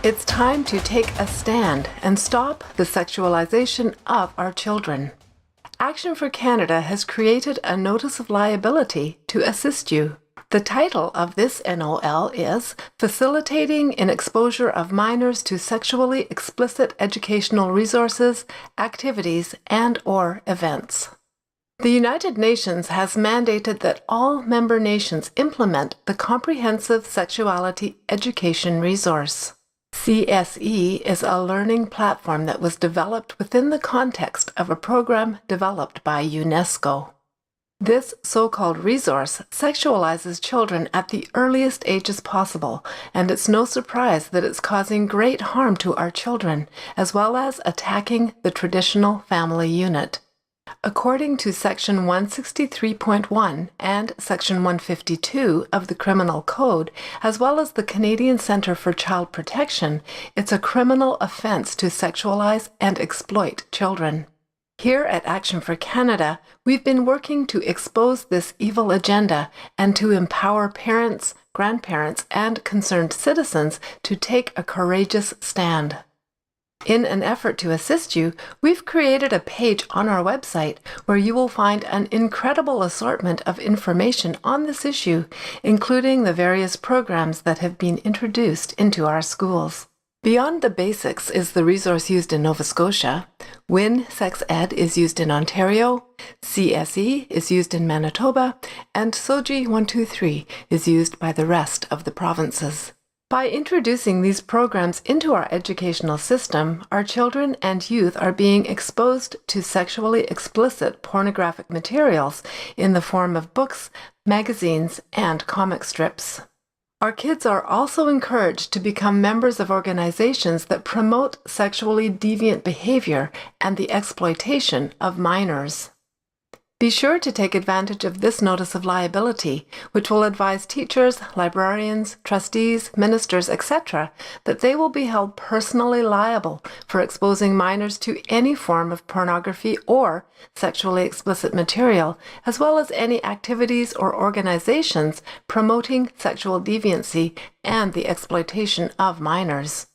It's time to take a stand and stop the sexualization of our children. Action for Canada has created a notice of liability to assist you. The title of this NOL is Facilitating an Exposure of Minors to Sexually Explicit Educational Resources, Activities, and/or Events. The United Nations has mandated that all member nations implement the Comprehensive Sexuality Education Resource. CSE is a learning platform that was developed within the context of a program developed by UNESCO. This so-called resource sexualizes children at the earliest ages possible, and it's no surprise that it's causing great harm to our children, as well as attacking the traditional family unit. According to Section 163.1 and Section 152 of the Criminal Code, as well as the Canadian Centre for Child Protection, it's a criminal offence to sexualize and exploit children. Here at Action for Canada, we've been working to expose this evil agenda and to empower parents, grandparents, and concerned citizens to take a courageous stand. In an effort to assist you, we've created a page on our website where you will find an incredible assortment of information on this issue, including the various programs that have been introduced into our schools. Beyond the Basics is the resource used in Nova Scotia, WIN Sex Ed is used in Ontario, CSE is used in Manitoba, and SOGI 123 is used by the rest of the provinces. By introducing these programs into our educational system, our children and youth are being exposed to sexually explicit pornographic materials in the form of books, magazines, and comic strips. Our kids are also encouraged to become members of organizations that promote sexually deviant behavior and the exploitation of minors. Be sure to take advantage of this notice of liability, which will advise teachers, librarians, trustees, ministers, etc., that they will be held personally liable for exposing minors to any form of pornography or sexually explicit material, as well as any activities or organizations promoting sexual deviancy and the exploitation of minors.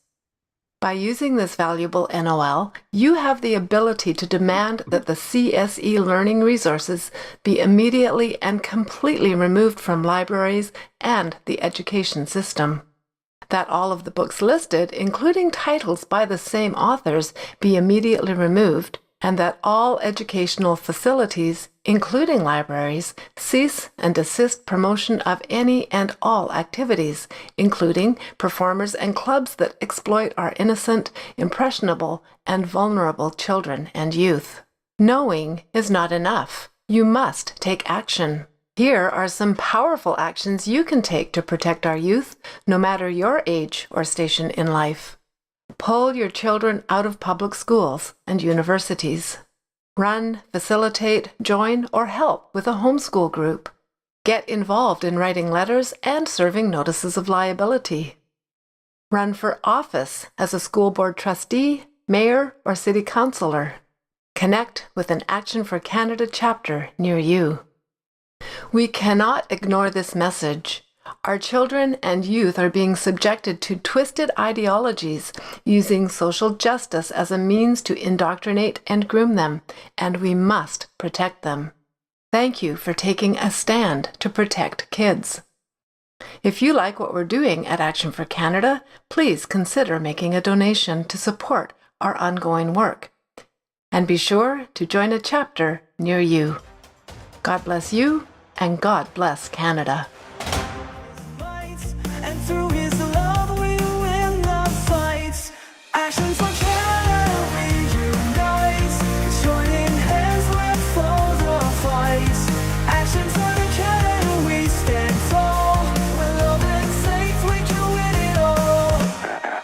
By using this valuable NOL, you have the ability to demand that the CSE learning resources be immediately and completely removed from libraries and the education system. That all of the books listed, including titles by the same authors, be immediately removed, and that all educational facilities, including libraries, cease and desist promotion of any and all activities, including performers and clubs that exploit our innocent, impressionable, and vulnerable children and youth. Knowing is not enough. You must take action. Here are some powerful actions you can take to protect our youth, no matter your age or station in life. Pull your children out of public schools and universities. Run, facilitate, join, or help with a homeschool group. Get involved in writing letters and serving notices of liability. Run for office as a school board trustee, mayor, or city councillor. Connect with an Action for Canada chapter near you. We cannot ignore this message. Our children and youth are being subjected to twisted ideologies using social justice as a means to indoctrinate and groom them, and we must protect them. Thank you for taking a stand to protect kids. If you like what we're doing at Action for Canada, please consider making a donation to support our ongoing work. And be sure to join a chapter near you. God bless you, and God bless Canada. And through his love we win the fights. Action for Canada, we unite. Joining hands with foes or fights. Action for the Canada, we stand tall. With love and faith we can win it all.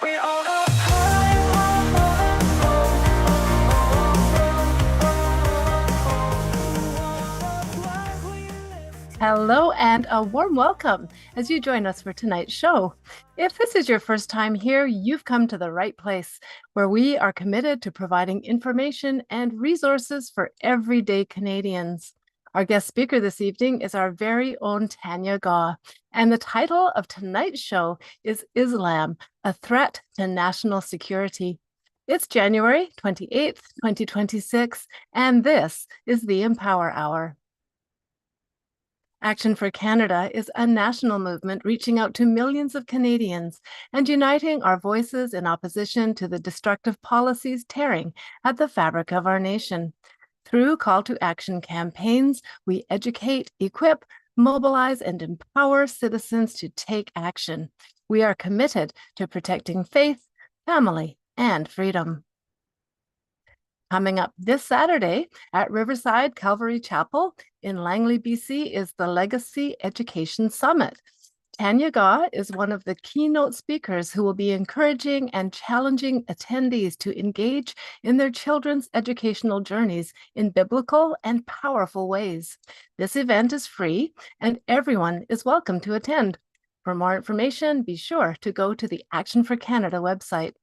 We are up high. Hello and a warm welcome as you join us for tonight's show. If this is your first time here, you've come to the right place, where we are committed to providing information and resources for everyday Canadians. Our guest speaker this evening is our very own Tanya Gaw, and the title of tonight's show is Islam, a Threat to National Security. It's January 28th, 2026, and this is the Empower Hour. Action for Canada is a national movement reaching out to millions of Canadians and uniting our voices in opposition to the destructive policies tearing at the fabric of our nation. Through call to action campaigns, we educate, equip, mobilize, and empower citizens to take action. We are committed to protecting faith, family, and freedom. Coming up this Saturday at Riverside Calvary Chapel in Langley, BC, is the Legacy Education Summit. Tanya Gaw is one of the keynote speakers who will be encouraging and challenging attendees to engage in their children's educational journeys in biblical and powerful ways. This event is free and everyone is welcome to attend. For more information, be sure to go to the Action for Canada website.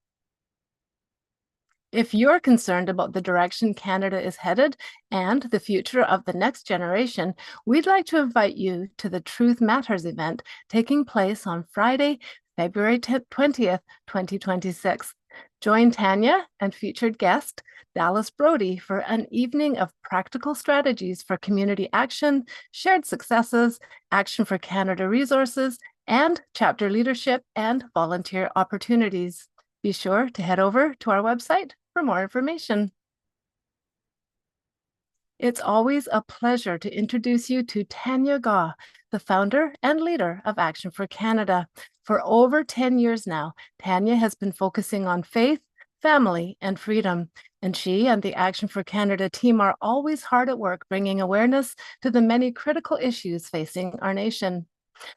If you're concerned about the direction Canada is headed and the future of the next generation, we'd like to invite you to the Truth Matters event taking place on Friday, February 20th, 2026. Join Tanya and featured guest Dallas Brody for an evening of practical strategies for community action, shared successes, Action for Canada resources, and chapter leadership and volunteer opportunities. Be sure to head over to our website for more information. It's always a pleasure to introduce you to Tanya Gaw, the founder and leader of Action for Canada. For over 10 years now, Tanya has been focusing on faith, family, and freedom. And she and the Action for Canada team are always hard at work bringing awareness to the many critical issues facing our nation.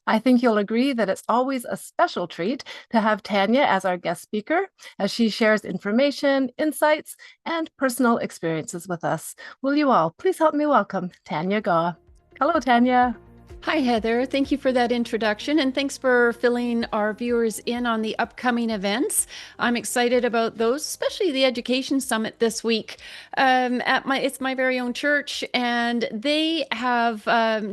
I think you'll agree that it's always a special treat to have Tanya as our guest speaker as she shares information, insights, and personal experiences with us. Will you all please help me welcome Tanya Gaw. Hello, Tanya. Hi, Heather. Thank you for that introduction, and thanks for filling our viewers in on the upcoming events. I'm excited about those, especially the Education Summit this week. It's my very own church, and they have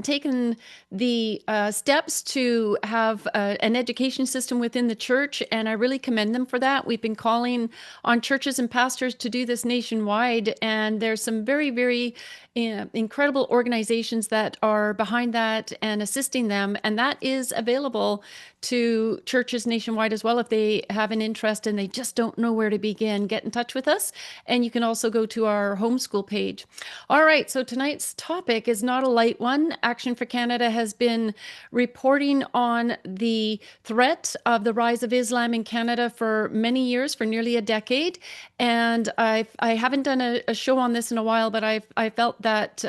taken the steps to have an education system within the church, and I really commend them for that. We've been calling on churches and pastors to do this nationwide, and there's some very, very incredible organizations that are behind that and assisting them, and that is available to churches nationwide as well. If they have an interest and they just don't know where to begin, get in touch with us, and you can also go to our homeschool page. All right, so tonight's topic is not a light one. Action for Canada has been reporting on the threat of the rise of Islam in Canada for many years, for nearly a decade, and I haven't done a show on this in a while, but I felt that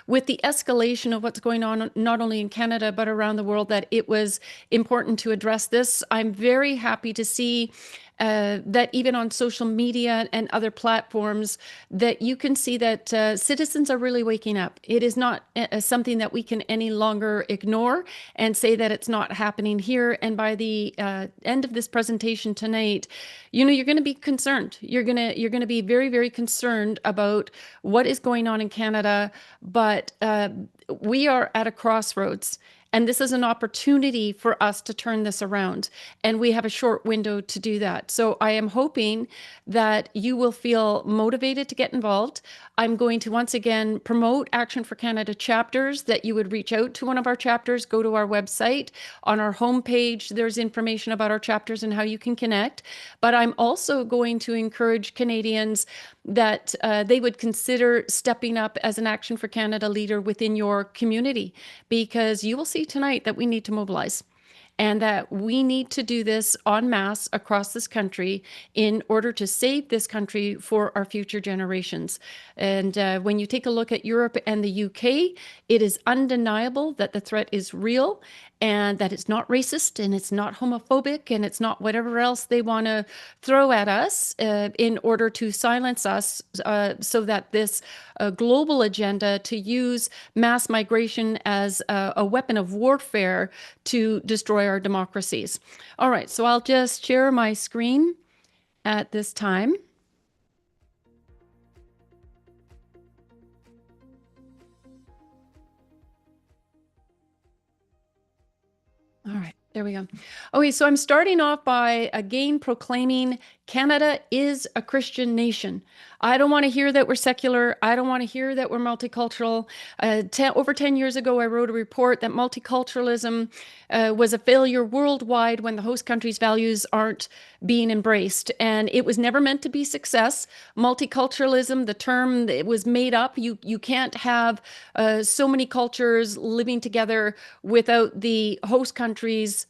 with the escalation of what's going on, not only in Canada, but around the world, that it was important to address this. I'm very happy to see that even on social media and other platforms, that you can see that citizens are really waking up. It is not something that we can any longer ignore and say that it's not happening here. And by the end of this presentation tonight, you're going to be concerned. You're going to be very, very concerned about what is going on in Canada. But we are at a crossroads. And this is an opportunity for us to turn this around. And we have a short window to do that. So I am hoping that you will feel motivated to get involved. I'm going to once again promote Action for Canada chapters, that you would reach out to one of our chapters, go to our website. On our homepage, there's information about our chapters and how you can connect. But I'm also going to encourage Canadians that they would consider stepping up as an Action for Canada leader within your community, because you will see tonight that we need to mobilize, and that we need to do this en masse across this country in order to save this country for our future generations. And when you take a look at Europe and the UK, it is undeniable that the threat is real, and that it's not racist, and it's not homophobic, and it's not whatever else they want to throw at us in order to silence us, so that this global agenda to use mass migration as a weapon of warfare to destroy our democracies. All right, so I'll just share my screen at this time. There we go. Okay, so I'm starting off by again proclaiming Canada is a Christian nation. I don't want to hear that we're secular. I don't want to hear that we're multicultural. Over 10 years ago, I wrote a report that multiculturalism was a failure worldwide when the host country's values aren't being embraced. And it was never meant to be success. Multiculturalism, the term, it was made up. You can't have so many cultures living together without the host country's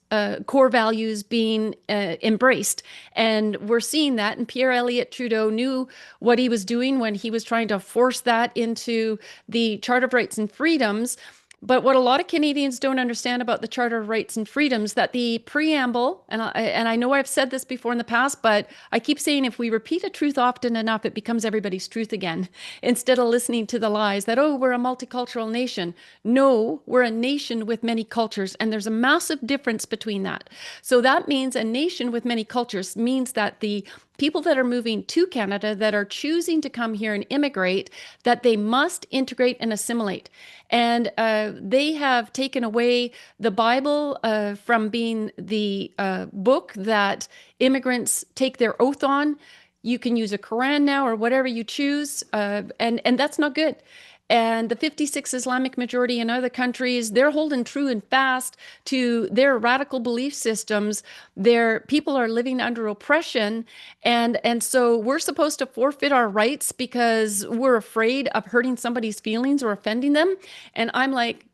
core values being embraced. And we're seeing that. And Pierre Elliott Trudeau knew what he was doing when he was trying to force that into the Charter of Rights and Freedoms. But what a lot of Canadians don't understand about the Charter of Rights and Freedoms, that the preamble, and I know I've said this before in the past, but I keep saying if we repeat a truth often enough, it becomes everybody's truth again, instead of listening to the lies that, oh, we're a multicultural nation. No, we're a nation with many cultures, and there's a massive difference between that. So that means a nation with many cultures means that the people that are moving to Canada, that are choosing to come here and immigrate, that they must integrate and assimilate. And they have taken away the Bible from being the book that immigrants take their oath on. You can use a Quran now or whatever you choose, and that's not good. And the 56 Islamic majority in other countries, they're holding true and fast to their radical belief systems. Their people are living under oppression. And so we're supposed to forfeit our rights because we're afraid of hurting somebody's feelings or offending them. And I'm like,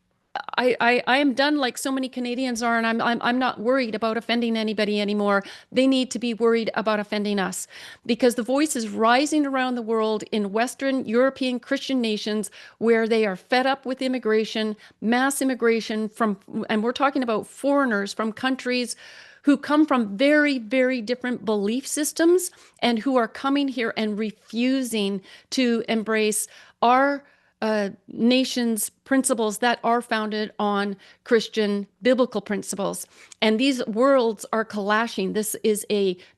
I am done like so many Canadians are, and I'm not worried about offending anybody anymore. They need to be worried about offending us, because the voice is rising around the world in Western European Christian nations where they are fed up with immigration, mass immigration from, and we're talking about foreigners from countries who come from very, very different belief systems and who are coming here and refusing to embrace our nation's principles that are founded on Christian biblical principles. And these worlds are clashing. This is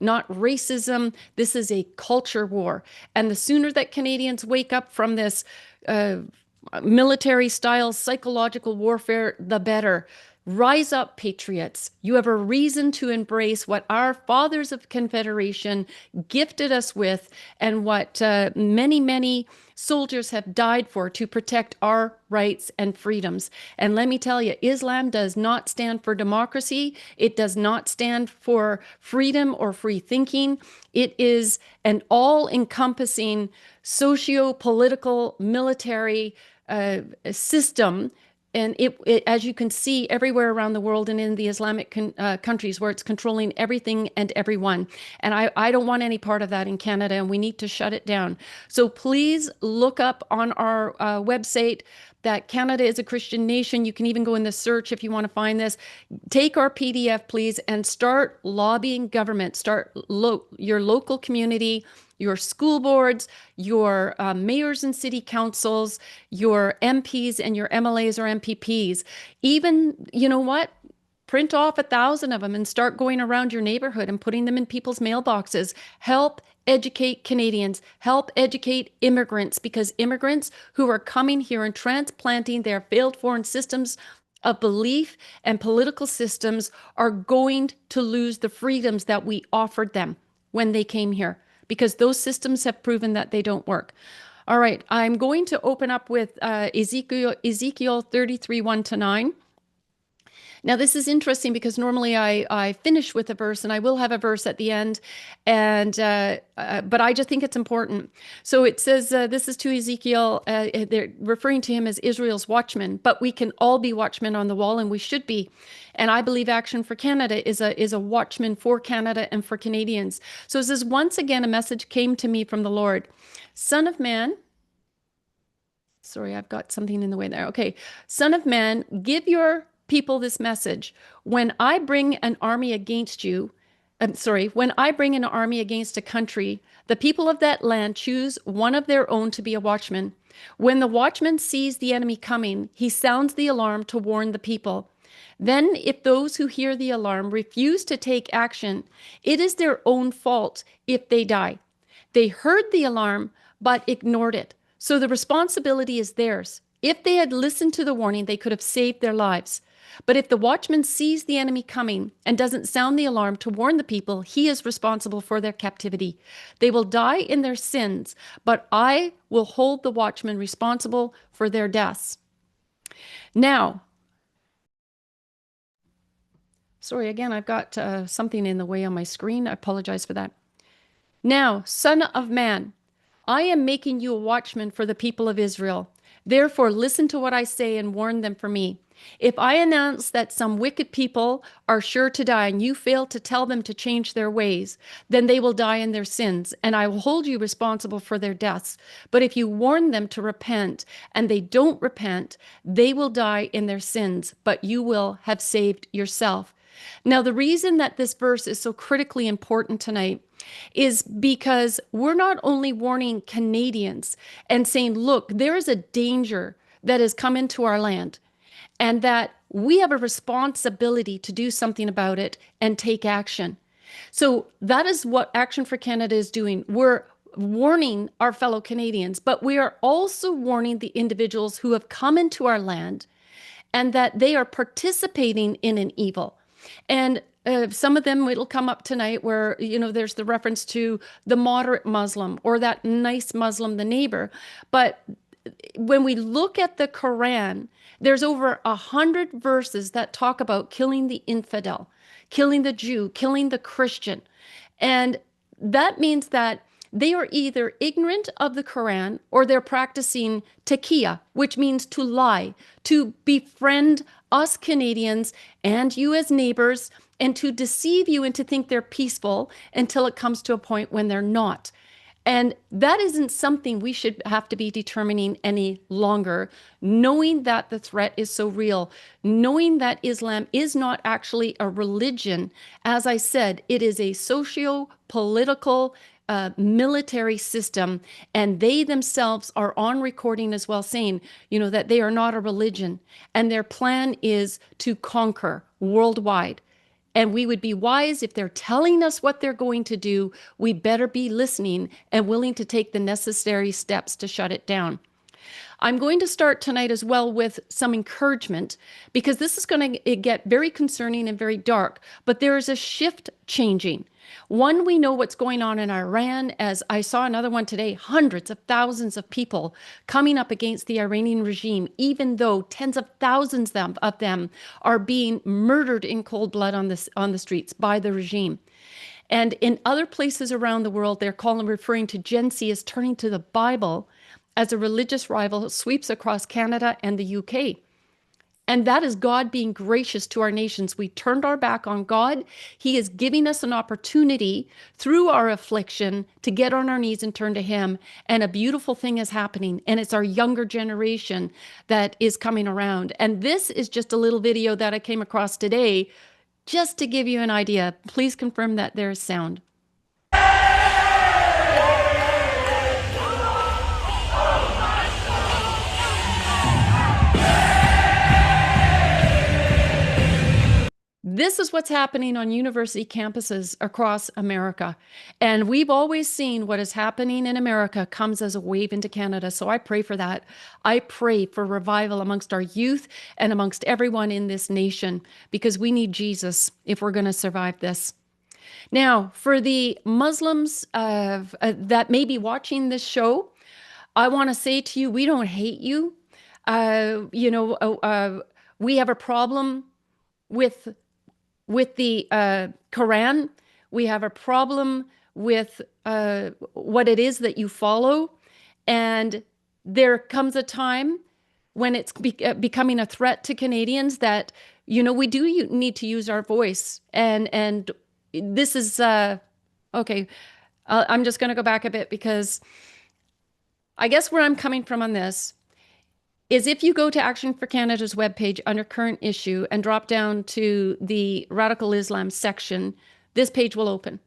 not racism, this is a culture war. And the sooner that Canadians wake up from this military style psychological warfare, the better. Rise up, patriots. You have a reason to embrace what our fathers of Confederation gifted us with, and what many, many soldiers have died for, to protect our rights and freedoms. And let me tell you, Islam does not stand for democracy. It does not stand for freedom or free thinking. It is an all-encompassing socio-political military system. And it, as you can see everywhere around the world and in the Islamic countries, where it's controlling everything and everyone. And I don't want any part of that in Canada, and we need to shut it down. So please look up on our website that Canada is a Christian nation. You can even go in the search if you want to find this. Take our PDF, please, and start lobbying government. Start your local community, your school boards, your mayors and city councils, your MPs and your MLAs or MPPs. Even, you know what? Print off 1,000 of them and start going around your neighborhood and putting them in people's mailboxes. Help educate Canadians, help educate immigrants, because immigrants who are coming here and transplanting their failed foreign systems of belief and political systems are going to lose the freedoms that we offered them when they came here, because those systems have proven that they don't work. All right, I'm going to open up with Ezekiel 33, 1-9. Now, this is interesting because normally I finish with a verse, and I will have a verse at the end, and but I just think it's important. So it says, this is to Ezekiel, they're referring to him as Israel's watchman, but we can all be watchmen on the wall, and we should be. And I believe Action for Canada is a watchman for Canada and for Canadians. So it says, once again, a message came to me from the Lord. Son of man, sorry, I've got something in the way there. Okay. Son of man, give your people this message. When I bring an army against you, when I bring an army against a country, the people of that land choose one of their own to be a watchman. When the watchman sees the enemy coming, he sounds the alarm to warn the people. Then, if those who hear the alarm refuse to take action, it is their own fault if they die. They heard the alarm, but ignored it. So the responsibility is theirs. If they had listened to the warning, they could have saved their lives. But if the watchman sees the enemy coming and doesn't sound the alarm to warn the people, he is responsible for their captivity. They will die in their sins, but I will hold the watchman responsible for their deaths. Now, sorry, again, I've got something in the way on my screen. I apologize for that. Now, Son of man, I am making you a watchman for the people of Israel. Therefore, listen to what I say and warn them for me. If I announce that some wicked people are sure to die and you fail to tell them to change their ways, then they will die in their sins, and I will hold you responsible for their deaths. But if you warn them to repent and they don't repent, they will die in their sins, but you will have saved yourself. Now, the reason that this verse is so critically important tonight is because we're not only warning Canadians and saying, look, there is a danger that has come into our land and that we have a responsibility to do something about it and take action. So that is what Action for Canada is doing. We're warning our fellow Canadians, but we are also warning the individuals who have come into our land and that they are participating in an evil. And some of them, it'll come up tonight where, there's the reference to the moderate Muslim or that nice Muslim, the neighbor. But when we look at the Quran, there's over 100 verses that talk about killing the infidel, killing the Jew, killing the Christian. And that means that they are either ignorant of the Quran or they're practicing taqiyya, which means to lie, to befriend us Canadians and you as neighbors, and to deceive you and to think they're peaceful until it comes to a point when they're not. And that isn't something we should have to be determining any longer, knowing that the threat is so real, knowing that Islam is not actually a religion. As I said, it is a socio-political military system, and they themselves are on recording as well saying, that they are not a religion, and their plan is to conquer worldwide. And we would be wise if they're telling us what they're going to do. We better be listening and willing to take the necessary steps to shut it down. I'm going to start tonight as well with some encouragement because this is going to get very concerning and very dark, but there is a shift changing. One, we know what's going on in Iran, as I saw another one today, hundreds of thousands of people coming up against the Iranian regime, even though tens of thousands of them are being murdered in cold blood on the streets by the regime. And in other places around the world, they're referring to Gen Z as turning to the Bible as a religious rival sweeps across Canada and the UK. And that is God being gracious to our nations. We turned our back on God. He is giving us an opportunity through our affliction to get on our knees and turn to Him. And a beautiful thing is happening. And it's our younger generation that is coming around. And this is just a little video that I came across today, just to give you an idea. Please confirm that there is sound. This is what's happening on university campuses across America. And we've always seen what is happening in America comes as a wave into Canada. So I pray for that. I pray for revival amongst our youth and amongst everyone in this nation, because we need Jesus if we're going to survive this. Now, for the Muslims that may be watching this show, I want to say to you, we don't hate you. We have a problem with the Quran. We have a problem with what it is that you follow. And there comes a time when it's becoming a threat to Canadians that, we do need to use our voice. And this is, okay, I'm just going to go back a bit, because I guess where I'm coming from on this is if you go to Action for Canada's webpage under current issue and drop down to the Radical Islam section, this page will open.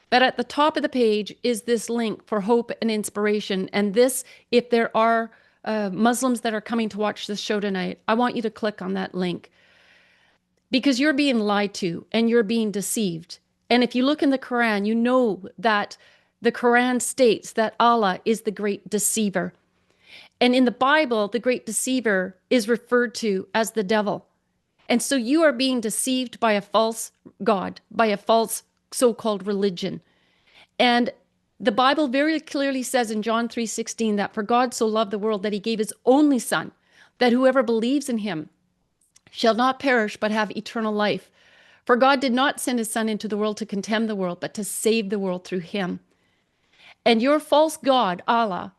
But at the top of the page is this link for hope and inspiration. And this, if there are Muslims that are coming to watch this show tonight, I want you to click on that link, because you're being lied to and you're being deceived. And if you look in the Quran, you know that the Quran states that Allah is the great deceiver. And in the Bible, the great deceiver is referred to as the devil. And so you are being deceived by a false God, by a false so-called religion. And the Bible very clearly says in John 3:16 that for God so loved the world that he gave his only son, that whoever believes in him shall not perish but have eternal life. For God did not send his son into the world to condemn the world, but to save the world through him. And your false God, Allah,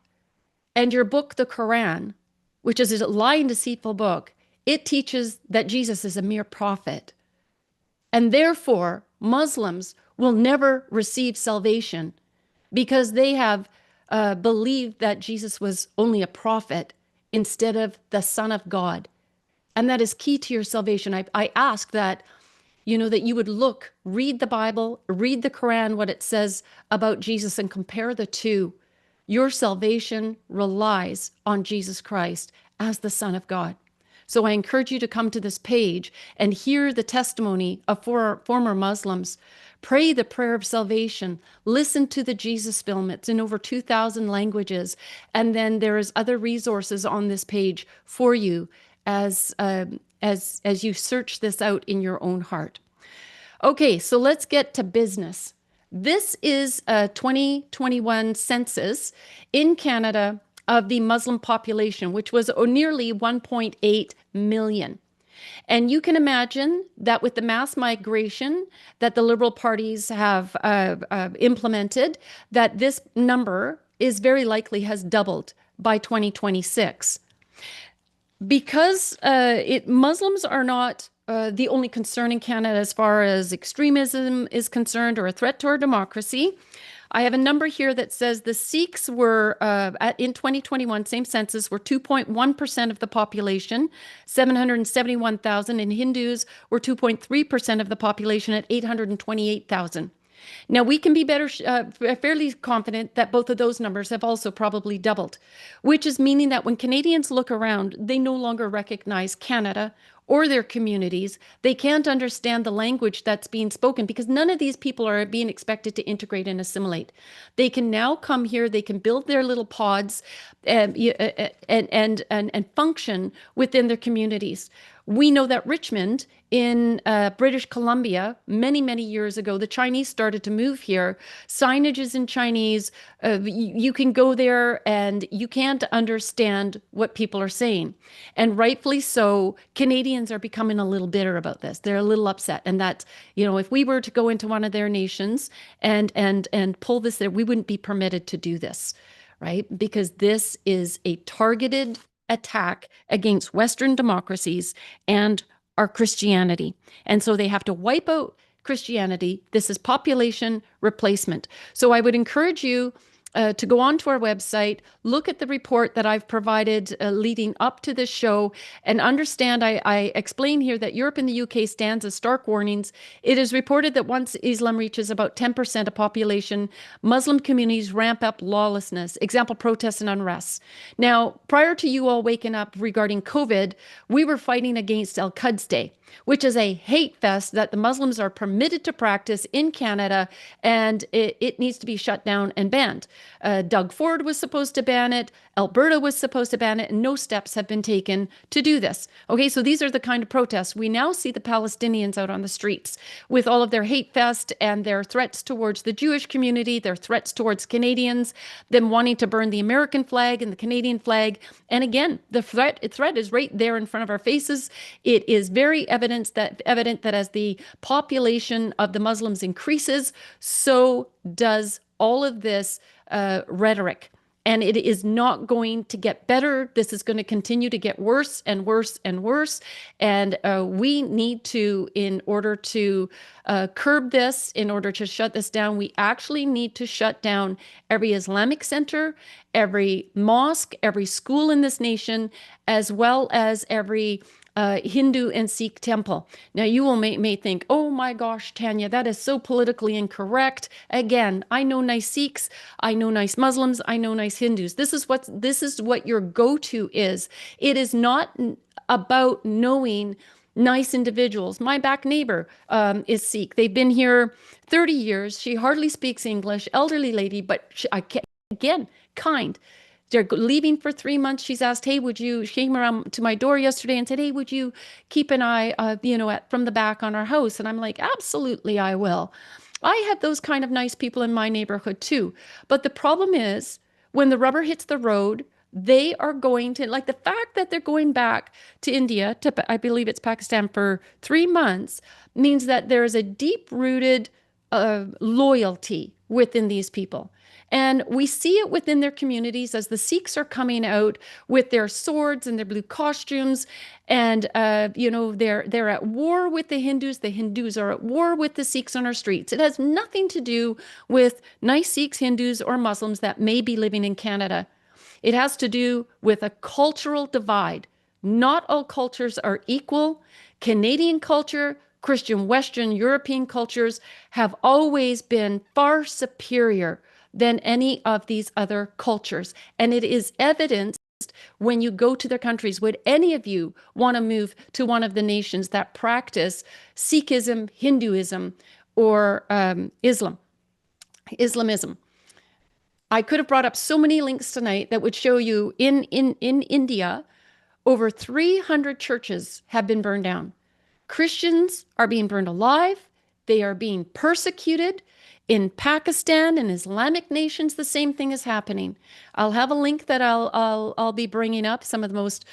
and your book, the Quran, which is a lying, deceitful book, it teaches that Jesus is a mere prophet. And therefore, Muslims will never receive salvation because they have believed that Jesus was only a prophet instead of the Son of God. And that is key to your salvation. I ask that, that you would read the Bible, read the Quran, what it says about Jesus, and compare the two. Your salvation relies on Jesus Christ as the Son of God. So I encourage you to come to this page and hear the testimony of former Muslims. Pray the prayer of salvation. Listen to the Jesus film. It's in over 2,000 languages. And then there is other resources on this page for you as you search this out in your own heart. Okay, so let's get to business. This is a 2021 census in Canada of the Muslim population, which was nearly 1.8 million. And you can imagine that with the mass migration that the Liberal parties have implemented, that this number is very likely has doubled by 2026. Because Muslims are not the only concern in Canada as far as extremism is concerned or a threat to our democracy. I have a number here that says the Sikhs were, in 2021, same census, were 2.1% of the population, 771,000, and Hindus were 2.3% of the population at 828,000. Now, we can be fairly confident that both of those numbers have also probably doubled, which is meaning that when Canadians look around, they no longer recognize Canada or their communities. They can't understand the language that's being spoken because none of these people are being expected to integrate and assimilate. They can now come here, they can build their little pods and function within their communities. We know that Richmond in British Columbia, many, many years ago, the Chinese started to move here. Signage is in Chinese. You can go there and you can't understand what people are saying. And rightfully so, Canadians are becoming a little bitter about this. They're a little upset. And that, if we were to go into one of their nations and pull this there, we wouldn't be permitted to do this, right? Because this is a targeted attack against Western democracies and our Christianity. And so they have to wipe out Christianity. This is population replacement. So I would encourage you to go onto our website, look at the report that I've provided leading up to this show, and understand I explain here that Europe and the UK stands as stark warnings. It is reported that once Islam reaches about 10% of population, Muslim communities ramp up lawlessness, example, protests and unrest. Now, prior to you all waking up regarding COVID, we were fighting against Al-Quds Day, which is a hate fest that the Muslims are permitted to practice in Canada, and it needs to be shut down and banned. Doug Ford was supposed to ban it. Alberta was supposed to ban it, and no steps have been taken to do this. Okay, so these are the kind of protests. We now see the Palestinians out on the streets with all of their hate fest and their threats towards the Jewish community, their threats towards Canadians, them wanting to burn the American flag and the Canadian flag. And again, the threat is right there in front of our faces. It is very evident that as the population of the Muslims increases, so does all of this rhetoric. And it is not going to get better. This is going to continue to get worse and worse and worse. And we need to, in order to curb this, in order to shut this down, we actually need to shut down every Islamic center, every mosque, every school in this nation, as well as every Hindu and Sikh temple. Now, you will may think, oh my gosh, Tanya, that is so politically incorrect. Again, I know nice Sikhs, I know nice Muslims, I know nice Hindus. This is what your go-to is. It is not about knowing nice individuals. My back neighbor is Sikh. They've been here 30 years. She hardly speaks English, elderly lady, but again, kind. they're leaving for 3 months. She's asked, hey, she came around to my door yesterday and said, hey, would you keep an eye, from the back on our house? And I'm like, absolutely, I will. I have those kind of nice people in my neighborhood too. But the problem is when the rubber hits the road, they are going to, like the fact that they're going back to India, I believe it's Pakistan, for 3 months means that there is a deep rooted loyalty within these people. And we see it within their communities as the Sikhs are coming out with their swords and their blue costumes. And, they're at war with the Hindus. The Hindus are at war with the Sikhs on our streets. It has nothing to do with nice Sikhs, Hindus, or Muslims that may be living in Canada. It has to do with a cultural divide. Not all cultures are equal. Canadian culture, Christian Western European cultures have always been far superior than any of these other cultures. And it is evidenced when you go to their countries. Would any of you want to move to one of the nations that practice Sikhism, Hinduism, or Islamism? I could have brought up so many links tonight that would show you in India, over 300 churches have been burned down. Christians are being burned alive. They are being persecuted. In Pakistan and Islamic nations, the same thing is happening. I'll have a link that I'll be bringing up. Some of the most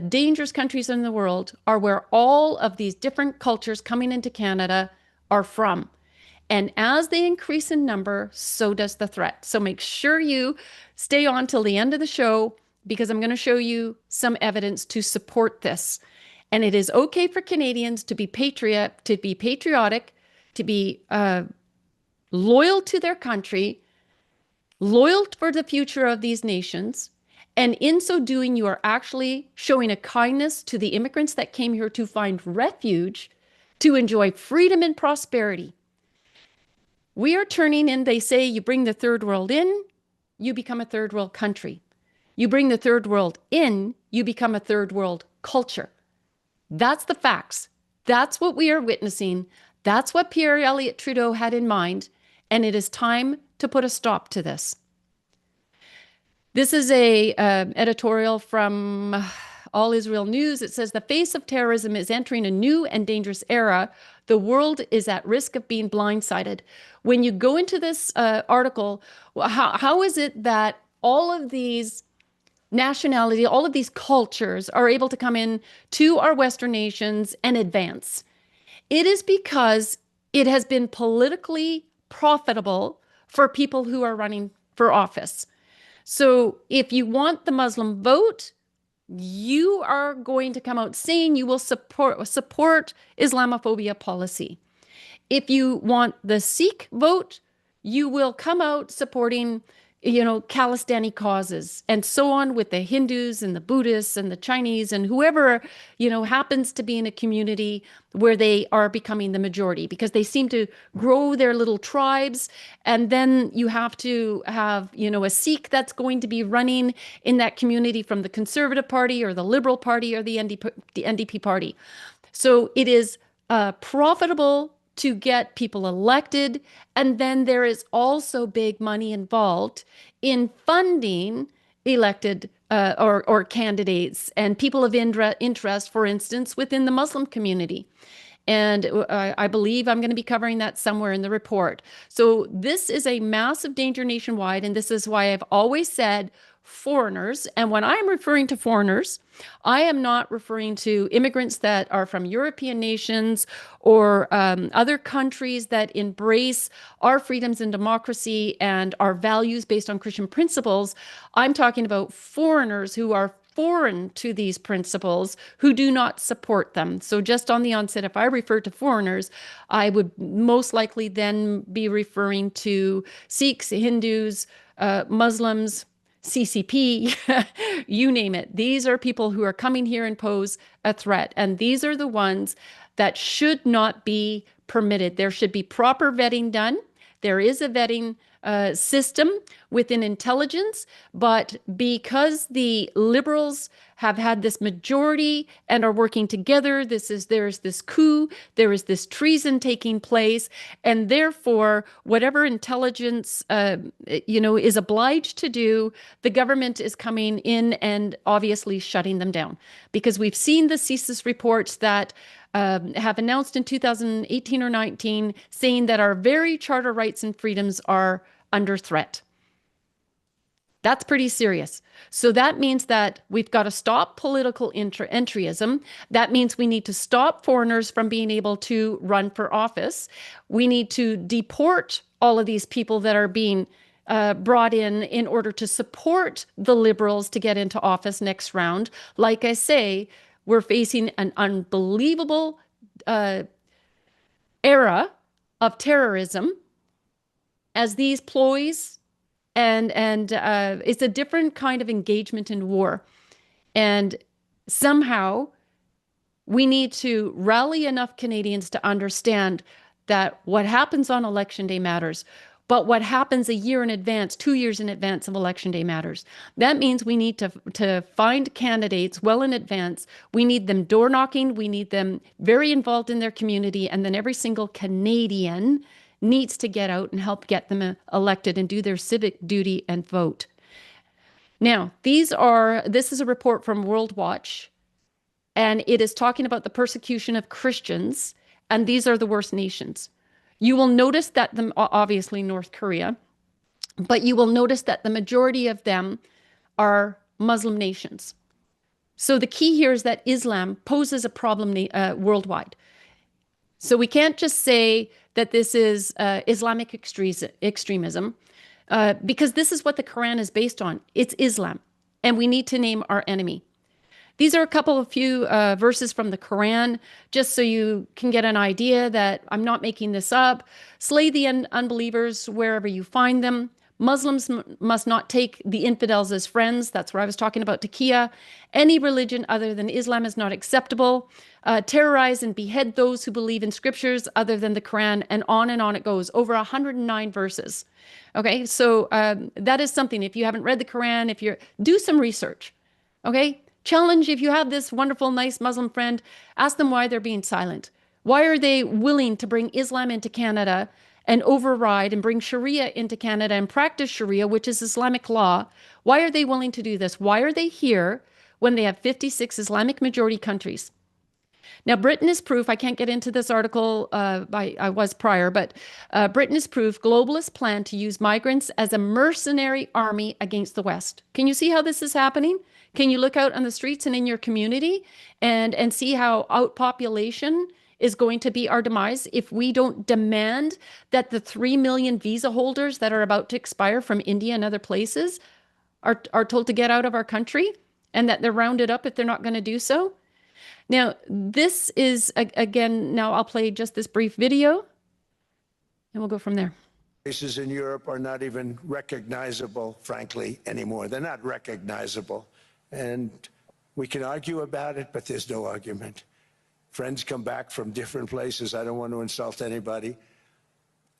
dangerous countries in the world are where all of these different cultures coming into Canada are from. And as they increase in number, so does the threat. So make sure you stay on till the end of the show, because I'm going to show you some evidence to support this. And it is okay for Canadians to be patriotic, to be loyal to their country, loyal for the future of these nations. And in so doing, you are actually showing a kindness to the immigrants that came here to find refuge, to enjoy freedom and prosperity. We are turning in, they say, you bring the third world in, you become a third world country. You bring the third world in, you become a third world culture. That's the facts. That's what we are witnessing. That's what Pierre Elliott Trudeau had in mind. And it is time to put a stop to this. This is a editorial from All Israel News. It says, the face of terrorism is entering a new and dangerous era. The world is at risk of being blindsided. When you go into this article, how is it that all of these nationality, all of these cultures are able to come in to our Western nations and advance? It is because it has been politically profitable for people who are running for office. So if you want the Muslim vote, you are going to come out saying you will support Islamophobia policy. If you want the Sikh vote, you will come out supporting, Khalistani causes, and so on with the Hindus and the Buddhists and the Chinese and whoever, happens to be in a community where they are becoming the majority, because they seem to grow their little tribes. And then you have to have, a Sikh that's going to be running in that community from the Conservative Party or the Liberal Party or the NDP Party. So it is profitable to get people elected. And then there is also big money involved in funding elected or candidates and people of interest, for instance, within the Muslim community. And I believe I'm going to be covering that somewhere in the report. So this is a massive danger nationwide. And this is why I've always said foreigners. And when I'm referring to foreigners, I am not referring to immigrants that are from European nations or other countries that embrace our freedoms and democracy and our values based on Christian principles. I'm talking about foreigners who are foreign to these principles, who do not support them. So just on the onset, if I refer to foreigners, I would most likely then be referring to Sikhs, Hindus, Muslims, CCP, you name it. These are people who are coming here and pose a threat. And these are the ones that should not be permitted. There should be proper vetting done. There is a vetting system within intelligence, but because the Liberals have had this majority and are working together. There's this coup, there is this treason taking place, and therefore, whatever intelligence is obliged to do, the government is coming in and obviously shutting them down, because we've seen the CSIS reports that have announced in 2018 or 19 saying that our very charter rights and freedoms are under threat. That's pretty serious. So that means that we've got to stop political entryism. That means we need to stop foreigners from being able to run for office. We need to deport all of these people that are being brought in order to support the Liberals to get into office next round. Like I say, we're facing an unbelievable era of terrorism as these ploys, and it's a different kind of engagement in war. And somehow we need to rally enough Canadians to understand that what happens on election day matters, but what happens a year in advance, 2 years in advance of election day matters. That means we need to find candidates well in advance. We need them door knocking. We need them very involved in their community. And then every single Canadian needs to get out and help get them elected and do their civic duty and vote. Now, this is a report from World Watch, and it is talking about the persecution of Christians, and these are the worst nations. You will notice that obviously North Korea, but you will notice that the majority of them are Muslim nations. So the key here is that Islam poses a problem worldwide. So we can't just say that this is Islamic extremism, because this is what the Quran is based on. It's Islam, and we need to name our enemy. These are a few verses from the Quran, just so you can get an idea that I'm not making this up. Slay the unbelievers wherever you find them. Muslims must not take the infidels as friends. That's where I was talking about Taqiyya. Any religion other than Islam is not acceptable. Terrorize and behead those who believe in scriptures other than the Quran, and on it goes. Over 109 verses. Okay, so that is something. If you haven't read the Quran, do some research. Okay, challenge, if you have this wonderful, nice Muslim friend, ask them why they're being silent. Why are they willing to bring Islam into Canada and override and bring Sharia into Canada and practice Sharia, which is Islamic law? Why are they willing to do this? Why are they here when they have 56 Islamic majority countries? Now, Britain is proof. I can't get into this article. I was prior, but Britain is proof. Globalists plan to use migrants as a mercenary army against the West. Can you see how this is happening? Can you look out on the streets and in your community and see how outpopulation is going to be our demise if we don't demand that the 3 million visa holders that are about to expire from India and other places are told to get out of our country, and that they're rounded up if they're not going to do so? Now, this is, again, now I'll play just this brief video, and we'll go from there. Places in Europe are not even recognizable, frankly, anymore. They're not recognizable. And we can argue about it, but there's no argument. Friends come back from different places. I don't want to insult anybody,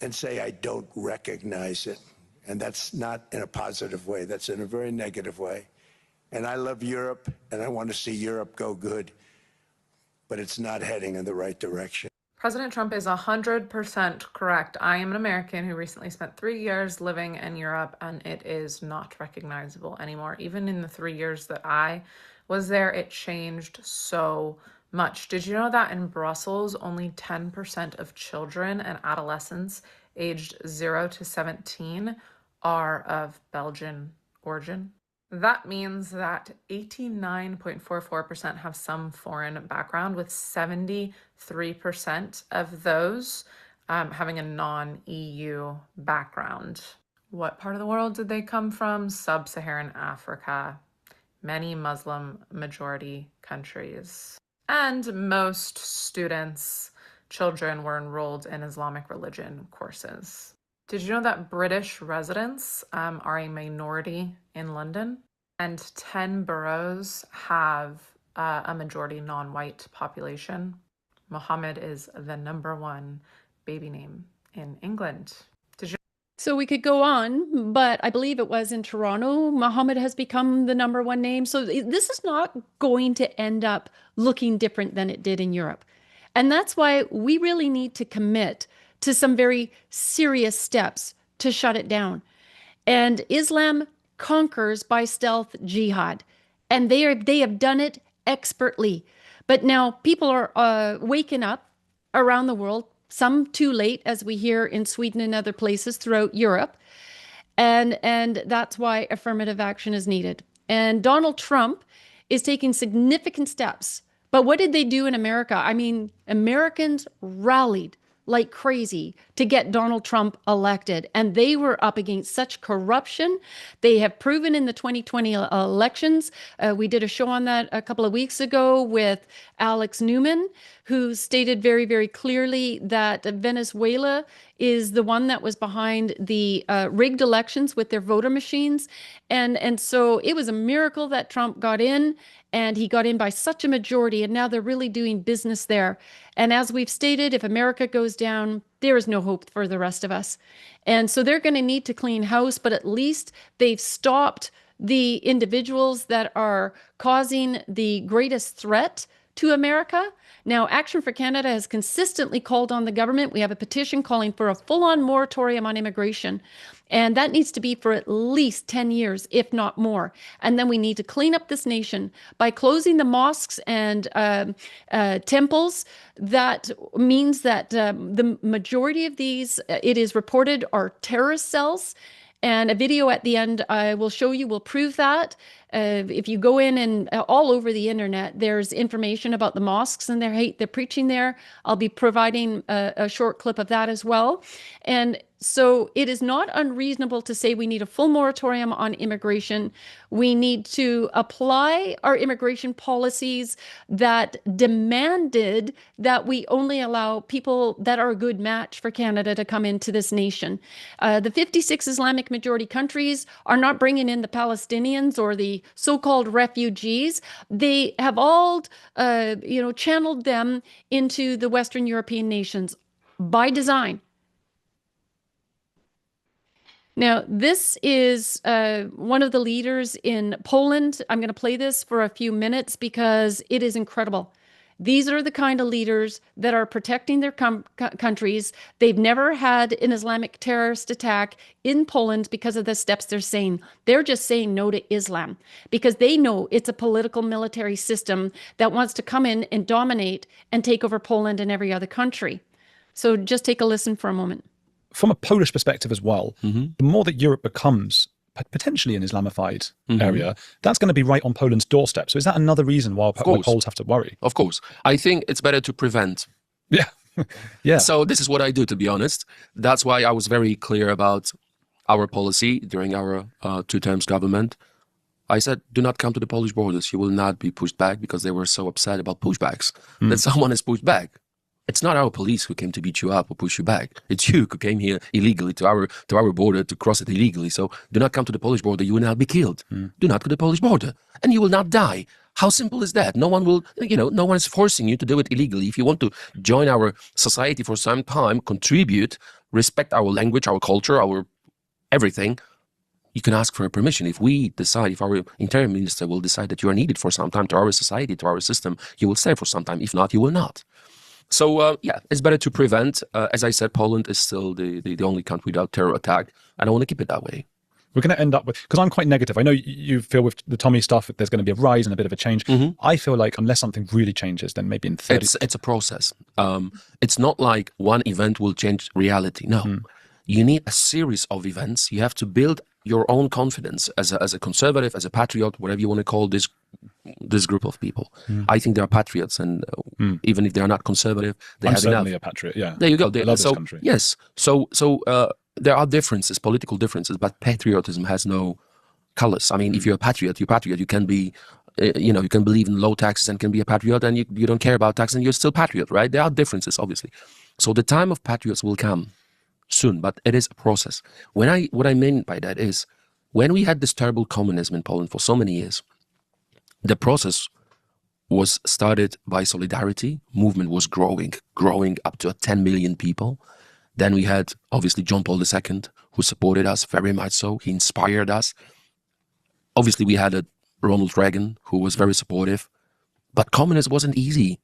and say, I don't recognize it. And that's not in a positive way. That's in a very negative way. And I love Europe, and I want to see Europe go good, but it's not heading in the right direction. President Trump is 100% correct. I am an American who recently spent 3 years living in Europe, and it is not recognizable anymore. Even in the 3 years that I was there, it changed so much. Did you know that in Brussels, only 10% of children and adolescents aged 0 to 17 are of Belgian origin? That means that 89.44% have some foreign background, with 73% of those having a non-EU background. What part of the world did they come from? Sub-Saharan Africa, many Muslim majority countries. And most students, children, were enrolled in Islamic religion courses. Did you know that British residents are a minority in London? And 10 boroughs have a majority non-white population. Mohammed is the #1 baby name in England. So we could go on, but I believe it was in Toronto, Muhammad has become the number one name. So this is not going to end up looking different than it did in Europe. And that's why we really need to commit to some very serious steps to shut it down. And Islam conquers by stealth jihad, and they have done it expertly. But now people are waking up around the world, some too late, as we hear in Sweden and other places throughout Europe. And that's why affirmative action is needed. And Donald Trump is taking significant steps. But what did they do in America? I mean, Americans rallied like crazy to get Donald Trump elected. And they were up against such corruption. They have proven in the 2020 elections. We did a show on that a couple of weeks ago with Alex Newman, who stated very, very clearly that Venezuela is the one that was behind the rigged elections with their voter machines. And so it was a miracle that Trump got in, and he got in by such a majority, and now they're really doing business there. And as we've stated, if America goes down, there is no hope for the rest of us. And so they're going to need to clean house, but at least they've stopped the individuals that are causing the greatest threat to America. Now, Action for Canada has consistently called on the government. We have a petition calling for a full-on moratorium on immigration. And that needs to be for at least 10 years, if not more. And then we need to clean up this nation by closing the mosques and temples. That means that the majority of these, it is reported, are terrorist cells. And a video at the end I will show you will prove that. If you go in and all over the internet, there's information about the mosques and their hate they're preaching there. I'll be providing a short clip of that as well. And so it is not unreasonable to say we need a full moratorium on immigration. We need to apply our immigration policies that demanded that we only allow people that are a good match for Canada to come into this nation. The 56 Islamic majority countries are not bringing in the Palestinians or the so-called refugees. They have all, channeled them into the Western European nations by design. Now, this is one of the leaders in Poland. I'm going to play this for a few minutes because it is incredible. These are the kind of leaders that are protecting their countries. They've never had an Islamic terrorist attack in Poland because of the steps they're saying. They're just saying no to Islam because they know it's a political military system that wants to come in and dominate and take over Poland and every other country. So just take a listen for a moment. From a Polish perspective as well, the more that Europe becomes potentially an Islamified area, that's going to be right on Poland's doorstep. So is that another reason why Poles have to worry? Of course. I think it's better to prevent. Yeah. Yeah. So this is what I do, to be honest. That's why I was very clear about our policy during our 2 terms government. I said, do not come to the Polish borders. You will not be pushed back, because they were so upset about pushbacks that someone is pushed back. It's not our police who came to beat you up or push you back. It's you who came here illegally to our border to cross it illegally. So do not come to the Polish border. You will not be killed. Do not go to the Polish border, and you will not die. How simple is that? No one will, no one is forcing you to do it illegally. If you want to join our society for some time, contribute, respect our language, our culture, our everything, you can ask for a permission. If we decide, if our interior minister will decide that you are needed for some time to our society, to our system, you will stay for some time. If not, you will not. So, it's better to prevent. As I said, Poland is still the only country without terror attack, and I want to keep it that way. We're going to end up with, because I'm quite negative. I know you feel with the Tommy stuff, there's going to be a rise and a bit of a change. I feel like unless something really changes, then maybe in 30... It's a process. It's not like one event will change reality. No. You need a series of events. You have to build your own confidence as a conservative, as a patriot, whatever you want to call this group of people. I think they are patriots, and even if they are not conservative, they have enough. I'm certainly a patriot, yeah. There you go. I love this country. Yes. So there are differences, political differences, but patriotism has no colors. I mean, if you're a patriot, you're a patriot. You can be, you can believe in low taxes and can be a patriot, and you don't care about taxes and you're still patriot, right? There are differences, obviously. So the time of patriots will come soon, but it is a process. What I mean by that is, when we had this terrible communism in Poland for so many years, the process was started by solidarity. Movement was growing up to 10 million people. Then we had, obviously, John Paul II, who supported us very much so. He inspired us. Obviously, we had a Ronald Reagan who was very supportive, but communism wasn't easy.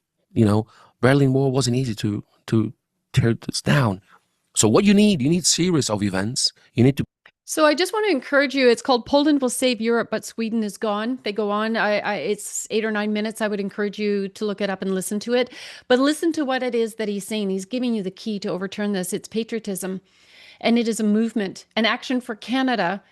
Berlin Wall wasn't easy to tear this down. So what you need series of events. You need to. So I just want to encourage you. It's called Poland Will Save Europe, but Sweden is gone. They go on. It's 8 or 9 minutes. I would encourage you to look it up and listen to it. But listen to what it is that he's saying. He's giving you the key to overturn this. It's patriotism, and it is a movement. An Action for Canada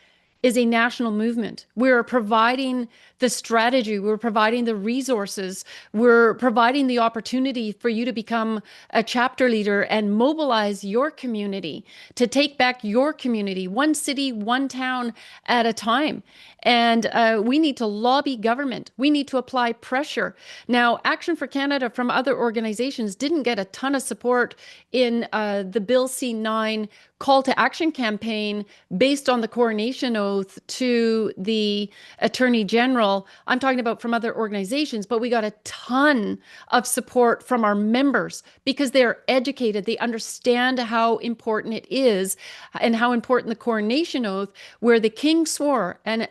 is a national movement. We're providing the strategy, we're providing the resources, we're providing the opportunity for you to become a chapter leader and mobilize your community, to take back your community, one city, one town at a time. And we need to lobby government. We need to apply pressure. Now, Action for Canada from other organizations didn't get a ton of support in the Bill C-9 call to action campaign based on the coronation oath to the Attorney General. I'm talking about from other organizations, but we got a ton of support from our members because they're educated. They understand how important it is and how important the coronation oath, where the king swore, and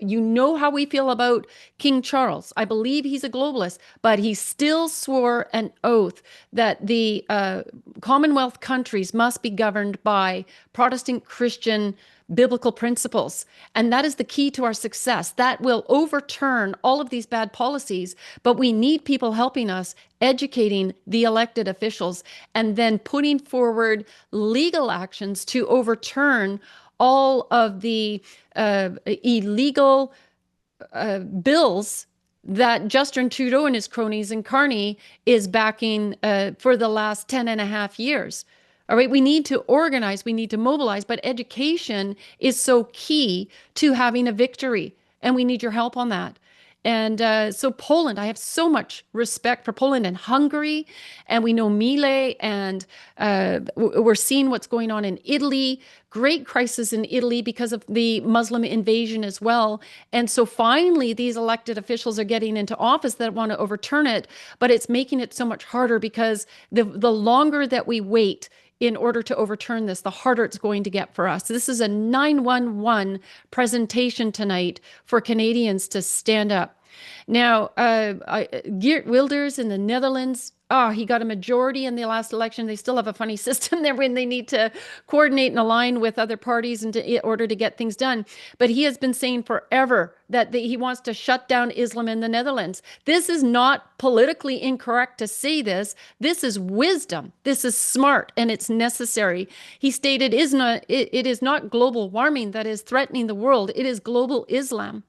you know how we feel about King Charles. I believe he's a globalist, but he still swore an oath that the Commonwealth countries must be governed by Protestant Christian biblical principles. And that is the key to our success. That will overturn all of these bad policies, but we need people helping us, educating the elected officials, and then putting forward legal actions to overturn all of the illegal bills that Justin Trudeau and his cronies and Carney is backing for the last 10 and a half years. All right, we need to organize, we need to mobilize, but education is so key to having a victory, and we need your help on that. And so Poland, I have so much respect for Poland and Hungary, and we know Mile, and we're seeing what's going on in Italy. Great crisis in Italy because of the Muslim invasion as well. And so finally, these elected officials are getting into office that want to overturn it, but it's making it so much harder because the longer that we wait in order to overturn this, the harder it's going to get for us. This is a 911 presentation tonight for Canadians to stand up. Now, Geert Wilders in the Netherlands, he got a majority in the last election. They still have a funny system there when they need to coordinate and align with other parties in order to get things done. But he has been saying forever that he wants to shut down Islam in the Netherlands. This is not politically incorrect to say this. This is wisdom. This is smart, and it's necessary. He stated, it is not global warming that is threatening the world. It is global Islam.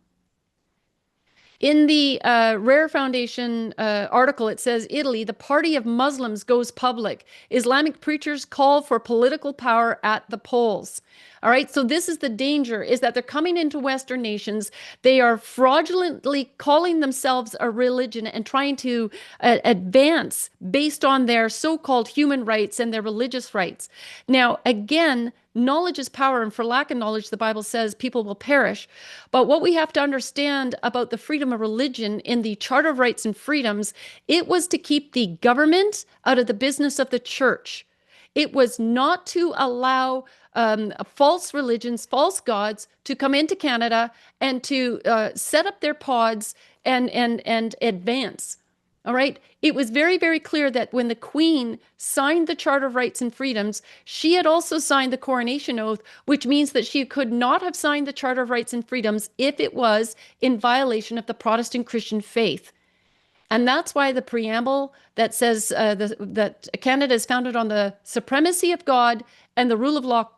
In the Rare Foundation article, it says, Italy, the party of Muslims goes public. Islamic preachers call for political power at the polls. All right, so this is the danger, is that they're coming into Western nations. They are fraudulently calling themselves a religion and trying to advance based on their so-called human rights and their religious rights. Now, again, knowledge is power, and for lack of knowledge, the Bible says people will perish. But what we have to understand about the freedom of religion in the Charter of Rights and Freedoms, it was to keep the government out of the business of the church. It was not to allow false religions, false gods to come into Canada and to set up their pods and advance. All right. It was very, very clear that when the Queen signed the Charter of Rights and Freedoms, she had also signed the Coronation Oath, which means that she could not have signed the Charter of Rights and Freedoms if it was in violation of the Protestant Christian faith. And that's why the preamble that says that Canada is founded on the supremacy of God and the rule of law,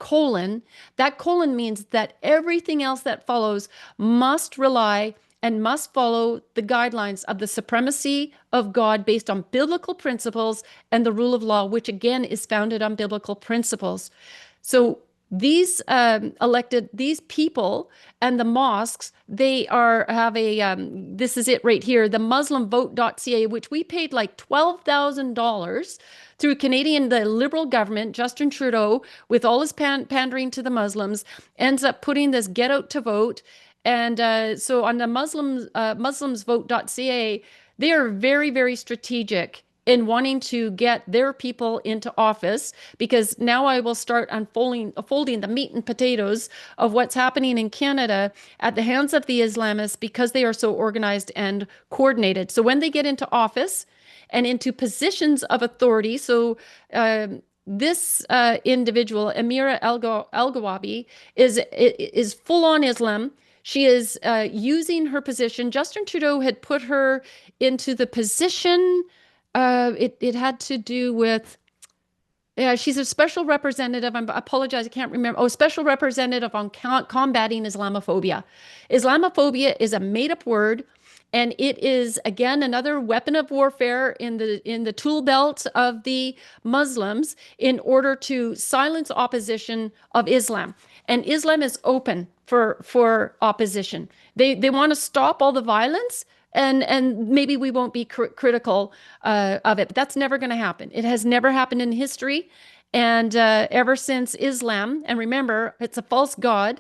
that colon means that everything else that follows must rely and must follow the guidelines of the supremacy of God based on biblical principles and the rule of law, which again is founded on biblical principles. So these these people and the mosques, they have this is it right here, the muslimvote.ca, which we paid like $12,000 through the Liberal government. Justin Trudeau, with all his pandering to the Muslims, ends up putting this get out to vote. And so on the muslimsvote.ca, they are very, very strategic in wanting to get their people into office, because now I will start unfolding the meat and potatoes of what's happening in Canada at the hands of the Islamists, because they are so organized and coordinated. So when they get into office and into positions of authority, so this individual, Amira Al-Gawabi, is full on Islam. She is using her position. Justin Trudeau had put her into the position. It had to do with, yeah, she's a special representative. I apologize, I can't remember. Oh, special representative on combating Islamophobia. Islamophobia is a made-up word, and it is, again, another weapon of warfare in the tool belt of the Muslims in order to silence opposition of Islam. And Islam is open for opposition. They want to stop all the violence, and maybe we won't be critical of it, but that's never going to happen. It has never happened in history. And ever since Islam, and remember, it's a false god,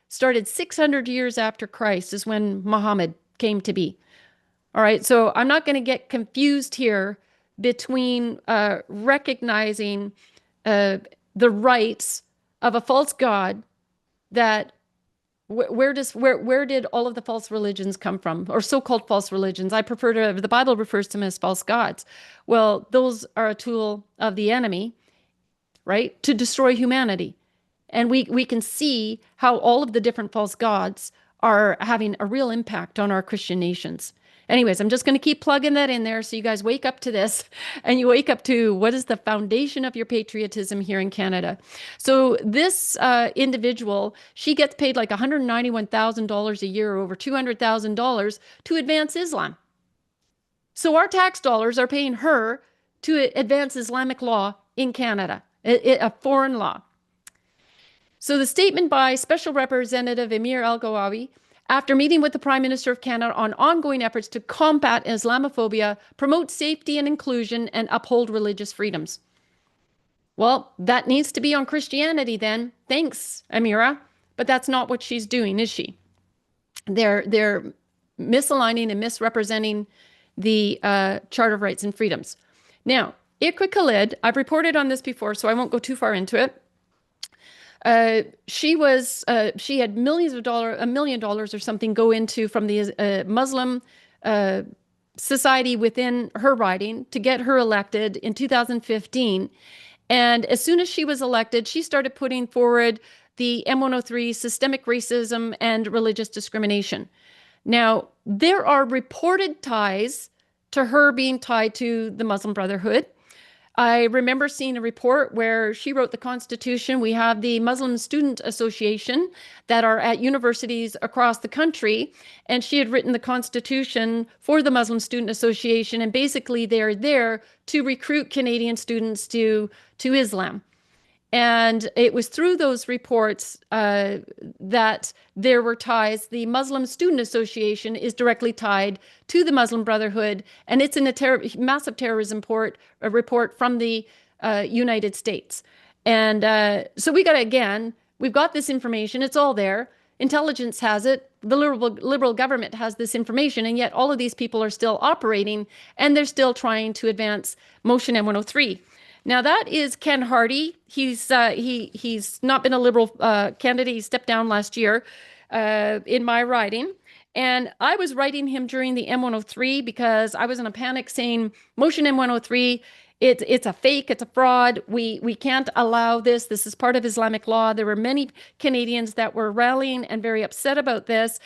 started 600 years after Christ is when Muhammad came to be. All right, so I'm not going to get confused here between recognizing the rights of a false god that where did all of the false religions come from, or so-called false religions? I prefer to, the Bible refers to them as false gods. Well, those are a tool of the enemy, right, to destroy humanity. And we can see how all of the different false gods are having a real impact on our Christian nations. Anyways, I'm just going to keep plugging that in there so you guys wake up to this, and you wake up to what is the foundation of your patriotism here in Canada. So this individual, she gets paid like $191,000 a year, or over $200,000 to advance Islam. So our tax dollars are paying her to advance Islamic law in Canada, a foreign law. So the statement by Special Representative Amir Al-Gawawi, after meeting with the Prime Minister of Canada on ongoing efforts to combat Islamophobia, promote safety and inclusion, and uphold religious freedoms. Well, that needs to be on Christianity then. Thanks, Amira. But that's not what she's doing, is she? They're misaligning and misrepresenting the Charter of Rights and Freedoms. Now, Iqra Khalid, I've reported on this before, so I won't go too far into it. She had millions of dollars, $1 million or something go into from the Muslim society within her riding to get her elected in 2015. And as soon as she was elected, she started putting forward the M103, systemic racism and religious discrimination. Now, there are reported ties to her being tied to the Muslim Brotherhood. I remember seeing a report where she wrote the Constitution. We have the Muslim Student Association that are at universities across the country, and she had written the Constitution for the Muslim Student Association, and basically they're there to recruit Canadian students to Islam. And it was through those reports that there were ties. The Muslim Student Association is directly tied to the Muslim Brotherhood, and it's in a massive terrorism report from the United States. And so we've got this information. It's all there. Intelligence has it. The liberal government has this information, and yet all of these people are still operating, and they're still trying to advance Motion M103. Now that is Ken Hardy. He's not been a Liberal candidate. He stepped down last year in my riding. And I was writing him during the M103 because I was in a panic saying, Motion M103, it's a fake, it's a fraud. We can't allow this. This is part of Islamic law. There were many Canadians that were rallying and very upset about this.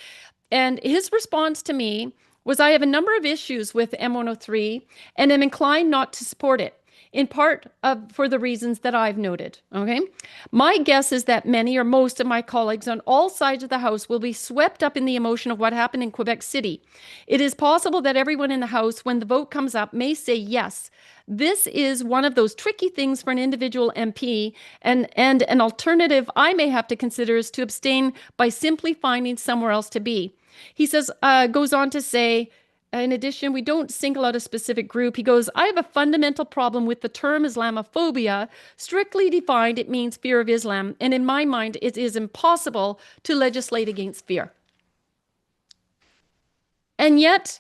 And his response to me was, I have a number of issues with M103 and am inclined not to support it, in part for the reasons that I've noted, okay? My guess is that many or most of my colleagues on all sides of the House will be swept up in the emotion of what happened in Quebec City. It is possible that everyone in the House, when the vote comes up, may say yes. This is one of those tricky things for an individual MP, and an alternative I may have to consider is to abstain by simply finding somewhere else to be. He says, goes on to say, in addition, we don't single out a specific group. He goes, I have a fundamental problem with the term Islamophobia. Strictly defined, it means fear of Islam. And in my mind, it is impossible to legislate against fear. And yet,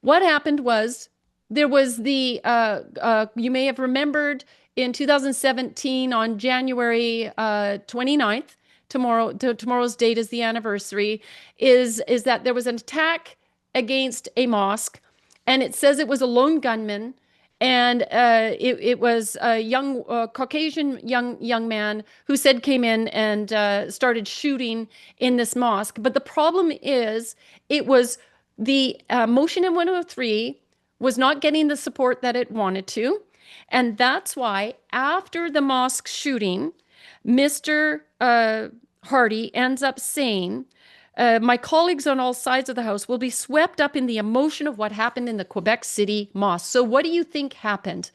what happened was there was you may have remembered in 2017 on January 29th, tomorrow's date is the anniversary, is that there was an attack against a mosque, and it says it was a lone gunman, and it was a young Caucasian young man who said came in and started shooting in this mosque. But the problem is, it was the motion in 103 was not getting the support that it wanted to, and that's why after the mosque shooting, Mr. Hardy ends up saying, my colleagues on all sides of the House will be swept up in the emotion of what happened in the Quebec City mosque. So what do you think happened?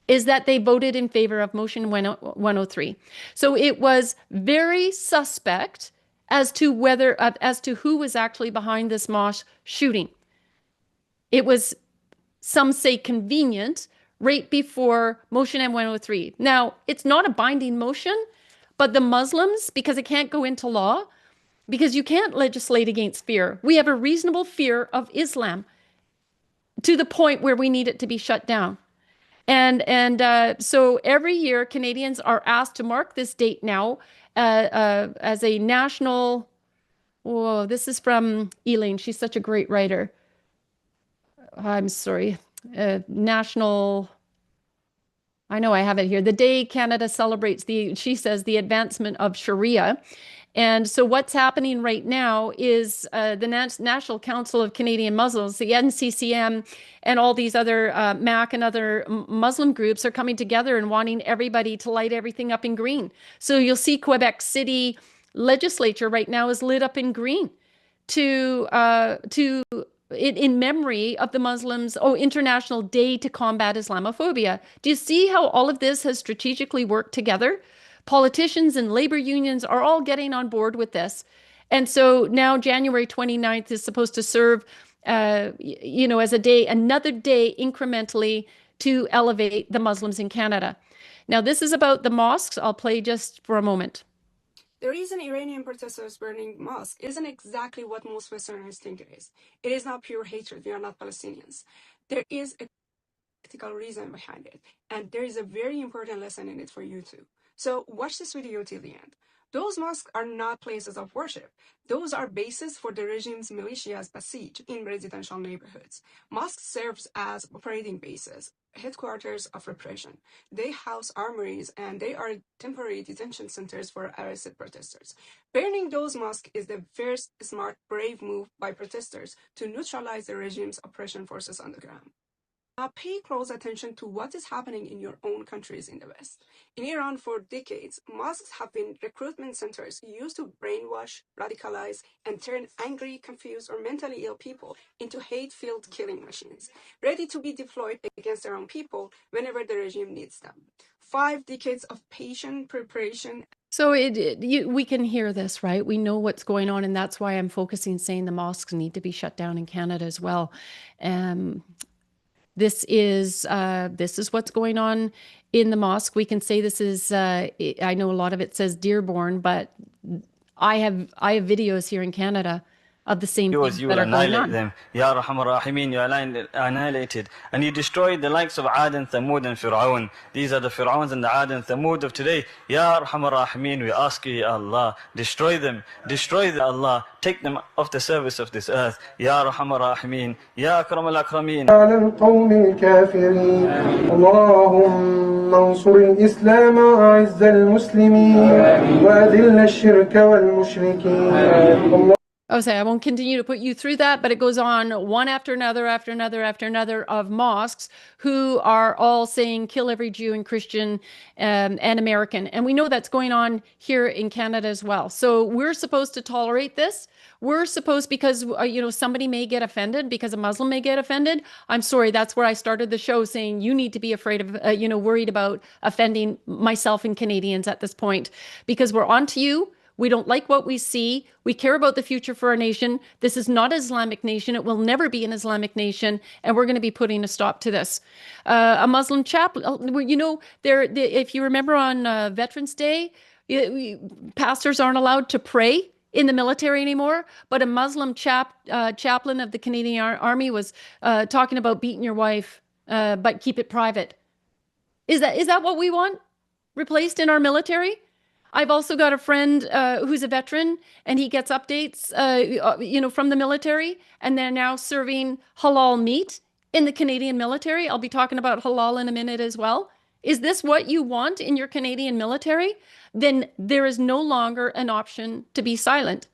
Is that they voted in favor of motion 103. So it was very suspect as to who was actually behind this mosque shooting. It was, some say, convenient right before motion M103. Now, it's not a binding motion, but the Muslims, because it can't go into law, because you can't legislate against fear. We have a reasonable fear of Islam to the point where we need it to be shut down. And so every year, Canadians are asked to mark this date now as a national. Whoa, this is from Elaine. She's such a great writer. I'm sorry. National. I know I have it here. The day Canada celebrates she says, the advancement of Sharia. And so what's happening right now is the National Council of Canadian Muslims, the NCCM, and all these other MAC and other Muslim groups are coming together and wanting everybody to light everything up in green. So you'll see Quebec City legislature right now is lit up in green in memory of the Muslims, International Day to Combat Islamophobia. Do you see how all of this has strategically worked together? Politicians and labor unions are all getting on board with this. And so now January 29th is supposed to serve, as a day, another day incrementally to elevate the Muslims in Canada. Now, this is about the mosques. I'll play just for a moment. The reason Iranian protesters burning mosques isn't exactly what most Westerners think it is. It is not pure hatred. We are not Palestinians. There is a practical reason behind it, and there is a very important lesson in it for you too. So watch this video till the end. Those mosques are not places of worship. Those are bases for the regime's militias besieged in residential neighborhoods. Mosques serve as operating bases, headquarters of repression. They house armories, and they are temporary detention centers for arrested protesters. Burning those mosques is the first smart, brave move by protesters to neutralize the regime's oppression forces on the ground. Now pay close attention to what is happening in your own countries in the West. In Iran, for decades, mosques have been recruitment centers used to brainwash, radicalize, and turn angry, confused, or mentally ill people into hate-filled killing machines, ready to be deployed against their own people whenever the regime needs them. 5 decades of patient preparation. So we can hear this, right? We know what's going on, and that's why I'm focusing saying the mosques need to be shut down in Canada as well. This is what's going on in the mosque. We can say this is, I know a lot of it says Dearborn, but I have videos here in Canada of the same things that are going on. Them. Ya Rahman Rahimin, you annihilated. And you destroyed the likes of Ad and Thamud and Fir'aun. These are the Fir'auns and the Ad and Thamud of today. Ya Rahman Rahimin, we ask you, Ya Allah, destroy them. Destroy them, Allah. Take them off the service of this earth. Ya Rahman Rahimin, Ya Akram al-Akramin. على القوم الكافرين اللهم انصر الإسلام وأعز المسلمين وأذل الشرك والمشركين. I won't continue to put you through that, but it goes on one after another, after another, after another of mosques who are all saying kill every Jew and Christian and American. And we know that's going on here in Canada as well. So we're supposed to tolerate this. We're supposed, because, somebody may get offended, because a Muslim may get offended. I'm sorry, that's where I started the show saying you need to be afraid of, worried about offending myself and Canadians at this point, because we're on to you. We don't like what we see. We care about the future for our nation. This is not an Islamic nation. It will never be an Islamic nation. And we're going to be putting a stop to this. A Muslim chaplain, if you remember on Veterans Day, pastors aren't allowed to pray in the military anymore. But a Muslim chaplain of the Canadian Army was talking about beating your wife but keep it private. Is that what we want replaced in our military? I've also got a friend who's a veteran, and he gets updates, from the military, and they're now serving halal meat in the Canadian military. I'll be talking about halal in a minute as well. Is this what you want in your Canadian military? Then there is no longer an option to be silent.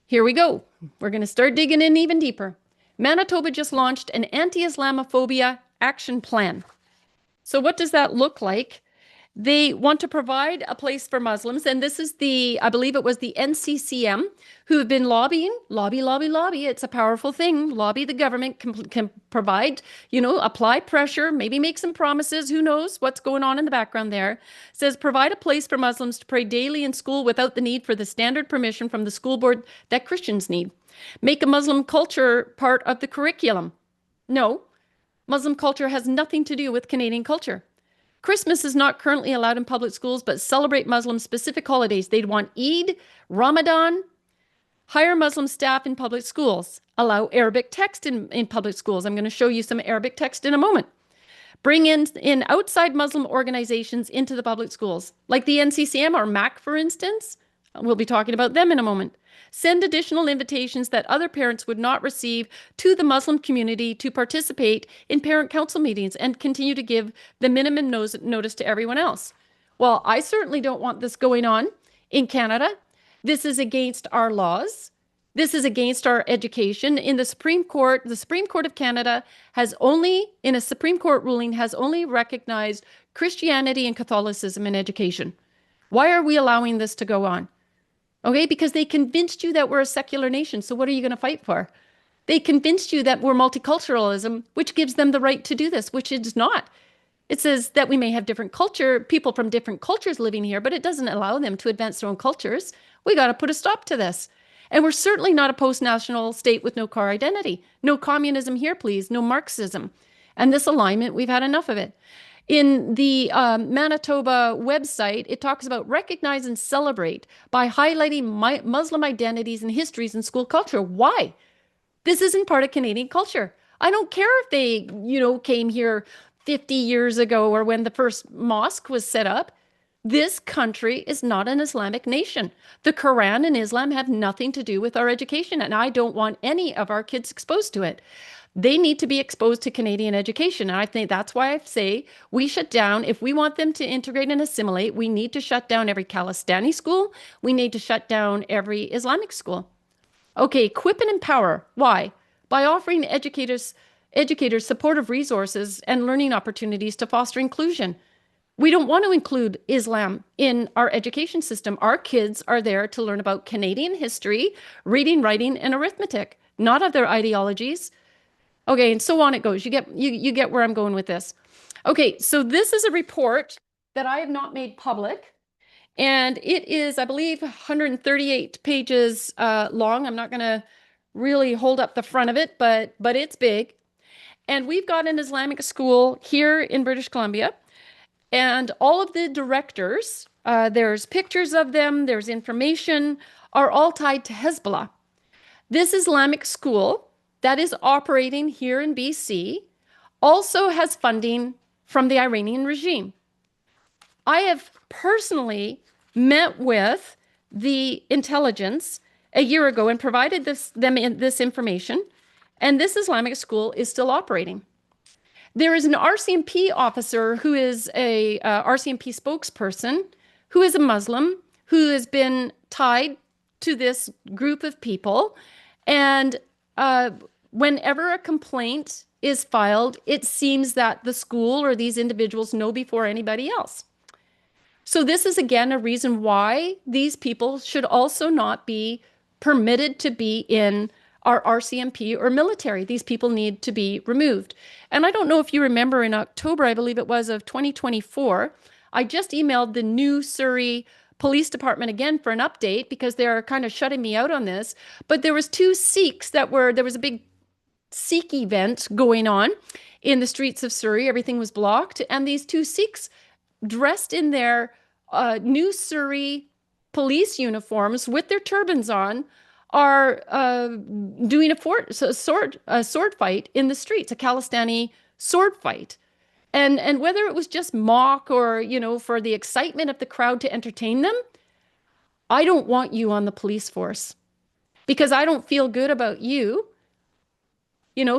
Here we go. We're going to start digging in even deeper. Manitoba just launched an anti-Islamophobia action plan. So what does that look like? They want to provide a place for Muslims, and this is I believe it was the NCCM, who have been lobbying, lobby. It's a powerful thing. Lobby the government, can provide, apply pressure, maybe make some promises. Who knows what's going on in the background there? Says provide a place for Muslims to pray daily in school without the need for the standard permission from the school board that Christians need. Make a Muslim culture part of the curriculum. No, Muslim culture has nothing to do with Canadian culture. Christmas is not currently allowed in public schools, but celebrate Muslim-specific holidays. They'd want Eid, Ramadan, hire Muslim staff in public schools, allow Arabic text in public schools. I'm going to show you some Arabic text in a moment. Bring in outside Muslim organizations into the public schools, like the NCCM or MAC, for instance. We'll be talking about them in a moment. Send additional invitations that other parents would not receive to the Muslim community to participate in parent council meetings and continue to give the minimum notice to everyone else. Well, I certainly don't want this going on in Canada. This is against our laws. This is against our education. In the Supreme Court of Canada in a Supreme Court ruling, has only recognized Christianity and Catholicism in education. Why are we allowing this to go on? Okay, because they convinced you that we're a secular nation. So what are you going to fight for? They convinced you that we're multiculturalism, which gives them the right to do this, which it's not. It says that we may have people from different cultures living here, but it doesn't allow them to advance their own cultures. We got to put a stop to this. And we're certainly not a post-national state with no core identity. No communism here, please. No Marxism. And this alignment, we've had enough of it. In the Manitoba website, it talks about recognize and celebrate by highlighting Muslim identities and histories in school culture. Why? This isn't part of Canadian culture. I don't care if they, came here 50 years ago or when the first mosque was set up. This country is not an Islamic nation. The Quran and Islam have nothing to do with our education, and I don't want any of our kids exposed to it. They need to be exposed to Canadian education. And I think that's why I say we shut down. If we want them to integrate and assimilate, we need to shut down every Khalistani school. We need to shut down every Islamic school. Okay, equip and empower. Why? By offering educators supportive resources and learning opportunities to foster inclusion. We don't want to include Islam in our education system. Our kids are there to learn about Canadian history, reading, writing, and arithmetic, not other ideologies. Okay, and so on it goes. You get where I'm going with this. Okay, so this is a report that I have not made public, and it is, I believe, 138 pages long. I'm not going to really hold up the front of it, but it's big. And we've got an Islamic school here in British Columbia, and all of the directors, there's pictures of them, there's information, are all tied to Hezbollah. This Islamic school that is operating here in BC also has funding from the Iranian regime. I have personally met with the intelligence a year ago and provided them this information, and this Islamic school is still operating. There is an RCMP officer who is a RCMP spokesperson who is a Muslim who has been tied to this group of people, and whenever a complaint is filed, it seems that the school or these individuals know before anybody else. So this is, again, a reason why these people should also not be permitted to be in our RCMP or military. These people need to be removed. And I don't know if you remember in October, I believe it was, of 2024, I just emailed the New Surrey Police Department again for an update because they're kind of shutting me out on this. But there was two Sikhs there was a big Sikh event going on in the streets of Surrey. Everything was blocked. And these two Sikhs, dressed in their New Surrey police uniforms with their turbans on, are doing a sword fight in the streets, a Khalistani sword fight. And whether it was just mock or, for the excitement of the crowd to entertain them, I don't want you on the police force because I don't feel good about you,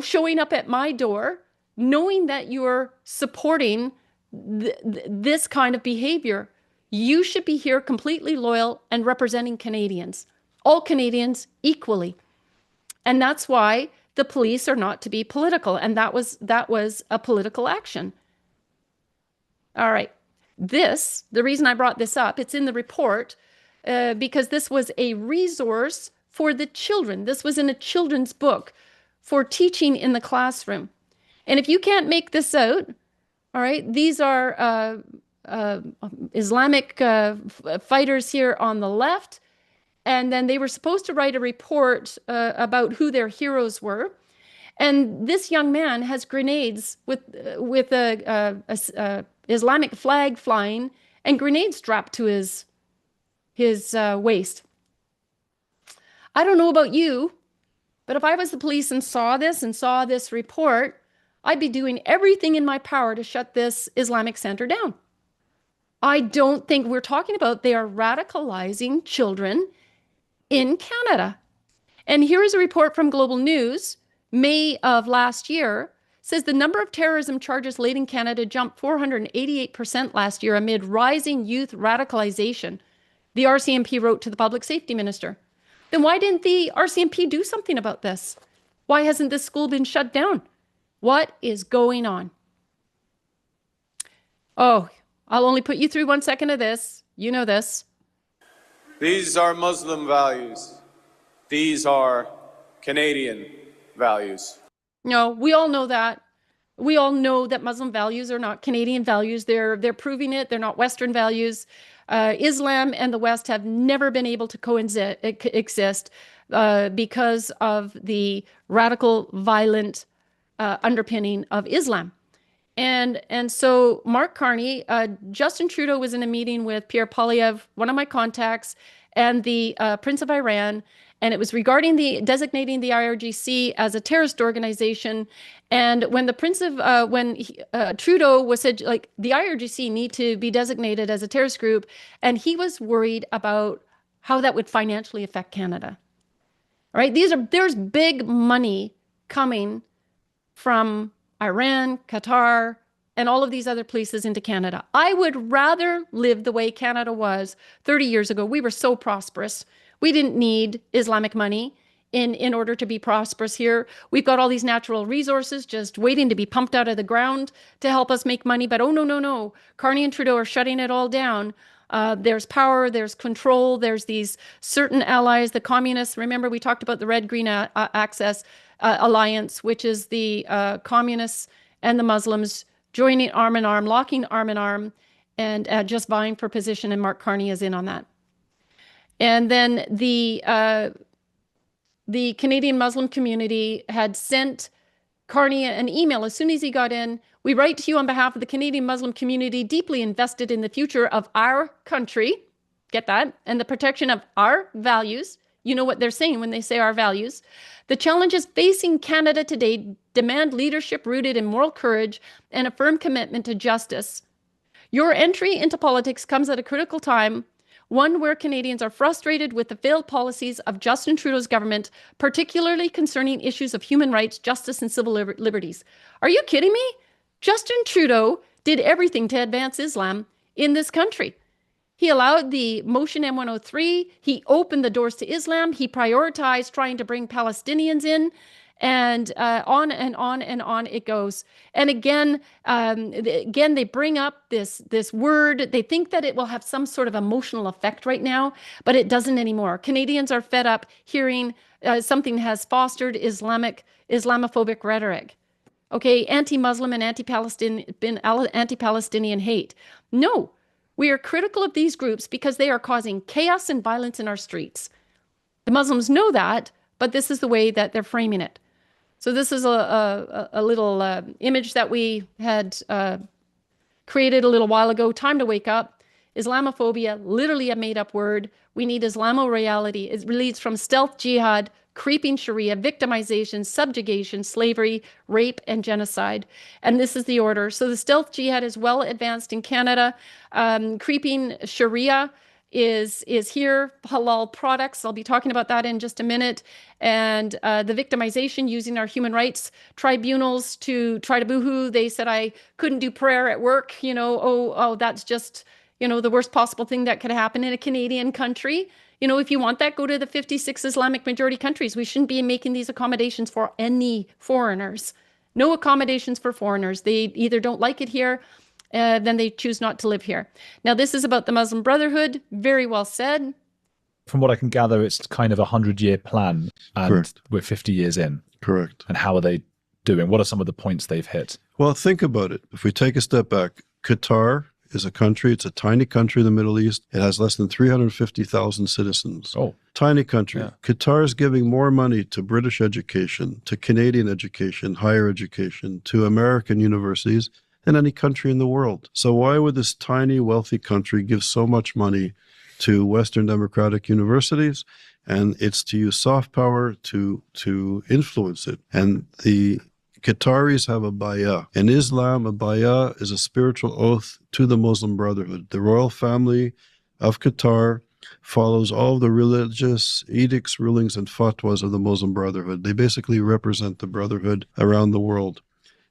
showing up at my door, knowing that you're supporting this kind of behavior. You should be here completely loyal and representing Canadians, all Canadians equally. And that's why the police are not to be political. And that was a political action. All right. The reason I brought this up, it's in the report because this was a resource for the children. This was in a children's book for teaching in the classroom. And if you can't make this out, all right, these are Islamic fighters here on the left. And then they were supposed to write a report about who their heroes were. And this young man has grenades with a Islamic flag flying and grenades strapped to his waist. I don't know about you, but if I was the police and saw this report, I'd be doing everything in my power to shut this Islamic center down. I don't think we're talking about they are radicalizing children in Canada. And here is a report from Global News, May of last year, says the number of terrorism charges laid in Canada jumped 488% last year amid rising youth radicalization, the RCMP wrote to the Public Safety Minister. Then why didn't the RCMP do something about this? Why hasn't this school been shut down? What is going on? Oh, I'll only put you through 1 second of this. You know this. These are Muslim values. These are Canadian values. No, we all know that. We all know that Muslim values are not Canadian values. They're proving it. They're not Western values. Islam and the West have never been able to coexist because of the radical, violent underpinning of Islam. And so Mark Carney, Justin Trudeau was in a meeting with Pierre Poilievre, one of my contacts, and the Prince of Iran, and it was regarding designating the IRGC as a terrorist organization. And when the Trudeau was said, like, the IRGC need to be designated as a terrorist group, and he was worried about how that would financially affect Canada. All right, there's big money coming from Iran, Qatar, and all of these other places into Canada. I would rather live the way Canada was 30 years ago. We were so prosperous. We didn't need Islamic money in order to be prosperous here. We've got all these natural resources just waiting to be pumped out of the ground to help us make money. But oh, no. Carney and Trudeau are shutting it all down. There's power, there's control, there's these certain allies, the communists. Remember, we talked about the Red-Green Access Alliance, which is the communists and the Muslims joining arm in arm, locking arm in arm, and just vying for position. And Mark Carney is in on that. And then the Canadian Muslim community had sent Carney an email as soon as he got in. We write to you on behalf of the Canadian Muslim community, deeply invested in the future of our country. Get that? And the protection of our values. You know what they're saying when they say our values. The challenges facing Canada today demand leadership rooted in moral courage and a firm commitment to justice. Your entry into politics comes at a critical time, one where Canadians are frustrated with the failed policies of Justin Trudeau's government, particularly concerning issues of human rights, justice, and civil liberties. Are you kidding me? Justin Trudeau did everything to advance Islam in this country. He allowed the Motion M103. He opened the doors to Islam. He prioritized trying to bring Palestinians in, and on and on and on it goes. And again, they bring up this word. They think that it will have some sort of emotional effect right now, but it doesn't anymore. Canadians are fed up hearing something has fostered Islamophobic rhetoric. Okay, anti-Muslim and anti-Palestinian hate. No. We are critical of these groups because they are causing chaos and violence in our streets. The Muslims know that, but this is the way that they're framing it. So this is a little image that we had created a little while ago, Time to Wake Up. Islamophobia, literally a made-up word. We need Islamo-reality. It leads from stealth jihad, creeping Sharia, victimization, subjugation, slavery, rape, and genocide. And this is the order. So the stealth jihad is well advanced in Canada. Creeping Sharia is here. Halal products, I'll be talking about that in just a minute. And the victimization, using our human rights tribunals to try to boohoo. They said I couldn't do prayer at work. Oh, that's just, the worst possible thing that could happen in a Canadian country. If you want that, go to the 56 Islamic majority countries. We shouldn't be making these accommodations for any foreigners. No accommodations for foreigners. They either don't like it here, then they choose not to live here. Now, this is about the Muslim Brotherhood. Very well said. From what I can gather, it's kind of a 100-year plan, and Correct. we're 50 years in. Correct. And how are they doing? What are some of the points they've hit? Well, think about it. If we take a step back, Qatar is a country. It's a tiny country in the Middle East. It has less than 350,000 citizens. Oh. Tiny country. Yeah. Qatar is giving more money to British education, to Canadian education, higher education, to American universities than any country in the world. So why would this tiny, wealthy country give so much money to Western democratic universities? And it's to use soft power to influence it. And the Qataris have a bay'ah. In Islam, a bay'ah is a spiritual oath to the Muslim Brotherhood. The royal family of Qatar follows all of the religious edicts, rulings, and fatwas of the Muslim Brotherhood. They basically represent the Brotherhood around the world.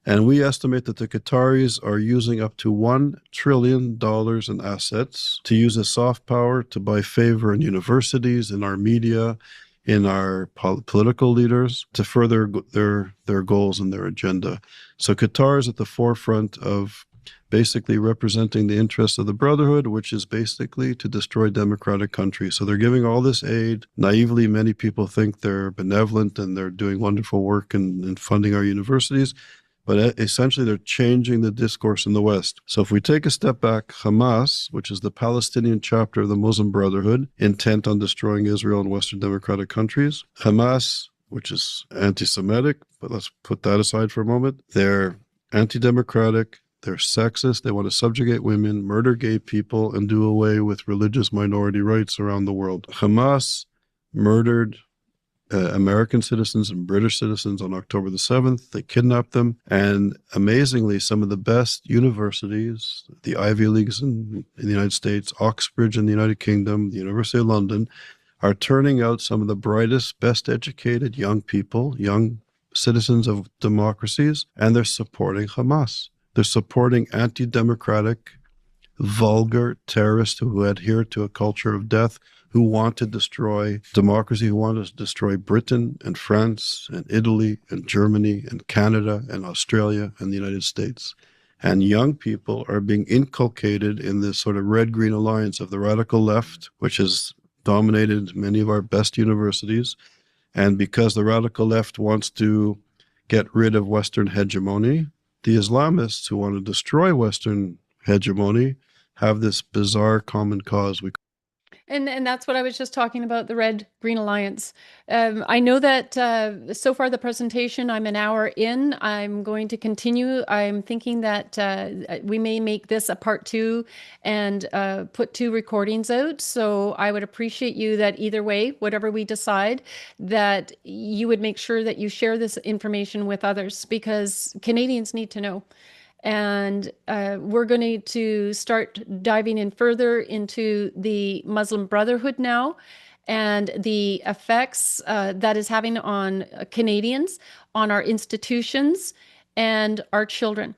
And we estimate that the Qataris are using up to $1 trillion in assets to use as soft power to buy favor in universities, in our media, in our political leaders, to further their goals and their agenda. So Qatar is at the forefront of basically representing the interests of the Brotherhood, which is basically to destroy democratic countries. So they're giving all this aid. Naively, many people think they're benevolent and they're doing wonderful work and funding our universities. But essentially, they're changing the discourse in the West. So if we take a step back, Hamas, which is the Palestinian chapter of the Muslim Brotherhood, intent on destroying Israel and Western democratic countries. Hamas, which is anti-Semitic, but let's put that aside for a moment. They're anti-democratic, they're sexist, they want to subjugate women, murder gay people, and do away with religious minority rights around the world. Hamas murdered American citizens and British citizens on October the 7th. They kidnapped them. And amazingly, some of the best universities, the Ivy Leagues in the United States, Oxbridge in the United Kingdom, the University of London, are turning out some of the brightest, best educated young people, young citizens of democracies, and they're supporting Hamas. They're supporting anti-democratic, vulgar terrorists who adhere to a culture of death, who want to destroy democracy, who want to destroy Britain and France and Italy and Germany and Canada and Australia and the United States. And young people are being inculcated in this sort of red-green alliance of the radical left, which has dominated many of our best universities. And because the radical left wants to get rid of Western hegemony, the Islamists who want to destroy Western hegemony have this bizarre common cause. And that's what I was just talking about, the Red Green Alliance. I know that so far the presentation, I'm an hour in. I'm going to continue. I'm thinking that we may make this a part 2 and put 2 recordings out. So I would appreciate you that either way, whatever we decide, that you would make sure that you share this information with others, because Canadians need to know. And we're going to start diving in further into the Muslim Brotherhood now and the effects that is having on Canadians, on our institutions, and our children.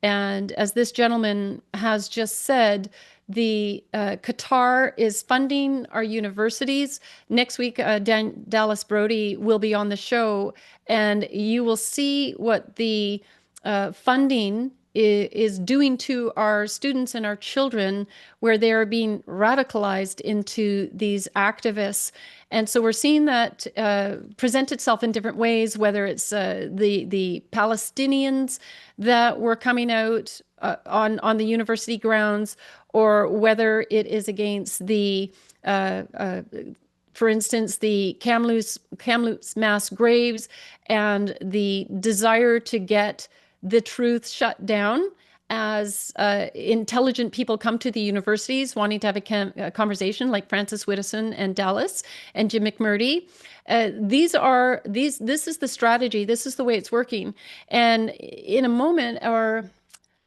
And as this gentleman has just said, the Qatar is funding our universities. Next week, Dallas Brody will be on the show, and you will see what the funding is doing to our students and our children, where they are being radicalized into these activists. And so we're seeing that present itself in different ways, whether it's the Palestinians that were coming out on the university grounds, or whether it is against the for instance, the Kamloops mass graves and the desire to get the truth shut down as intelligent people come to the universities wanting to have a conversation, like Francis Widdowson and Dallas and Jim McMurdy. This is the strategy. This is the way it's working. And in a moment, or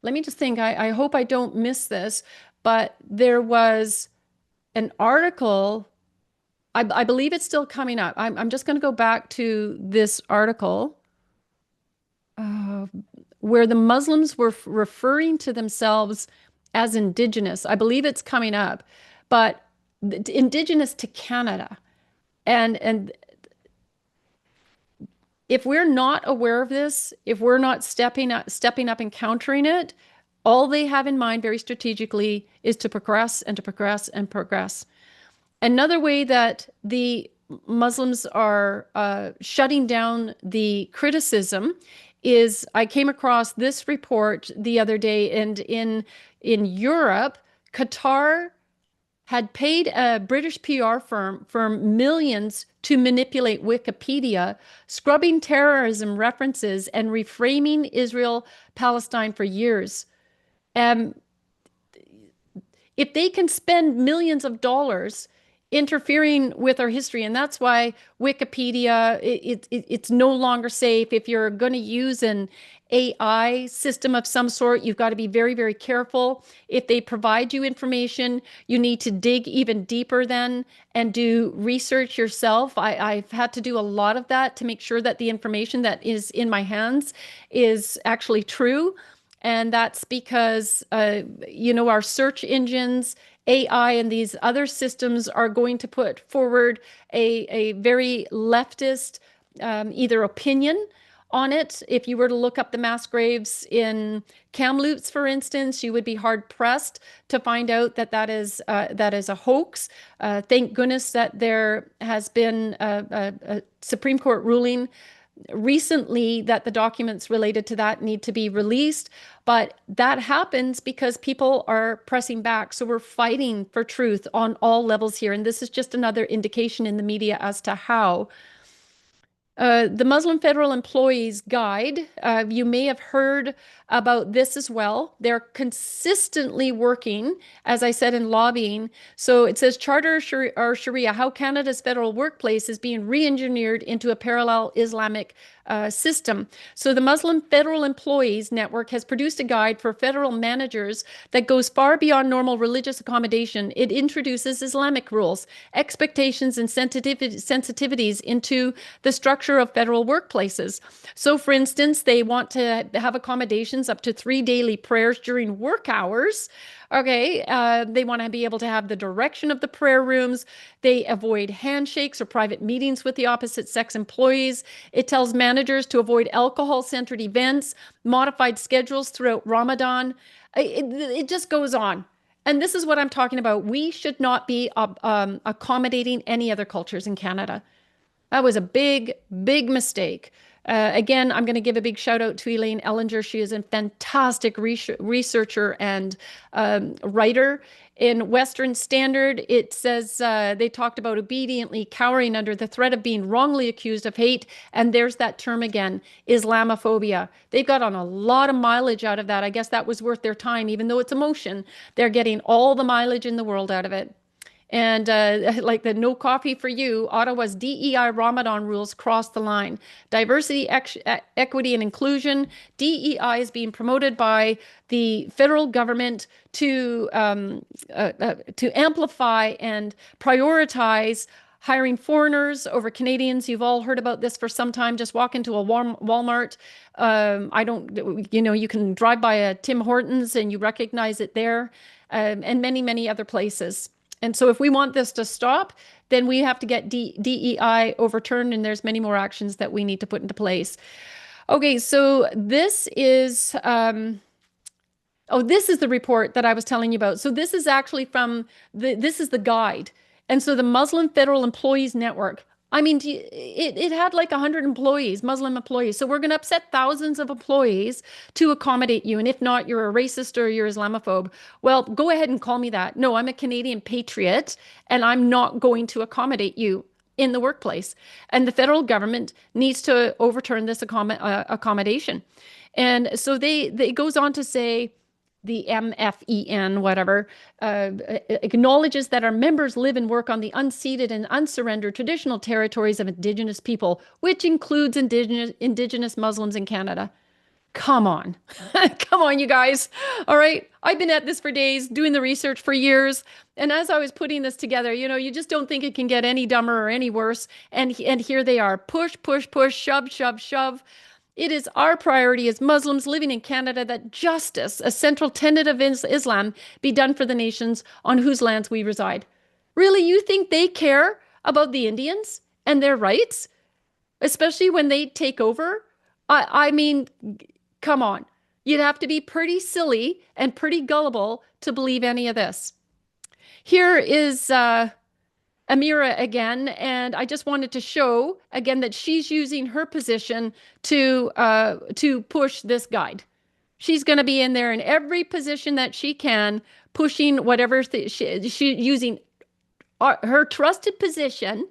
let me just think, I hope I don't miss this, but there was an article, I believe it's still coming up. I'm just going to go back to this article where the Muslims were referring to themselves as indigenous. I believe it's coming up, but indigenous to Canada. And if we're not aware of this, if we're not stepping up and countering it, all they have in mind very strategically is to progress and to progress and progress. Another way that the Muslims are shutting down the criticism is, I came across this report the other day, and in Europe, Qatar had paid a British PR firm for millions to manipulate Wikipedia, scrubbing terrorism references and reframing Israel-Palestine for years. If they can spend millions of dollars interfering with our history, and that's why Wikipedia, it's no longer safe. If you're going to use an AI system of some sort, you've got to be very, very careful. If they provide you information, you need to dig even deeper then and do research yourself. I've had to do a lot of that to make sure that the information that is in my hands is actually true. And that's because, our search engines, AI, and these other systems are going to put forward a very leftist either opinion on it. If you were to look up the mass graves in Kamloops, for instance, you would be hard pressed to find out that is a hoax. Thank goodness that there has been a Supreme Court ruling recently that the documents related to that need to be released, but that happens because people are pressing back. So we're fighting for truth on all levels here, and this is just another indication in the media as to how. The Muslim Federal Employees Guide, you may have heard about this as well. They're consistently working, as I said, in lobbying. So it says, Charter or Sharia, how Canada's federal workplace is being re-engineered into a parallel Islamic system. So the Muslim Federal Employees Network has produced a guide for federal managers that goes far beyond normal religious accommodation. It introduces Islamic rules, expectations, and sensitivities into the structure of federal workplaces. So, for instance, they want to have accommodations up to 3 daily prayers during work hours. Okay, they want to be able to have the direction of the prayer rooms. They avoid handshakes or private meetings with the opposite sex employees. It tells managers to avoid alcohol-centered events, modified schedules throughout Ramadan. It just goes on. And this is what I'm talking about. We should not be accommodating any other cultures in Canada. That was a big, big mistake. Again, I'm going to give a big shout out to Elaine Ellinger. She is a fantastic researcher and writer. In Western Standard, it says they talked about obediently cowering under the threat of being wrongly accused of hate. And there's that term again, Islamophobia. They've got on a lot of mileage out of that. I guess that was worth their time, even though it's emotion. They're getting all the mileage in the world out of it. And like the no coffee for you, Ottawa's DEI Ramadan rules cross the line. Diversity, equity, and inclusion. DEI is being promoted by the federal government to amplify and prioritize hiring foreigners over Canadians. You've all heard about this for some time. Just walk into a Walmart. You can drive by a Tim Hortons and you recognize it there, and many, many other places. And so if we want this to stop, then we have to get DEI overturned, and there's many more actions that we need to put into place. Okay, so this is the report that I was telling you about. So this is actually from this is the guide. And so the Muslim Federal Employees Network, I mean, it had like 100 employees, Muslim employees. So we're going to upset thousands of employees to accommodate you. And if not, you're a racist or you're Islamophobe. Well, go ahead and call me that. No, I'm a Canadian patriot, and I'm not going to accommodate you in the workplace. And the federal government needs to overturn this accommodation. And so it goes on to say, the MFEN, whatever, acknowledges that our members live and work on the unceded and unsurrendered traditional territories of Indigenous people, which includes Indigenous Muslims in Canada. Come on. Come on, you guys. All right. I've been at this for days, doing the research for years. And as I was putting this together, you just don't think it can get any dumber or any worse. And here they are. Push, push, push, shove, shove, shove. It is our priority as Muslims living in Canada that justice, a central tenet of Islam, be done for the nations on whose lands we reside. Really, you think they care about the Indians and their rights, especially when they take over? I mean, come on. You'd have to be pretty silly and pretty gullible to believe any of this. Here is Amira again, and I just wanted to show again that she's using her position to push this guide. She's going to be in there in every position that she can, pushing whatever she using her trusted position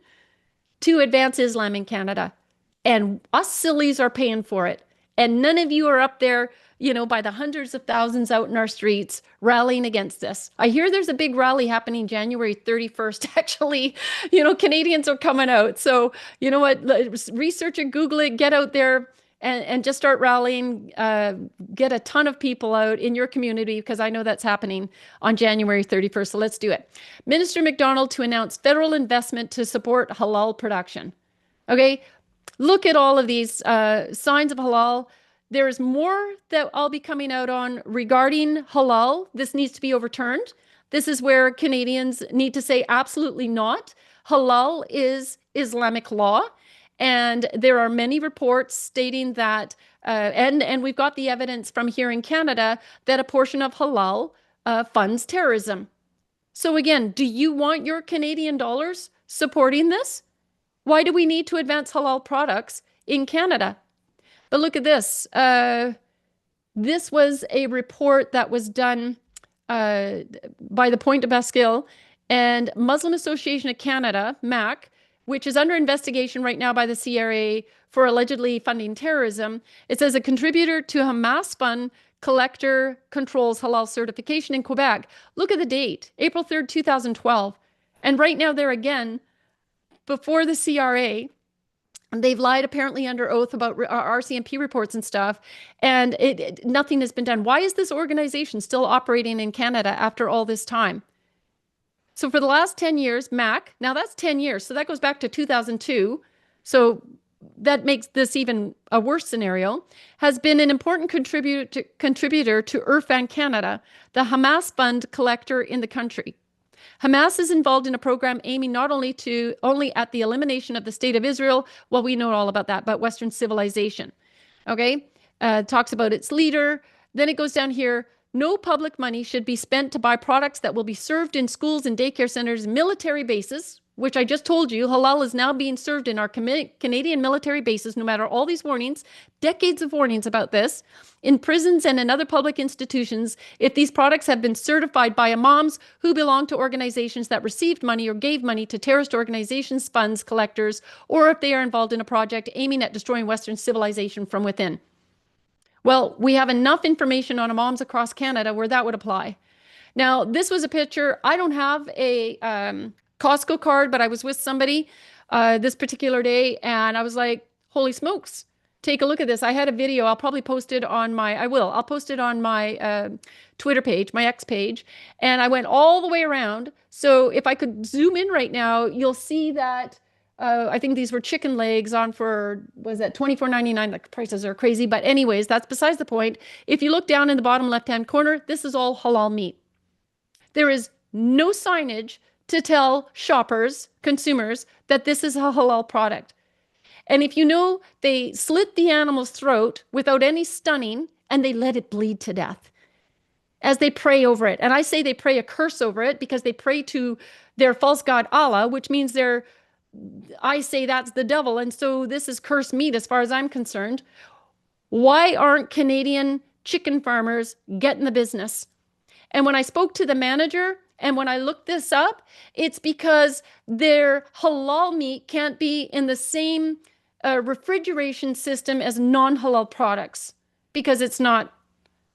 to advance Islam in Canada. And us sillies are paying for it. And none of you are up there, by the hundreds of thousands out in our streets rallying against this. I hear there's a big rally happening January 31st. Actually, Canadians are coming out. So, you know what? Research it, Google it, get out there and just start rallying. Get a ton of people out in your community, because I know that's happening on January 31st. So let's do it. Minister MacDonald to announce federal investment to support halal production. Okay. Look at all of these signs of halal. There is more that I'll be coming out on regarding halal. This needs to be overturned. This is where Canadians need to say absolutely not. Halal is Islamic law. And there are many reports stating that, and we've got the evidence from here in Canada, that a portion of halal funds terrorism. So again, do you want your Canadian dollars supporting this? Why do we need to advance halal products in Canada? But look at this. This was a report that was done by the Point de Bascule and Muslim Association of Canada, MAC, which is under investigation right now by the CRA for allegedly funding terrorism. It says a contributor to Hamas fund collector controls halal certification in Quebec. Look at the date, April 3rd, 2012. And right now they're again before the CRA. They've lied apparently under oath about RCMP reports and stuff, and nothing has been done. Why is this organization still operating in Canada after all this time? So for the last 10 years, MAC, now that's 10 years, so that goes back to 2002, so that makes this even a worse scenario, has been an important contributor to Irfan Canada, the Hamas fund collector in the country. Hamas is involved in a program aiming not only at the elimination of the state of Israel, well, we know all about that, but Western civilization. Okay, talks about its leader. Then it goes down here. No public money should be spent to buy products that will be served in schools and daycare centers, military bases, which I just told you, halal is now being served in our Canadian military bases, no matter all these warnings, decades of warnings about this, in prisons and in other public institutions, if these products have been certified by imams who belong to organizations that received money or gave money to terrorist organizations, funds, collectors, or if they are involved in a project aiming at destroying Western civilization from within. Well, we have enough information on imams across Canada where that would apply. Now, this was a picture. I don't have a Costco card, but I was with somebody this particular day, and I was like, holy smokes, take a look at this. I had a video. I'll probably post it on I'll post it on my Twitter page, my X page, and I went all the way around. So if I could zoom in right now, you'll see that I think these were chicken legs on for, was that $24.99? Like, prices are crazy, but anyways, that's besides the point. If you look down in the bottom left-hand corner, this is all halal meat. There is no signage to tell shoppers, consumers, that this is a halal product. And if you know, they slit the animal's throat without any stunning, and they let it bleed to death as they pray over it. And I say they pray a curse over it because they pray to their false god Allah, which means I say that's the devil. And so this is cursed meat as far as I'm concerned. Why aren't Canadian chicken farmers getting the business? And when I spoke to the manager, and when I looked this up, it's because their halal meat can't be in the same refrigeration system as non-halal products because it's not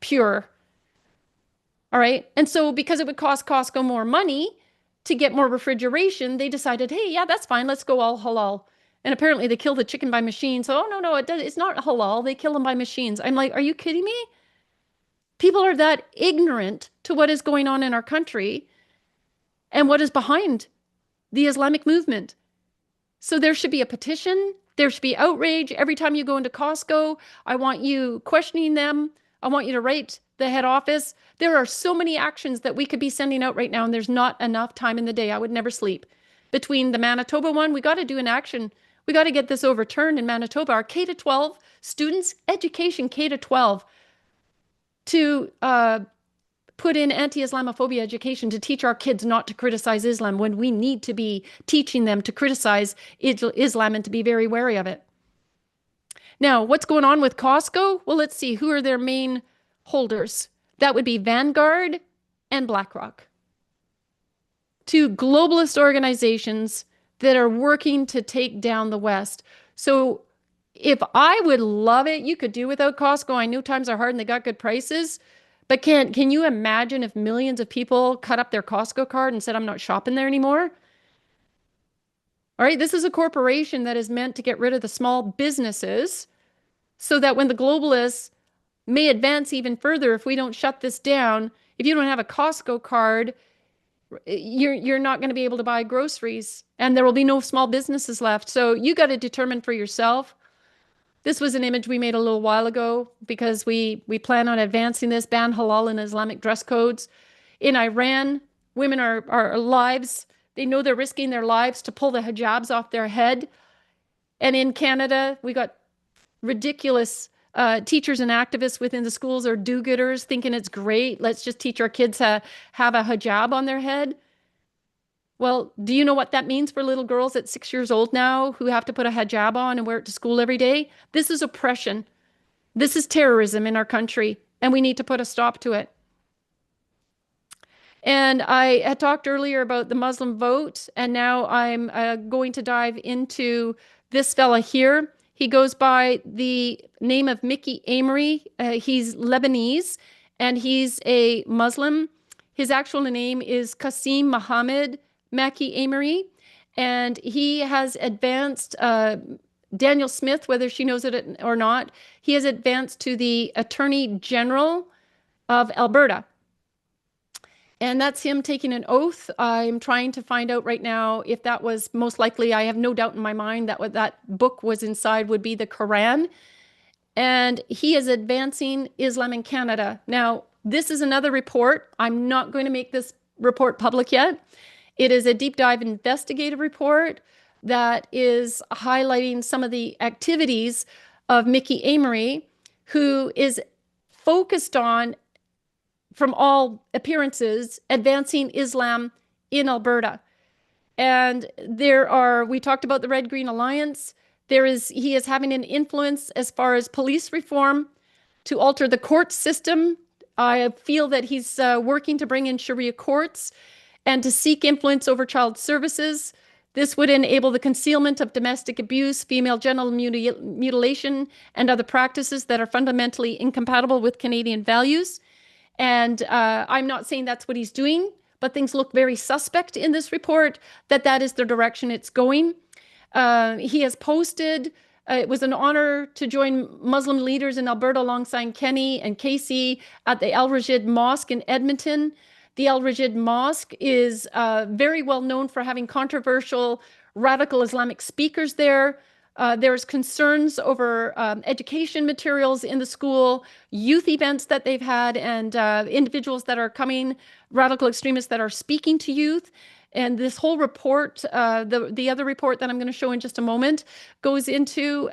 pure. All right. And so because it would cost Costco more money to get more refrigeration, they decided, hey, yeah, that's fine. Let's go all halal. And apparently they kill the chicken by machine. So, oh, no, it's not halal. They kill them by machines. I'm like, are you kidding me? People are that ignorant to what is going on in our country and what is behind the Islamic movement. So there should be a petition. There should be outrage. Every time you go into Costco, I want you questioning them. I want you to write the head office. There are so many actions that we could be sending out right now, and there's not enough time in the day. I would never sleep. Between the Manitoba one, we got to do an action. We got to get this overturned in Manitoba. Our K to 12 students, education K to 12, to put in anti-Islamophobia education to teach our kids not to criticize Islam when we need to be teaching them to criticize Islam and to be very wary of it. Now, what's going on with Costco? Well, let's see. Who are their main holders? That would be Vanguard and BlackRock. Two globalist organizations that are working to take down the West. So if I would love it, you could do without Costco. I know times are hard and they got good prices. But can you imagine if millions of people cut up their Costco card and said, I'm not shopping there anymore? All right, this is a corporation that is meant to get rid of the small businesses so that when the globalists may advance even further, if we don't shut this down, if you don't have a Costco card, you're not going to be able to buy groceries and there will be no small businesses left. So you got to determine for yourself. This was an image we made a little while ago because we plan on advancing this, ban halal and Islamic dress codes. In Iran, women are lives. They know they're risking their lives to pull the hijabs off their head. And in Canada, we got ridiculous teachers and activists within the schools are do-gooders thinking it's great. Let's just teach our kids to have a hijab on their head. Well, do you know what that means for little girls at 6 years old now who have to put a hijab on and wear it to school every day? This is oppression. This is terrorism in our country, and we need to put a stop to it. And I had talked earlier about the Muslim vote, and now I'm going to dive into this fella here. He goes by the name of Mickey Amory. He's Lebanese, and he's a Muslim. His actual name is Qasim Mohammed Mackie Amory, and he has advanced, Daniel Smith, whether she knows it or not, he has advanced to the Attorney General of Alberta. And that's him taking an oath. I'm trying to find out right now if that was most likely, I have no doubt in my mind that what that book was inside would be the Quran. And he is advancing Islam in Canada. Now, this is another report. I'm not going to make this report public yet. It is a deep dive investigative report that is highlighting some of the activities of Mickey Amory, who is focused on, from all appearances, advancing Islam in Alberta. And we talked about the Red Green Alliance. He is having an influence as far as police reform to alter the court system. I feel that he's working to bring in Sharia courts and to seek influence over child services. This would enable the concealment of domestic abuse, female genital mutilation, and other practices that are fundamentally incompatible with Canadian values. And I'm not saying that's what he's doing, but things look very suspect in this report that is the direction it's going. He has posted, it was an honor to join Muslim leaders in Alberta alongside Kenny and Casey at the Al Rashid Mosque in Edmonton. The Al Rashid Mosque is very well known for having controversial radical Islamic speakers there. There's concerns over education materials in the school, youth events that they've had, and individuals that are coming, radical extremists that are speaking to youth. And this whole report, the other report that I'm going to show in just a moment, goes into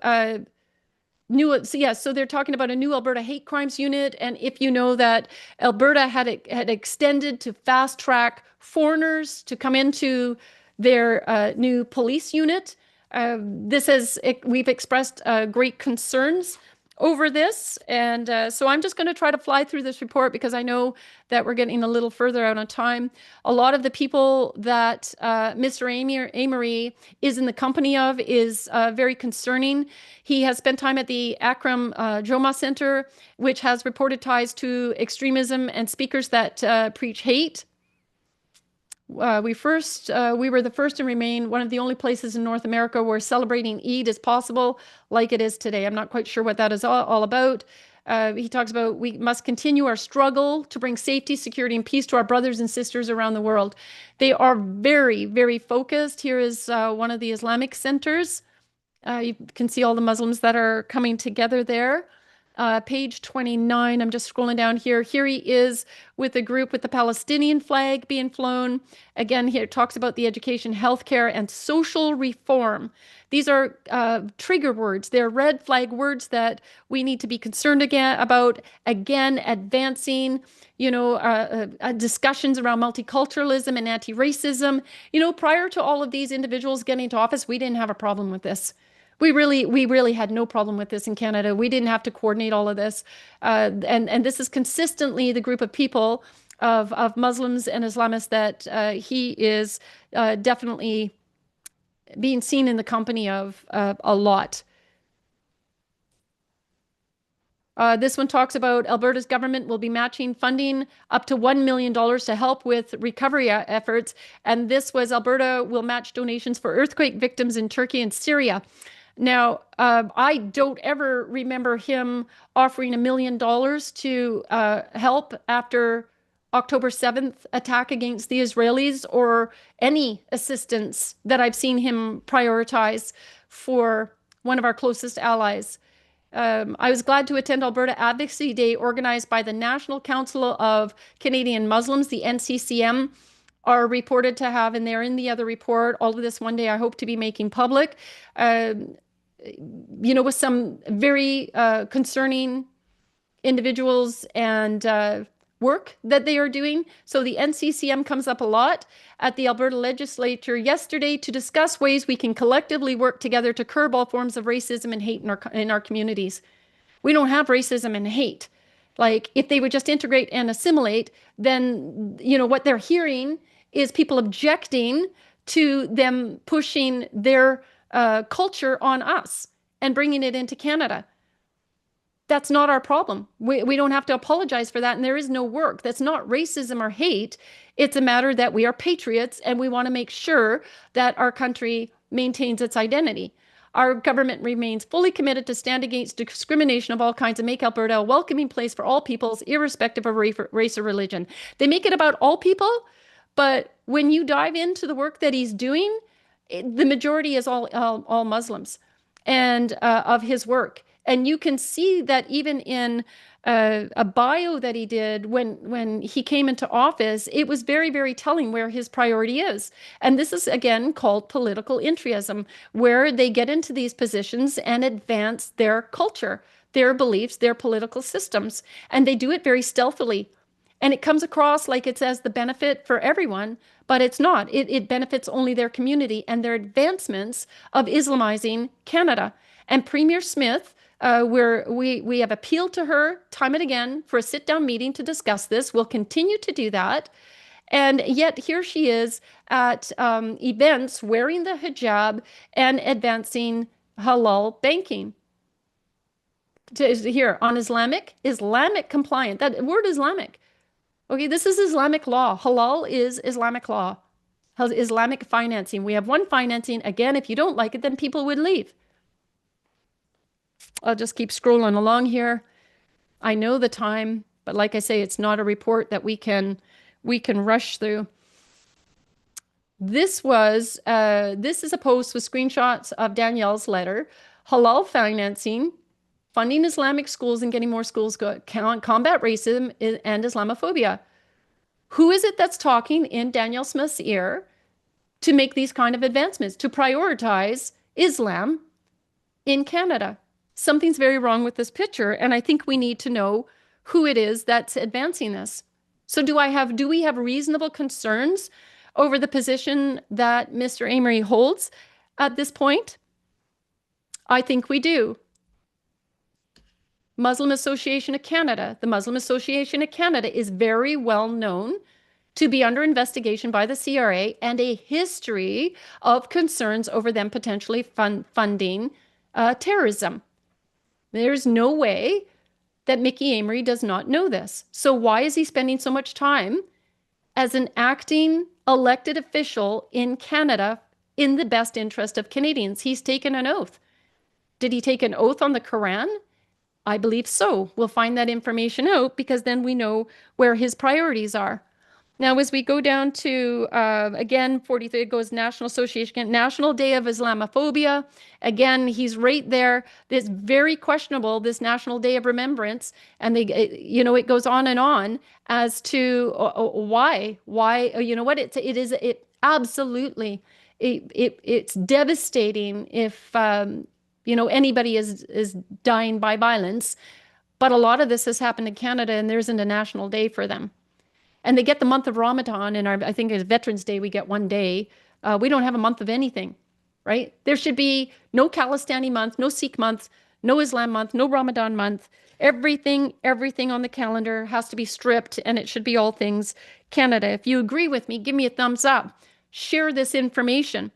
so they're talking about a new Alberta hate crimes unit. And if you know that Alberta had extended to fast track foreigners to come into their new police unit, we've expressed great concerns over this. And so I'm just going to try to fly through this report because I know that we're getting a little further out on time. A lot of the people that Mr. Amory is in the company of is very concerning. He has spent time at the Akram Joma Center, which has reported ties to extremism and speakers that preach hate. We were the first and remain one of the only places in North America where celebrating Eid is possible, like it is today. I'm not quite sure what that is all about. He talks about we must continue our struggle to bring safety, security, and peace to our brothers and sisters around the world. They are very, very focused. Here is one of the Islamic centers. You can see all the Muslims that are coming together there. Page 29, I'm just scrolling down here. Here he is with a group with the Palestinian flag being flown. Again, here it talks about the education, healthcare, and social reform. These are trigger words. They're red flag words that we need to be concerned about. Again, advancing, discussions around multiculturalism and anti-racism. Prior to all of these individuals getting into office, we didn't have a problem with this. We really had no problem with this in Canada. We didn't have to coordinate all of this. And this is consistently the group of people of Muslims and Islamists that he is definitely being seen in the company of a lot. This one talks about Alberta's government will be matching funding up to $1 million to help with recovery efforts. And this was Alberta will match donations for earthquake victims in Turkey and Syria. Now, I don't ever remember him offering $1 million to help after October 7th attack against the Israelis or any assistance that I've seen him prioritize for one of our closest allies. I was glad to attend Alberta Advocacy Day organized by the National Council of Canadian Muslims, the NCCM, are reported to have, and they're in the other report. All of this one day I hope to be making public. With some very concerning individuals and work that they are doing. So the NCCM comes up a lot at the Alberta Legislature yesterday to discuss ways we can collectively work together to curb all forms of racism and hate in our communities. We don't have racism and hate. Like, if they would just integrate and assimilate, then, what they're hearing is people objecting to them pushing their culture on us and bringing it into Canada. That's not our problem. We don't have to apologize for that, and there is no work. That's not racism or hate. It's a matter that we are patriots, and we want to make sure that our country maintains its identity. Our government remains fully committed to stand against discrimination of all kinds and make Alberta a welcoming place for all peoples, irrespective of race or religion. They make it about all people, but when you dive into the work that he's doing, the majority is all Muslims and of his work. And you can see that even in a bio that he did when he came into office, it was very, very telling where his priority is. And this is, again, called political entryism, where they get into these positions and advance their culture, their beliefs, their political systems. And they do it very stealthily. And it comes across like it's as the benefit for everyone, but it's not. It benefits only their community and their advancements of Islamizing Canada. And Premier Smith, we have appealed to her time and again for a sit-down meeting to discuss this. We'll continue to do that. And yet here she is at events wearing the hijab and advancing halal banking. Here on Islamic compliant. That word Islamic. Okay, this is Islamic law. Halal is Islamic law. Islamic financing. We have one financing. Again, if you don't like it, then people would leave. I'll just keep scrolling along here. I know the time, but like I say, it's not a report that we can rush through. This is a post with screenshots of Danielle's letter. Halal financing, funding Islamic schools and getting more schools combat racism and Islamophobia. Who is it that's talking in Danielle Smith's ear to make these kind of advancements, to prioritize Islam in Canada? Something's very wrong with this picture, and I think we need to know who it is that's advancing this. So do we have reasonable concerns over the position that Mr. Amory holds at this point? I think we do. Muslim Association of Canada. The Muslim Association of Canada is very well known to be under investigation by the CRA and a history of concerns over them potentially funding terrorism. There's no way that Mickey Amory does not know this. So why is he spending so much time as an acting elected official in Canada in the best interest of Canadians? He's taken an oath. Did he take an oath on the Quran? I believe so. We'll find that information out because then we know where his priorities are. Now, as we go down to, again, 43, it goes National Association, National Day of Islamophobia. Again, he's right there. It's very questionable, this National Day of Remembrance. And it goes on as to why, you know what, it absolutely, it's devastating if, anybody is dying by violence. But a lot of this has happened in Canada and there isn't a national day for them. And they get the month of Ramadan, and I think it's Veterans Day, we get 1 day. We don't have a month of anything, right? There should be no Khalistani month, no Sikh month, no Islam month, no Ramadan month. Everything on the calendar has to be stripped, and it should be all things Canada. If you agree with me, give me a thumbs up. Share this information.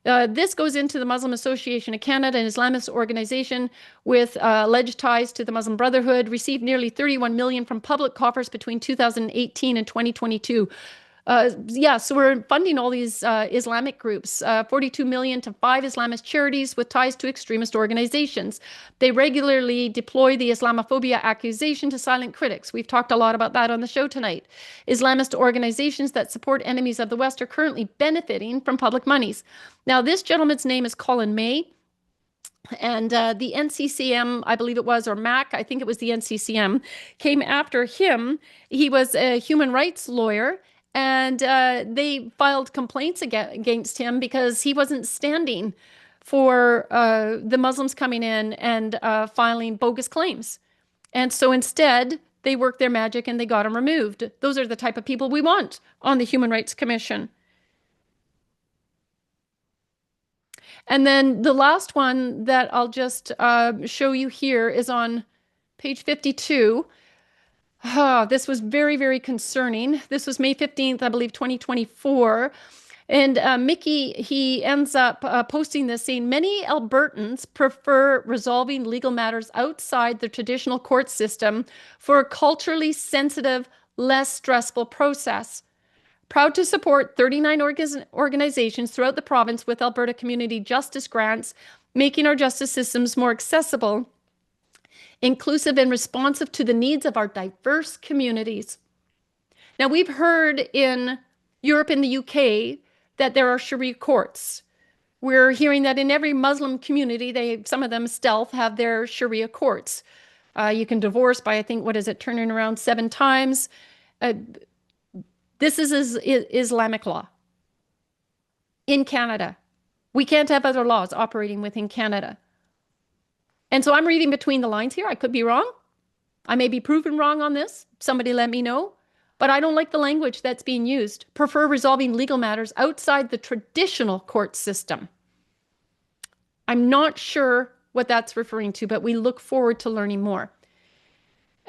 This goes into the Muslim Association of Canada, an Islamist organization with alleged ties to the Muslim Brotherhood, received nearly 31 million from public coffers between 2018 and 2022. So we're funding all these Islamic groups, 42 million to 5 Islamist charities with ties to extremist organizations. They regularly deploy the Islamophobia accusation to silent critics. We've talked a lot about that on the show tonight. Islamist organizations that support enemies of the West are currently benefiting from public monies. Now, this gentleman's name is Colin May. And the NCCM, I believe it was, or MAC, I think it was the NCCM, came after him. He was a human rights lawyer. And they filed complaints against him because he wasn't standing for the Muslims coming in and filing bogus claims. And so instead, they worked their magic and they got him removed. Those are the type of people we want on the Human Rights Commission. And then the last one that I'll just show you here is on page 52. This was very, very concerning. This was May 15th, I believe, 2024. And Mickey, he ends up posting this saying, many Albertans prefer resolving legal matters outside the traditional court system for a culturally sensitive, less stressful process. Proud to support 39 organizations throughout the province with Alberta Community Justice Grants, making our justice systems more accessible, inclusive and responsive to the needs of our diverse communities. Now, we've heard in Europe and the UK that there are Sharia courts. We're hearing that in every Muslim community, some of them stealth have their Sharia courts. You can divorce by, I think, turning around 7 times. This is Islamic law in Canada. We can't have other laws operating within Canada. And so I'm reading between the lines here. I could be wrong. I may be proven wrong on this. Somebody let me know. But I don't like the language that's being used. Prefer resolving legal matters outside the traditional court system. I'm not sure what that's referring to, but we look forward to learning more.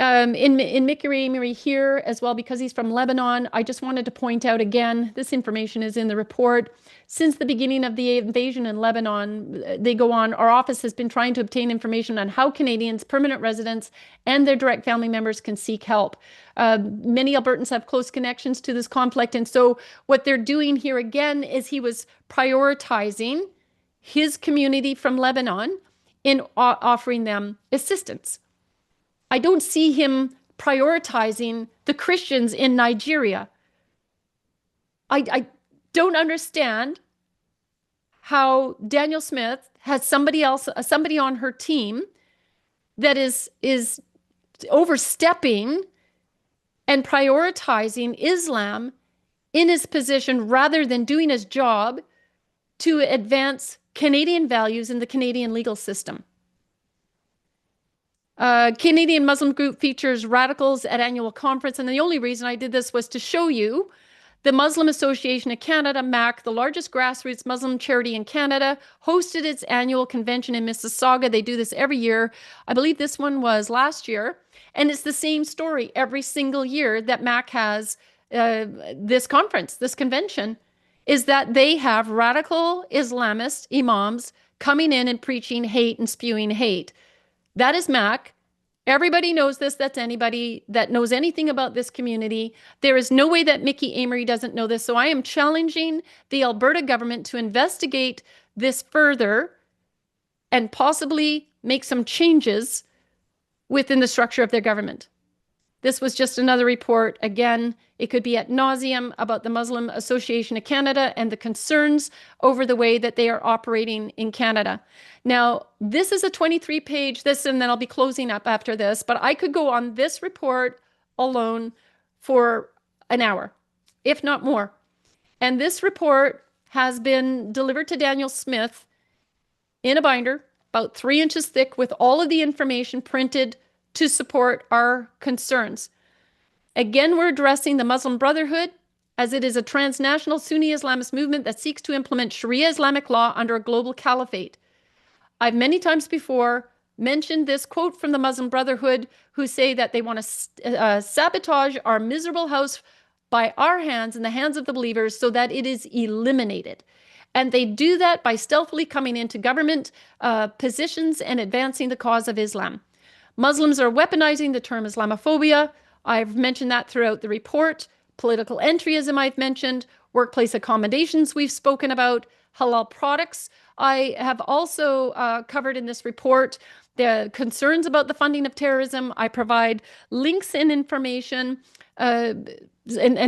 In Mickey Amory here as well, because he's from Lebanon, I just wanted to point out again, this information is in the report. Since the beginning of the invasion in Lebanon, they go on, our office has been trying to obtain information on how Canadians, permanent residents, and their direct family members can seek help. Many Albertans have close connections to this conflict. And so what they're doing here again is he was prioritizing his community from Lebanon in offering them assistance. I don't see him prioritizing the Christians in Nigeria. I don't understand how Daniel Smith has somebody on her team that is overstepping and prioritizing Islam in his position rather than doing his job to advance Canadian values in the Canadian legal system. Canadian Muslim group features radicals at annual conference. And the only reason I did this was to show you The Muslim Association of Canada, MAC, the largest grassroots Muslim charity in Canada, hosted its annual convention in Mississauga. They do this every year. I believe this one was last year. And it's the same story every single year that MAC has this conference, this convention, is that they have radical Islamist imams coming in and preaching hate and spewing hate. That is MAC. Everybody knows this. That's anybody that knows anything about this community. There is no way that Mickey Amory doesn't know this. So I am challenging the Alberta government to investigate this further and possibly make some changes within the structure of their government. This was just another report. Again, it could be ad nauseum about the Muslim Association of Canada and the concerns over the way that they are operating in Canada. Now, this is a 23-page, and then I'll be closing up after this, but I could go on this report alone for an hour, if not more. And this report has been delivered to Daniel Smith in a binder, about 3 inches thick, with all of the information printed to support our concerns. Again, we're addressing the Muslim Brotherhood, as it is a transnational Sunni Islamist movement that seeks to implement Sharia Islamic law under a global caliphate. I've many times before mentioned this quote from the Muslim Brotherhood, who say that they want to sabotage our miserable house by our hands and the hands of the believers so that it is eliminated. And they do that by stealthily coming into government positions and advancing the cause of Islam. Muslims are weaponizing the term Islamophobia. I've mentioned that throughout the report. Political entryism I've mentioned. Workplace accommodations we've spoken about. Halal products. I have also covered in this report the concerns about the funding of terrorism. I provide links and information. And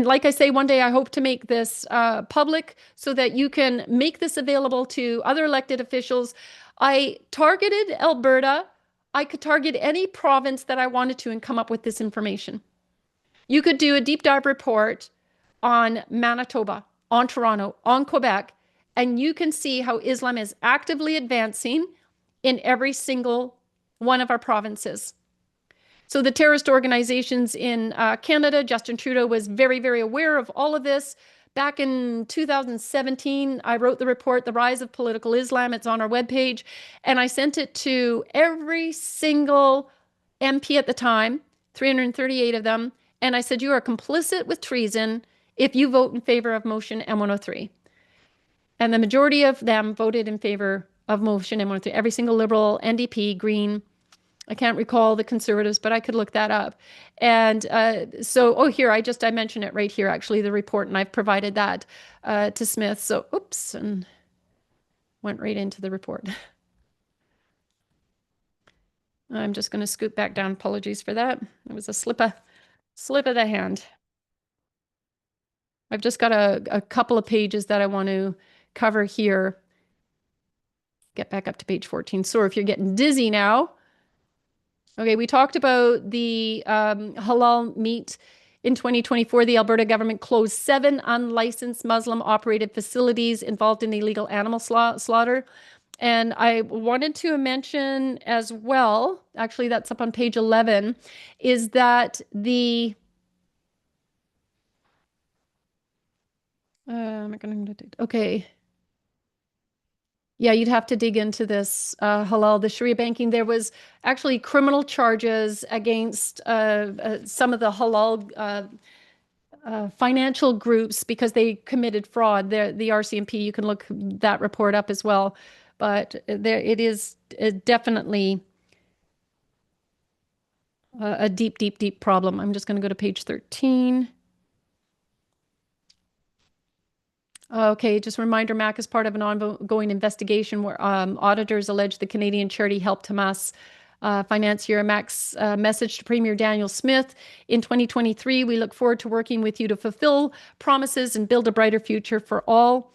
like I say, one day I hope to make this public so that you can make this available to other elected officials. I targeted Alberta. I could target any province that I wanted to and come up with this information. You could do a deep dive report on Manitoba, on Toronto, on Quebec, and you can see how Islam is actively advancing in every single one of our provinces. So the terrorist organizations in Canada, Justin Trudeau was very, very aware of all of this. Back in 2017, I wrote the report, The Rise of Political Islam. It's on our webpage. And I sent it to every single MP at the time, 338 of them. And I said, you are complicit with treason if you vote in favor of motion M103. And the majority of them voted in favor of motion M103. Every single Liberal, NDP, Green. I can't recall the Conservatives, but I could look that up. And here, I mentioned it right here, actually, the report, and I've provided that to Smith. So, oops, and went right into the report. I'm just going to scoot back down. Apologies for that. It was a slip of the hand. I've just got a couple of pages that I want to cover here. Get back up to page 14. So if you're getting dizzy now. Okay, we talked about the halal meat. In 2024, the Alberta government closed 7 unlicensed Muslim-operated facilities involved in illegal animal slaughter. And I wanted to mention as well, actually that's up on page 11, is that the... okay. Yeah, you'd have to dig into this halal, the Sharia banking. There was actually criminal charges against some of the halal financial groups because they committed fraud. The RCMP, you can look that report up as well. But it is definitely a deep, deep, deep problem. I'm just going to go to page 13. Okay, just a reminder, MAC is part of an ongoing investigation where auditors allege the Canadian charity helped Hamas finance year. MAC's message to Premier Daniel Smith: in 2023, we look forward to working with you to fulfill promises and build a brighter future for all.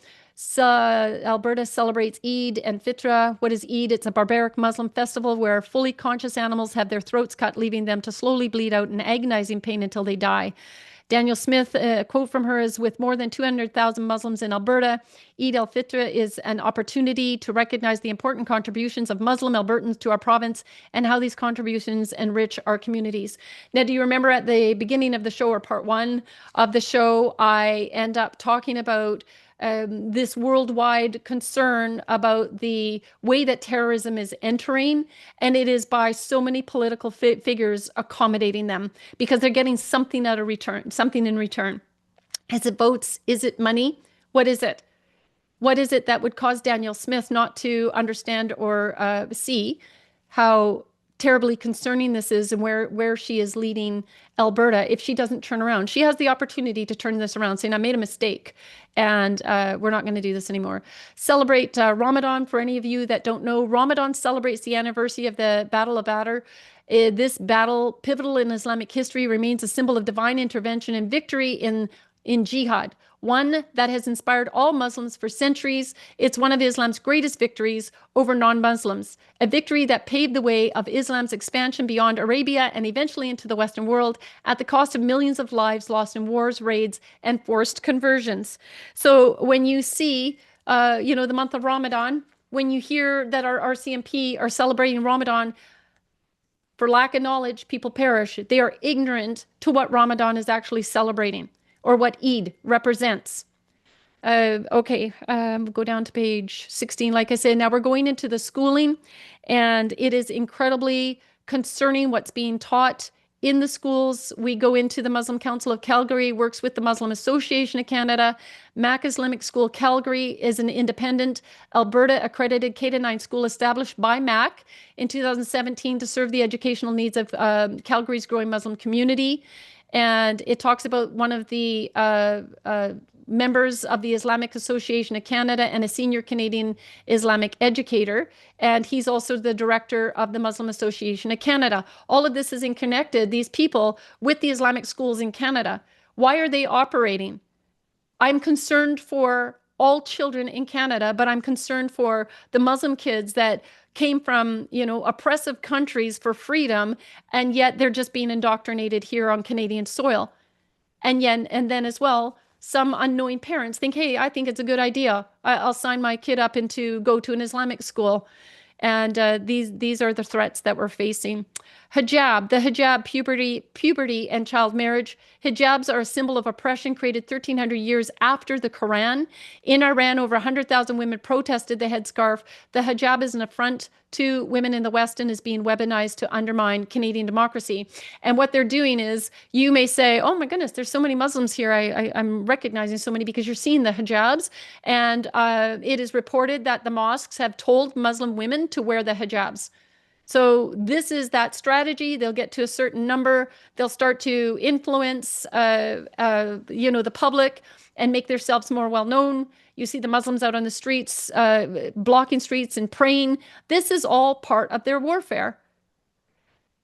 Alberta celebrates Eid and Fitra. What is Eid? It's a barbaric Muslim festival where fully conscious animals have their throats cut, leaving them to slowly bleed out in agonizing pain until they die. Daniel Smith, a quote from her is, with more than 200,000 Muslims in Alberta, Eid al-Fitr is an opportunity to recognize the important contributions of Muslim Albertans to our province and how these contributions enrich our communities. Now, do you remember at the beginning of the show, or part one of the show, I end up talking about this worldwide concern about the way that terrorism is entering, and it is by so many political figures accommodating them because they're getting something in return. Is it votes? Is it money? What is it? What is it that would cause Daniel Smith not to understand or see how terribly concerning this is, and where she is leading Alberta if she doesn't turn around? She has the opportunity to turn this around, saying, I made a mistake and we're not going to do this anymore. Celebrate Ramadan. For any of you that don't know, Ramadan celebrates the anniversary of the Battle of Badr. This battle, pivotal in Islamic history, remains a symbol of divine intervention and victory in jihad, one that has inspired all Muslims for centuries. It's one of Islam's greatest victories over non-Muslims, a victory that paved the way of Islam's expansion beyond Arabia and eventually into the Western world at the cost of millions of lives lost in wars, raids, and forced conversions. So when you see, the month of Ramadan, when you hear that our RCMP are celebrating Ramadan, for lack of knowledge, people perish. They are ignorant to what Ramadan is actually celebrating, or what Eid represents. Go down to page 16. Like I said, now we're going into the schooling, and it is incredibly concerning what's being taught in the schools. We go into the Muslim Council of Calgary, works with the Muslim Association of Canada. Mac Islamic School Calgary is an independent Alberta accredited K-9 school established by Mac in 2017 to serve the educational needs of Calgary's growing Muslim community. And it talks about one of the members of the Islamic Association of Canada and a senior Canadian Islamic educator. And he's also the director of the Muslim Association of Canada. All of this is connected, these people, with the Islamic schools in Canada. Why are they operating? I'm concerned for all children in Canada, but I'm concerned for the Muslim kids that came from, oppressive countries for freedom, and yet they're just being indoctrinated here on Canadian soil. And then as well, some unknowing parents think, hey, I think it's a good idea. I'll sign my kid up go to an Islamic school. And these are the threats that we're facing. Hijab, the hijab, puberty and child marriage. Hijabs are a symbol of oppression created 1,300 years after the Quran. In Iran, over 100,000 women protested the headscarf. The hijab is an affront to women in the West and is being weaponized to undermine Canadian democracy. And what they're doing is, you may say, oh my goodness, there's so many Muslims here. I'm recognizing so many because you're seeing the hijabs. And it is reported that the mosques have told Muslim women to wear the hijabs. So this is that strategy. They'll get to a certain number. They'll start to influence, the public and make themselves more well-known. You see the Muslims out on the streets, blocking streets and praying. This is all part of their warfare.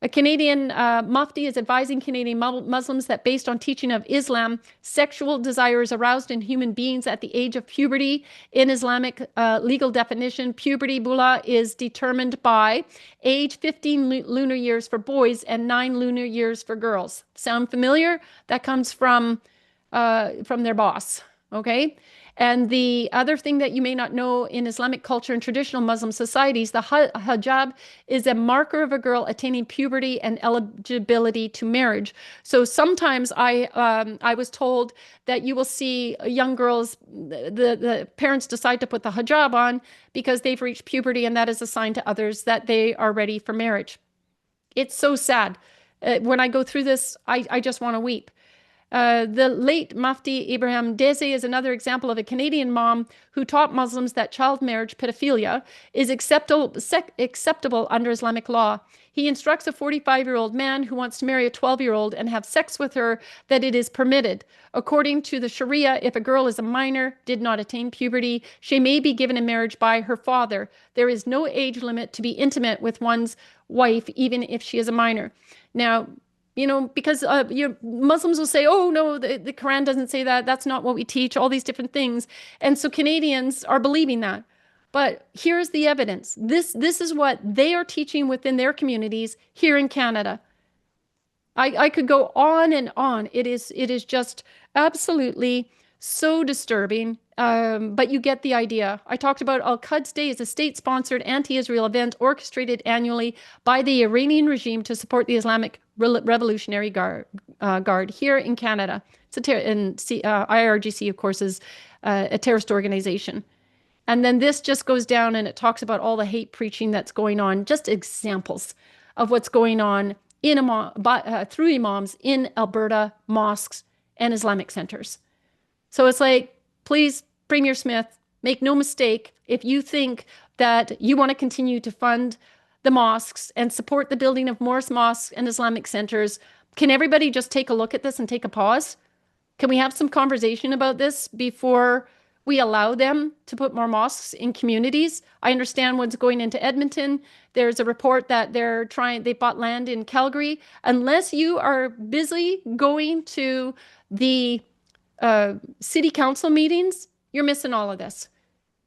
A Canadian Mufti is advising Canadian Muslims that based on teaching of Islam, sexual desire is aroused in human beings at the age of puberty. In Islamic legal definition, puberty, bula, is determined by age 15 lunar years for boys and 9 lunar years for girls. Sound familiar? That comes from their boss, okay? And the other thing that you may not know, in Islamic culture and traditional Muslim societies, the hijab is a marker of a girl attaining puberty and eligibility to marriage. So sometimes I was told that you will see young girls, the parents decide to put the hijab on because they've reached puberty, and that is a sign to others that they are ready for marriage. It's so sad. When I go through this, I just want to weep. The late Mufti Ibrahim Deze is another example of a Canadian mom who taught Muslims that child marriage, pedophilia, is acceptable under Islamic law. He instructs a 45-year-old man who wants to marry a 12-year-old and have sex with her that it is permitted. According to the Sharia, if a girl is a minor, did not attain puberty, she may be given in marriage by her father. There is no age limit to be intimate with one's wife, even if she is a minor. Now, because Muslims will say, oh, no, the Quran doesn't say that. That's not what we teach, all these different things. And so Canadians are believing that. But here's the evidence. This is what they are teaching within their communities here in Canada. I could go on and on. It is just absolutely so disturbing. But you get the idea. I talked about Al-Quds Day is a state-sponsored anti-Israel event orchestrated annually by the Iranian regime to support the Islamic Revolutionary Guard here in Canada. It's IRGC, of course, is a terrorist organization. And then this just goes down and it talks about all the hate preaching that's going on, just examples of what's going on in through imams in Alberta mosques and Islamic centers. So it's like, please, Premier Smith, make no mistake, if you think that you want to continue to fund the mosques and support the building of more mosques and Islamic centers, can everybody just take a look at this and take a pause? Can we have some conversation about this before we allow them to put more mosques in communities? I understand what's going into Edmonton. There's a report that they bought land in Calgary. Unless you are busy going to the city council meetings, you're missing all of this.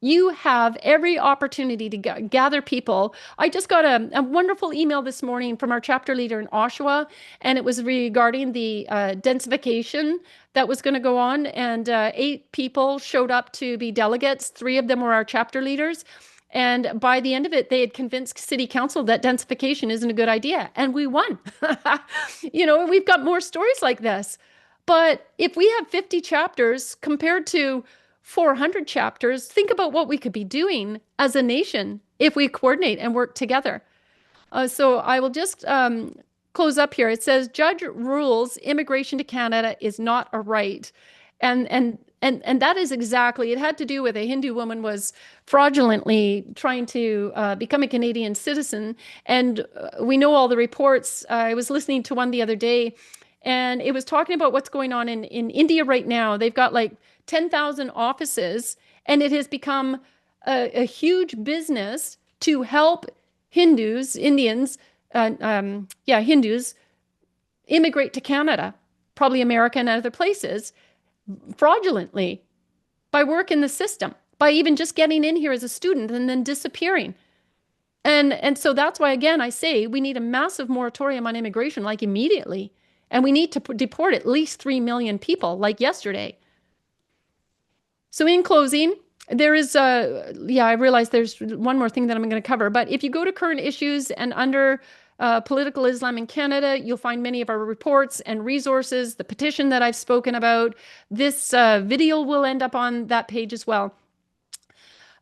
You have every opportunity to gather people. I just got a wonderful email this morning from our chapter leader in Oshawa, and it was regarding the densification that was going to go on, and 8 people showed up to be delegates. 3 of them were our chapter leaders. And by the end of it, they had convinced city council that densification isn't a good idea. And we won. We've got more stories like this. But if we have 50 chapters compared to 400 chapters, think about what we could be doing as a nation if we coordinate and work together. So I will just close up here. It says, judge rules immigration to Canada is not a right. And that is exactly, it had to do with a Hindu woman was fraudulently trying to become a Canadian citizen. And we know all the reports. I was listening to one the other day, and it was talking about what's going on in India right now. They've got like 10,000 offices, and it has become a huge business to help Hindus, Hindus immigrate to Canada, probably America and other places, fraudulently by work in the system, by even just getting in here as a student and then disappearing. And so that's why, again, I say we need a massive moratorium on immigration, like immediately. And we need to deport at least 3 million people, like yesterday. So in closing, there is I realize there's one more thing that I'm going to cover. But if you go to current issues and under political Islam in Canada, you'll find many of our reports and resources, the petition that I've spoken about. This video will end up on that page as well.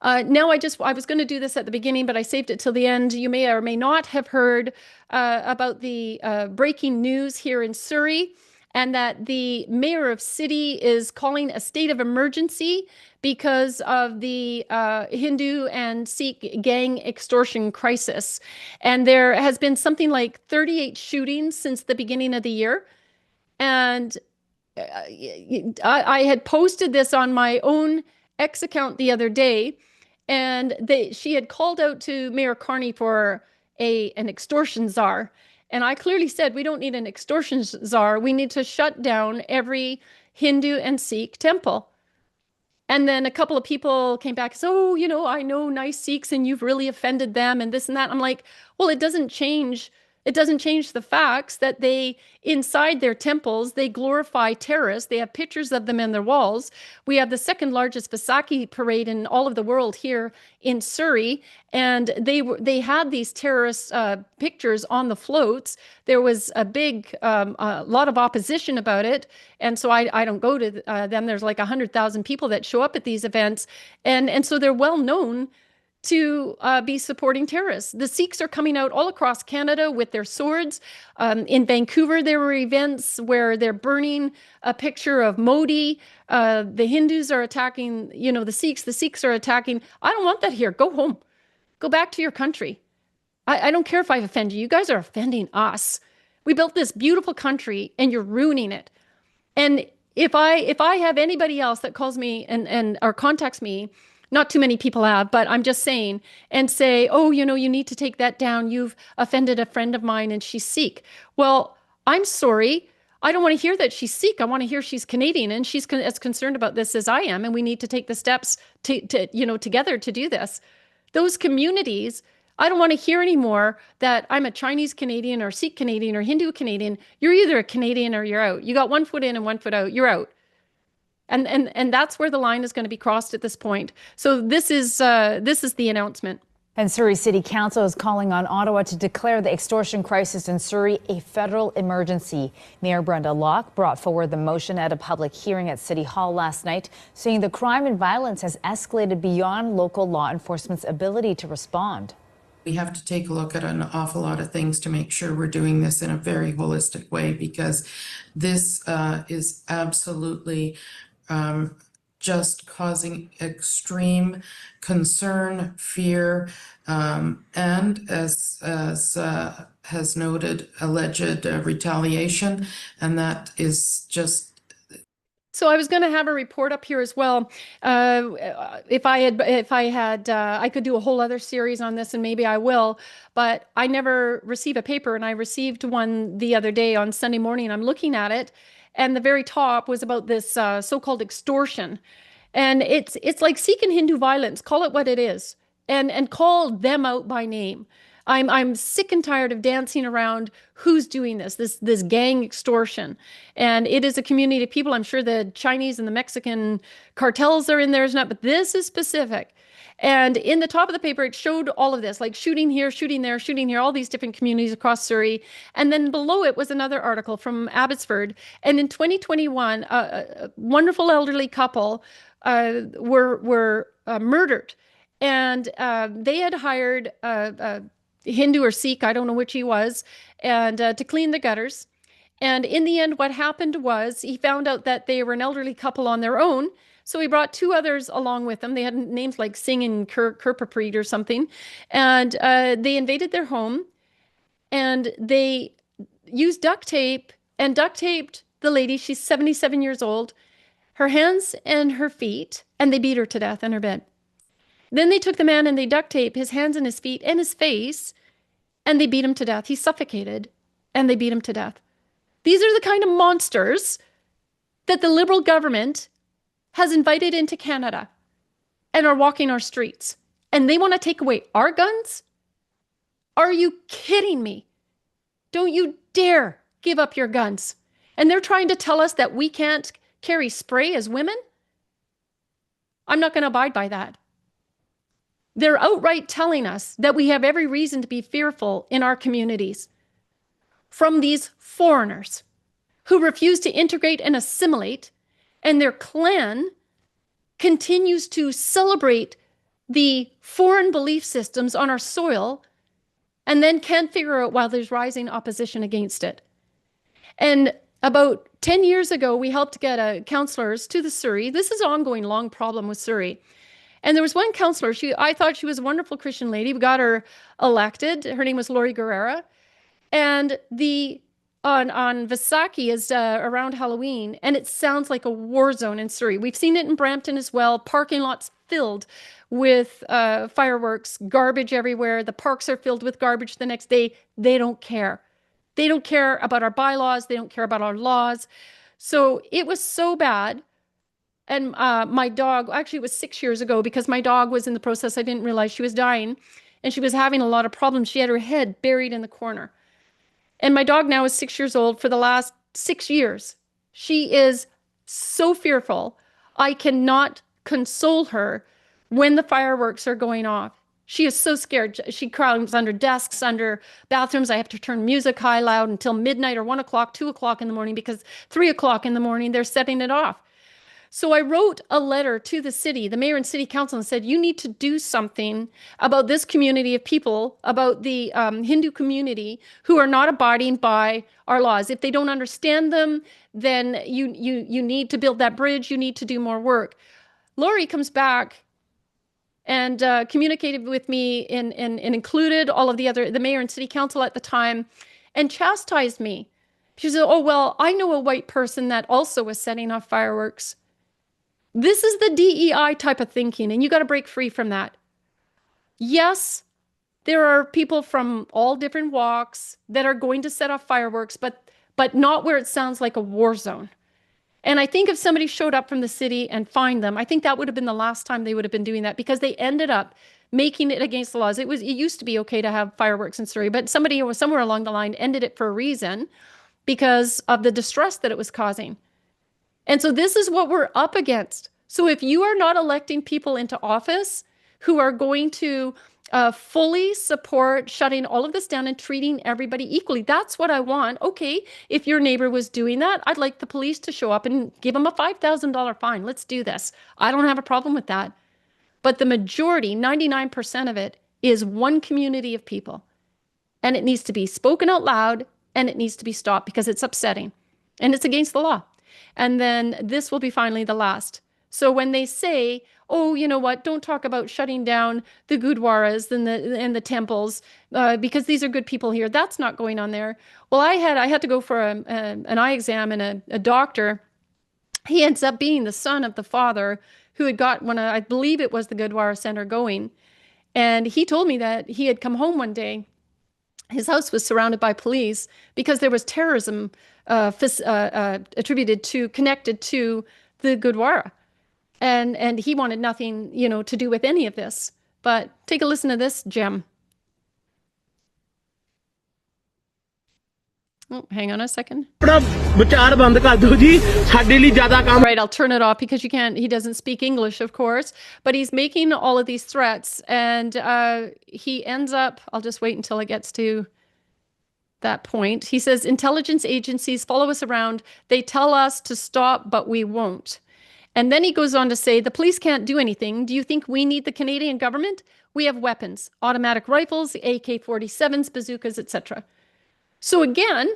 Now I was going to do this at the beginning, but I saved it till the end. You may or may not have heard about the breaking news here in Surrey, and that the mayor of city is calling a state of emergency because of the Hindu and Sikh gang extortion crisis. And there has been something like 38 shootings since the beginning of the year. And I had posted this on my own X account the other day, and she had called out to Mayor Carney for an extortion czar. And I clearly said, we don't need an extortion czar. We need to shut down every Hindu and Sikh temple. And then a couple of people came back and said, oh, I know nice Sikhs and you've really offended them and this and that. I'm like, well, it doesn't change the facts that they, inside their temples, they glorify terrorists. They have pictures of them in their walls. We have the second largest Vaisakhi parade in all of the world here in Surrey. And they had these terrorist pictures on the floats. There was a big, lot of opposition about it. And so I don't go to them. There's like 100,000 people that show up at these events. And so they're well known to be supporting terrorists. The Sikhs are coming out all across Canada with their swords. In Vancouver, there were events where they're burning a picture of Modi. The Hindus are attacking, the Sikhs. The Sikhs are attacking. I don't want that here. Go home. Go back to your country. I don't care if I've offended you. You guys are offending us. We built this beautiful country and you're ruining it. And if I have anybody else that calls me and or contacts me, not too many people have, but I'm just saying, and say, oh, you need to take that down. You've offended a friend of mine and she's Sikh. Well, I'm sorry. I don't want to hear that she's Sikh. I want to hear she's Canadian and she's as concerned about this as I am. And we need to take the steps together to do this. Those communities I don't want to hear anymore that I'm a Chinese Canadian or Sikh Canadian or Hindu Canadian. You're either a Canadian or you're out. You got one foot in and one foot out. You're out. And that's where the line is going to be crossed at this point. So this is the announcement. And Surrey City Council is calling on Ottawa to declare the extortion crisis in Surrey a federal emergency. Mayor Brenda Locke brought forward the motion at a public hearing at City Hall last night, saying the crime and violence has escalated beyond local law enforcement's ability to respond. We have to take a look at an awful lot of things to make sure we're doing this in a very holistic way, because this is absolutely just causing extreme concern, fear, and as has noted, alleged retaliation, and that is just. So I was going to have a report up here as well. If I had, I could do a whole other series on this, and maybe I will. But I never receive a paper, and I received one the other day on Sunday morning. I'm looking at it, and the very top was about this so-called extortion, and it's like Sikh and Hindu violence. Call it what it is, and call them out by name. I'm sick and tired of dancing around who's doing this gang extortion. And it is a community of people. I'm sure the Chinese and the Mexican cartels are in there, but this is specific. And in the top of the paper, it showed all of this, like shooting here, shooting there, shooting here, all these different communities across Surrey. And then below it was another article from Abbotsford. And in 2021, a wonderful elderly couple were murdered. And they had hired Hindu or Sikh, I don't know which he was, and to clean the gutters. And in the end, what happened was he found out that they were an elderly couple on their own. So he brought two others along with them. They had names like Singh and Kirpapreet or something. And they invaded their home, and they used duct tape and duct taped the lady. She's 77 years old, her hands and her feet, and they beat her to death in her bed. Then they took the man and they duct taped his hands and his feet and his face, and they beat him to death. He suffocated, and they beat him to death. These are the kind of monsters that the Liberal government has invited into Canada and are walking our streets. And they want to take away our guns? Are you kidding me? Don't you dare give up your guns. And they're trying to tell us that we can't carry spray as women? I'm not going to abide by that. They're outright telling us that we have every reason to be fearful in our communities from these foreigners who refuse to integrate and assimilate, and their clan continues to celebrate the foreign belief systems on our soil and then can't figure out why there's rising opposition against it. And about 10 years ago, we helped get councillors to the Surrey. This is an ongoing long problem with Surrey. And there was one councillor, I thought she was a wonderful Christian lady. We got her elected. Her name was Lori Guerrera. And on Vaisakhi is around Halloween, and it sounds like a war zone in Surrey. We've seen it in Brampton as well. Parking lots filled with fireworks, garbage everywhere. The parks are filled with garbage the next day. They don't care. They don't care about our bylaws. They don't care about our laws. So it was so bad. And my dog, actually it was 6 years ago, because my dog was in the process. I didn't realize she was dying, and she was having a lot of problems. She had her head buried in the corner. And my dog now is 6 years old. For the last 6 years, she is so fearful. I cannot console her when the fireworks are going off. She is so scared. She crawls under desks, under bathrooms. I have to turn music high loud until midnight or 1 o'clock, 2 o'clock in the morning, because 3 o'clock in the morning, they're setting it off. So I wrote a letter to the city, the mayor and city council, and said, you need to do something about this community of people, about the Hindu community who are not abiding by our laws. If they don't understand them, then you need to build that bridge. You need to do more work. Lori comes back and communicated with me and included all of the mayor and city council at the time, and chastised me. She said, oh, well, I know a white person that also was setting off fireworks. This is the DEI type of thinking, and you got to break free from that. Yes, there are people from all different walks that are going to set off fireworks, but not where it sounds like a war zone. And I think if somebody showed up from the city and fined them, I think that would have been the last time they would have been doing that, because they ended up making it against the laws. It used to be okay to have fireworks in Surrey, but somebody was somewhere along the line ended it for a reason because of the distress that it was causing. And so this is what we're up against. So if you are not electing people into office who are going to fully support shutting all of this down and treating everybody equally, that's what I want. Okay, if your neighbor was doing that, I'd like the police to show up and give them a $5,000 fine. Let's do this. I don't have a problem with that. But the majority, 99% of it, is one community of people. And it needs to be spoken out loud, and it needs to be stopped because it's upsetting and it's against the law. And then this will be finally the last. So when they say, oh, you know what, don't talk about shutting down the gurdwaras and the temples because these are good people here. That's not going on there. Well, I had to go for an eye exam, and a doctor, he ends up being the son of the father who had got one, I believe it was the Gurdwara Center going. And he told me that he had come home one day. His house was surrounded by police because there was terrorism connected to the Gurdwara. And he wanted nothing, to do with any of this. But take a listen to this gem. Oh, hang on a second. Right, I'll turn it off because he doesn't speak English, of course, but he's making all of these threats, and he ends up, I'll just wait until it gets to that point. He says, intelligence agencies follow us around. They tell us to stop, but we won't. And then he goes on to say, the police can't do anything. Do you think we need the Canadian government? We have weapons, automatic rifles, AK-47s, bazookas, etc. So again,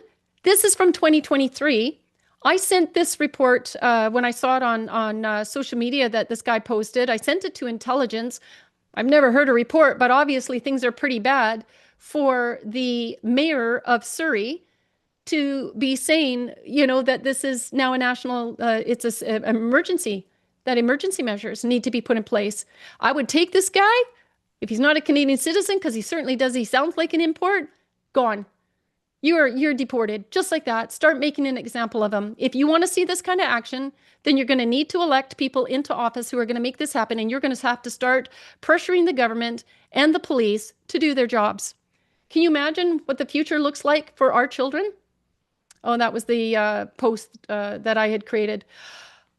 this is from 2023. I sent this report when I saw it on social media that this guy posted. I sent it to intelligence. I've never heard a report, but obviously things are pretty bad for the mayor of Surrey to be saying, that this is now a national, it's an emergency, that emergency measures need to be put in place. I would take this guy, if he's not a Canadian citizen, because he certainly does, he sounds like an import, gone. You're deported, just like that. Start making an example of him. If you want to see this kind of action, then you're going to need to elect people into office who are going to make this happen, and you're going to have to start pressuring the government and the police to do their jobs. Can you imagine what the future looks like for our children? Oh, that was the post that I had created.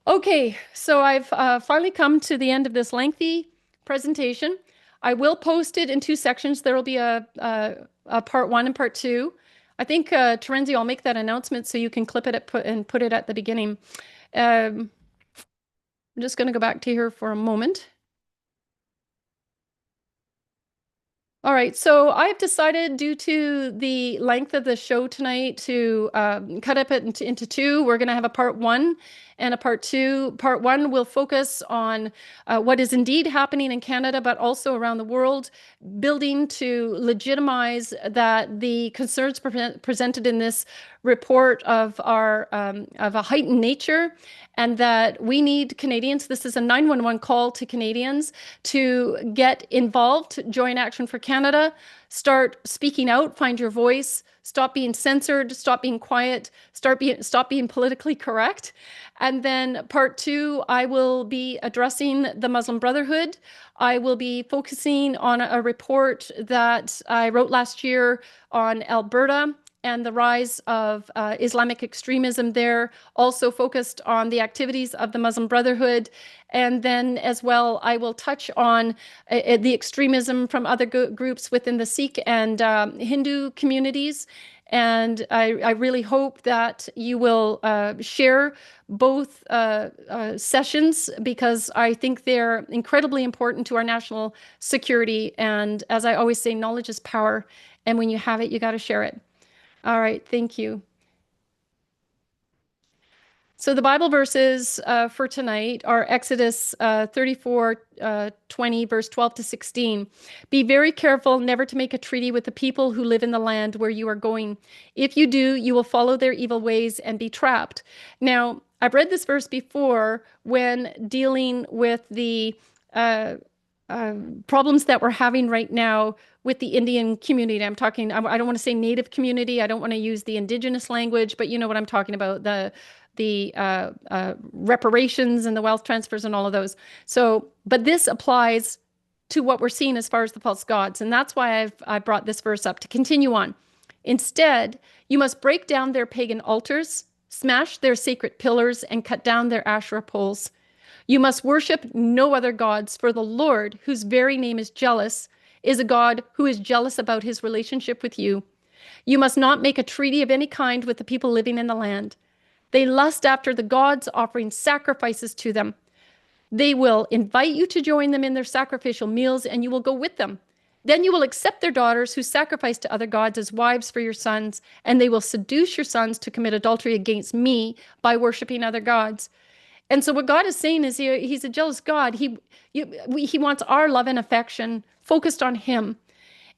Okay, so I've finally come to the end of this lengthy presentation. I will post it in two sections. There will be a part 1 and part 2. I think, Terenzi, I'll make that announcement so you can clip it and put it at the beginning. I'm just going to go back to here for a moment. All right, so I've decided, due to the length of the show tonight, to cut up it into two. We're going to have a part 1 and a part 2. Part 1 will focus on what is indeed happening in Canada, but also around the world, building to legitimize that the concerns presented in this report of a heightened nature, and that we need Canadians. This is a 911 call to Canadians to get involved, join Action for Canada, start speaking out, find your voice, stop being censored, stop being quiet, stop being politically correct. And then part 2, I will be addressing the Muslim Brotherhood. I will be focusing on a report that I wrote last year on Alberta and the rise of Islamic extremism there, also focused on the activities of the Muslim Brotherhood. And then as well, I will touch on the extremism from other groups within the Sikh and Hindu communities. And I really hope that you will share both sessions, because I think they're incredibly important to our national security. And as I always say, knowledge is power. And when you have it, you got to share it. All right, thank you. So the Bible verses for tonight are Exodus 34:20, verse 12 to 16. Be very careful never to make a treaty with the people who live in the land where you are going. If you do, you will follow their evil ways and be trapped. Now, I've read this verse before when dealing with the problems that we're having right now with the Indian community. I'm talking, I don't want to say Native community. I don't want to use the Indigenous language, but you know what I'm talking about, the reparations and the wealth transfers and all of those. So, but this applies to what we're seeing as far as the false gods. And that's why I brought this verse up to continue on. Instead, you must break down their pagan altars, smash their sacred pillars, and cut down their Asherah poles. You must worship no other gods, for the Lord, whose very name is jealous, is a God who is jealous about his relationship with you. You must not make a treaty of any kind with the people living in the land. They lust after the gods, offering sacrifices to them. They will invite you to join them in their sacrificial meals, and you will go with them. Then you will accept their daughters who sacrifice to other gods as wives for your sons, and they will seduce your sons to commit adultery against me by worshiping other gods. And so what God is saying is he's a jealous God. He wants our love and affection focused on him.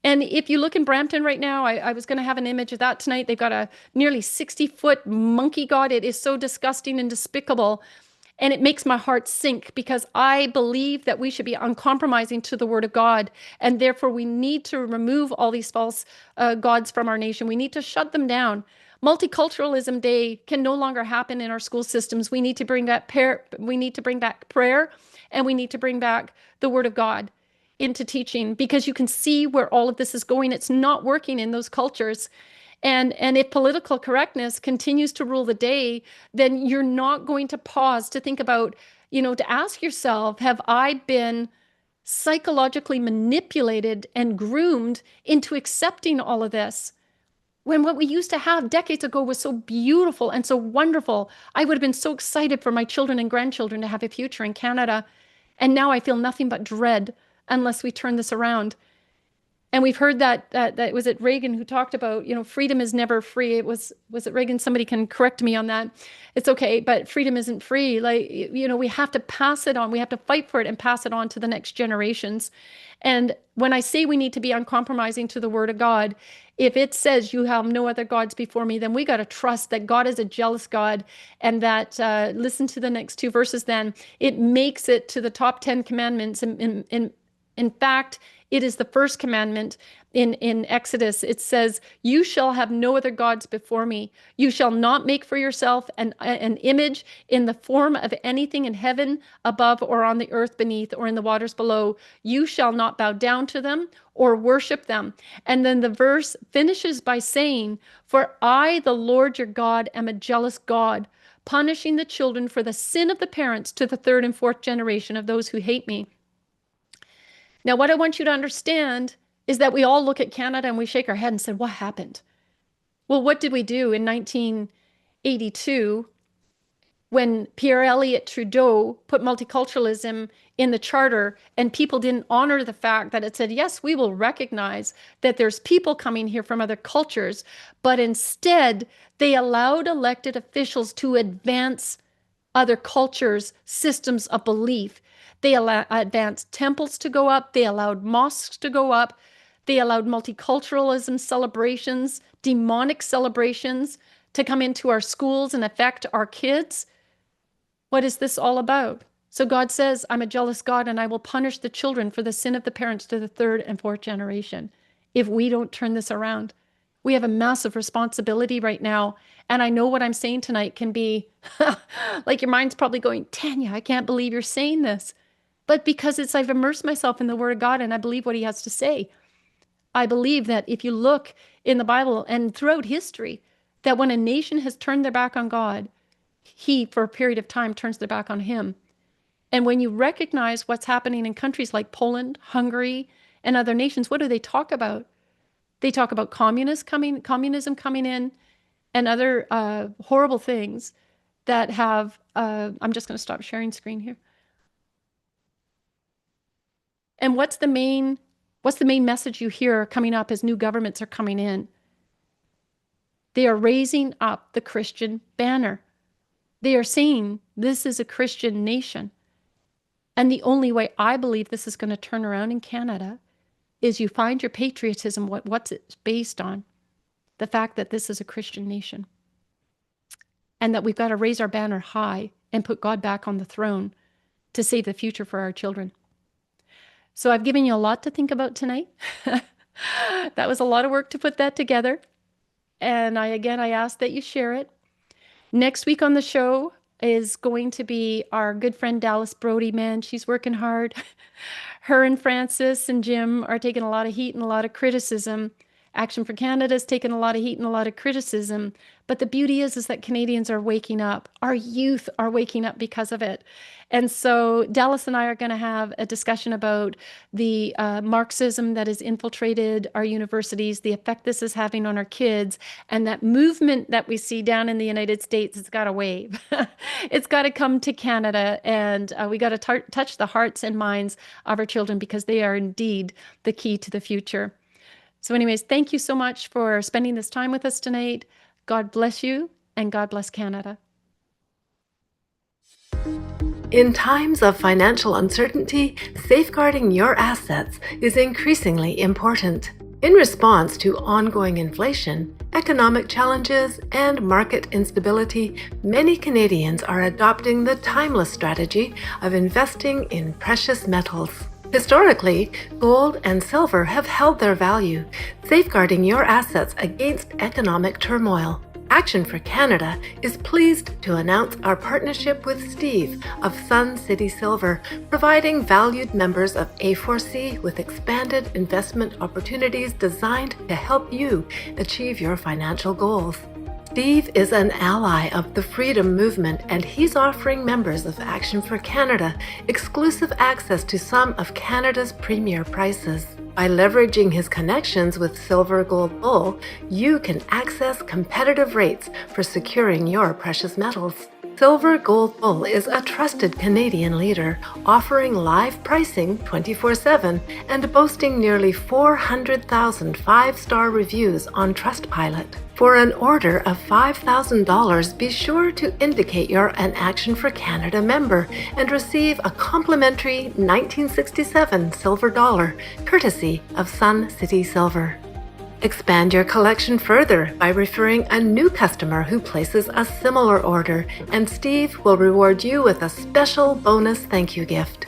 And if you look in Brampton right now, I was going to have an image of that tonight. They've got a nearly 60-foot monkey god. It is so disgusting and despicable. And it makes my heart sink because I believe that we should be uncompromising to the word of God. And therefore, we need to remove all these false gods from our nation. We need to shut them down. Multiculturalism Day can no longer happen in our school systems. We need to bring back prayer, and we need to bring back the word of God into teaching, because you can see where all of this is going. It's not working in those cultures. And if political correctness continues to rule the day, then you're not going to pause to think about, to ask yourself, have I been psychologically manipulated and groomed into accepting all of this? When what we used to have decades ago was so beautiful and so wonderful. I would have been so excited for my children and grandchildren to have a future in Canada. And now I feel nothing but dread unless we turn this around. And we've heard that was it Reagan who talked about, freedom is never free. Was it Reagan? Somebody can correct me on that. It's okay, but freedom isn't free. We have to pass it on. We have to fight for it and pass it on to the next generations. And when I say we need to be uncompromising to the word of God, if it says you have no other gods before me, then we got to trust that God is a jealous God, and that, listen to the next two verses then, it makes it to the top 10 commandments. In fact, it is the first commandment in Exodus. It says, you shall have no other gods before me. You shall not make for yourself an image in the form of anything in heaven above or on the earth beneath or in the waters below. You shall not bow down to them or worship them. And then the verse finishes by saying, for I, the Lord your God, am a jealous God, punishing the children for the sin of the parents to the third and fourth generation of those who hate me. Now, what I want you to understand is that we all look at Canada and we shake our head and say, what happened? Well, what did we do in 1982 when Pierre Elliott Trudeau put multiculturalism in the charter and people didn't honor the fact that it said, yes, we will recognize that there's people coming here from other cultures, but instead they allowed elected officials to advance other cultures' systems of belief. They advanced temples to go up. They allowed mosques to go up. They allowed multiculturalism celebrations, demonic celebrations to come into our schools and affect our kids. What is this all about? So God says, I'm a jealous God, and I will punish the children for the sin of the parents to the third and fourth generation if we don't turn this around. We have a massive responsibility right now. And I know what I'm saying tonight can be like your mind's probably going, Tanya, I can't believe you're saying this. But because I've immersed myself in the Word of God and I believe what He has to say. I believe that if you look in the Bible and throughout history, that when a nation has turned their back on God, He, for a period of time, turns their back on Him. And when you recognize what's happening in countries like Poland, Hungary, and other nations, what do they talk about? They talk about communism coming in and other horrible things that have, I'm just going to stop sharing screen here. And what's the main message you hear coming up as new governments are coming in? They are raising up the Christian banner. They are saying this is a Christian nation. And the only way I believe this is going to turn around in Canada is you find your patriotism, what's it based on? The fact that this is a Christian nation. And that we've got to raise our banner high and put God back on the throne to save the future for our children. So I've given you a lot to think about tonight. That was a lot of work to put that together. And I ask that you share it. Next week on the show, is going to be our good friend Dallas Brody. Man, she's working hard. Her and Francis and Jim are taking a lot of heat and a lot of criticism. Action for Canada has taken a lot of heat and a lot of criticism. But the beauty is that Canadians are waking up. Our youth are waking up because of it. And so Dallas and I are going to have a discussion about the Marxism that has infiltrated our universities, the effect this is having on our kids, and that movement that we see down in the United States. It's got to wave. It's got to come to Canada, and we got to touch the hearts and minds of our children, because they are indeed the key to the future. So anyways, thank you so much for spending this time with us tonight. God bless you, and God bless Canada. In times of financial uncertainty, safeguarding your assets is increasingly important. In response to ongoing inflation, economic challenges, and market instability, many Canadians are adopting the timeless strategy of investing in precious metals. Historically, gold and silver have held their value, safeguarding your assets against economic turmoil. Action for Canada is pleased to announce our partnership with Steve of Sun City Silver, providing valued members of A4C with expanded investment opportunities designed to help you achieve your financial goals. Steve is an ally of the Freedom Movement, and he's offering members of Action for Canada exclusive access to some of Canada's premier prices. By leveraging his connections with Silver Gold Bull, you can access competitive rates for securing your precious metals. Silver Gold Bull is a trusted Canadian leader, offering live pricing 24/7 and boasting nearly 400,000 five-star reviews on Trustpilot. For an order of $5,000, be sure to indicate you're an Action for Canada member and receive a complimentary 1967 silver dollar, courtesy of Sun City Silver. Expand your collection further by referring a new customer who places a similar order, and Steve will reward you with a special bonus thank you gift.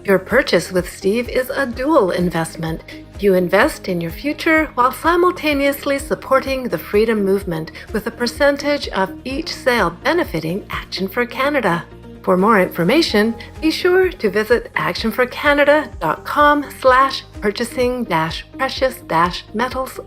Your purchase with Steve is a dual investment. You invest in your future while simultaneously supporting the Freedom Movement with a percentage of each sale benefiting Action for Canada. For more information, be sure to visit actionforcanada.com/purchasing-precious-metals/.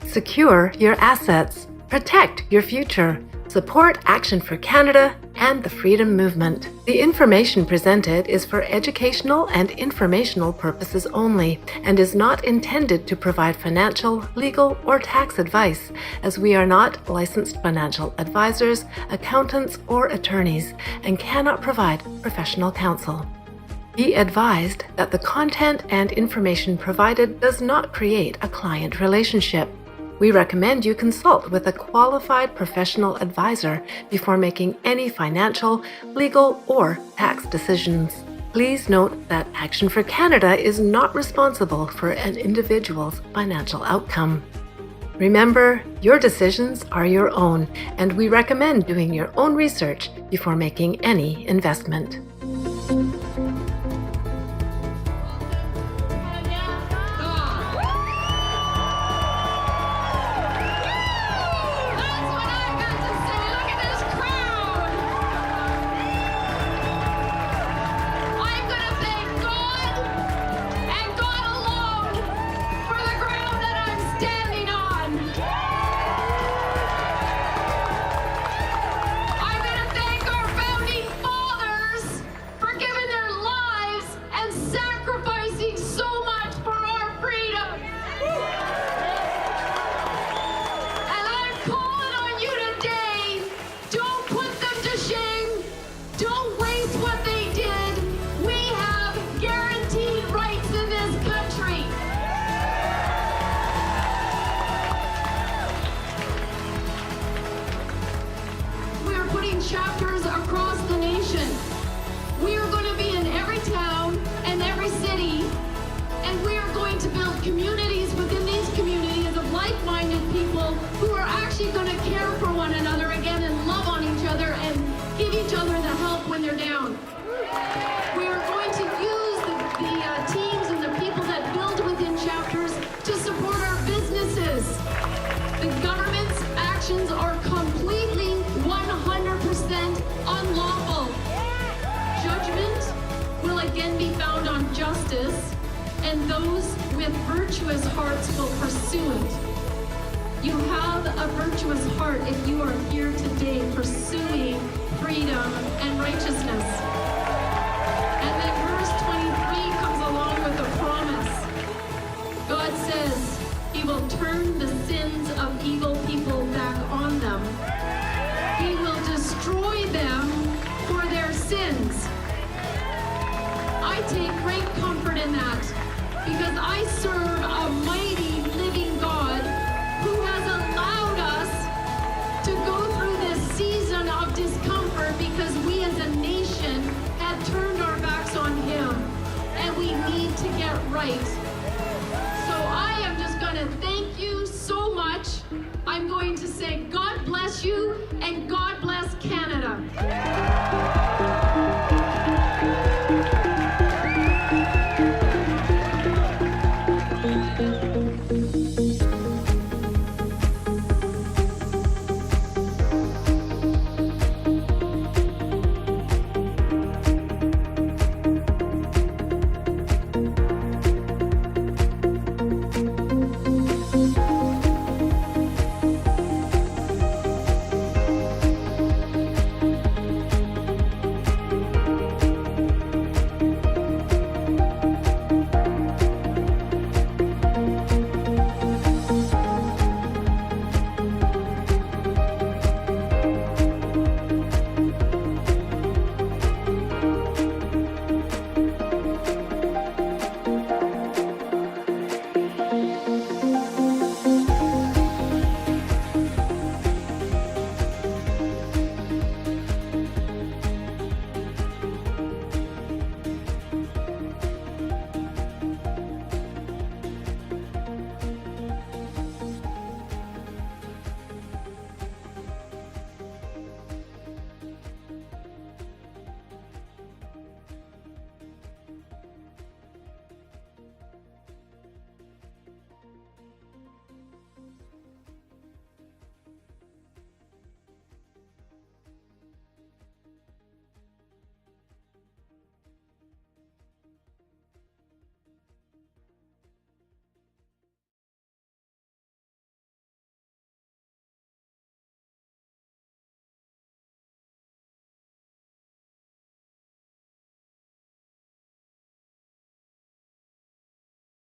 Secure your assets. Protect your future. Support Action for Canada and the Freedom Movement. The information presented is for educational and informational purposes only and is not intended to provide financial, legal, or tax advice, as we are not licensed financial advisors, accountants, or attorneys and cannot provide professional counsel. Be advised that the content and information provided does not create a client relationship. We recommend you consult with a qualified professional advisor before making any financial, legal, or tax decisions. Please note that Action for Canada is not responsible for an individual's financial outcome. Remember, your decisions are your own, and we recommend doing your own research before making any investment. again be found on justice, and those with virtuous hearts will pursue it. You have a virtuous heart if you are here today pursuing freedom and righteousness. And then verse 23 comes along with a promise. God says he will turn the sins of evil people back on them. He will destroy them for their sins. I take great comfort in that because I serve a mighty living God who has allowed us to go through this season of discomfort because we as a nation had turned our backs on him, and we need to get right.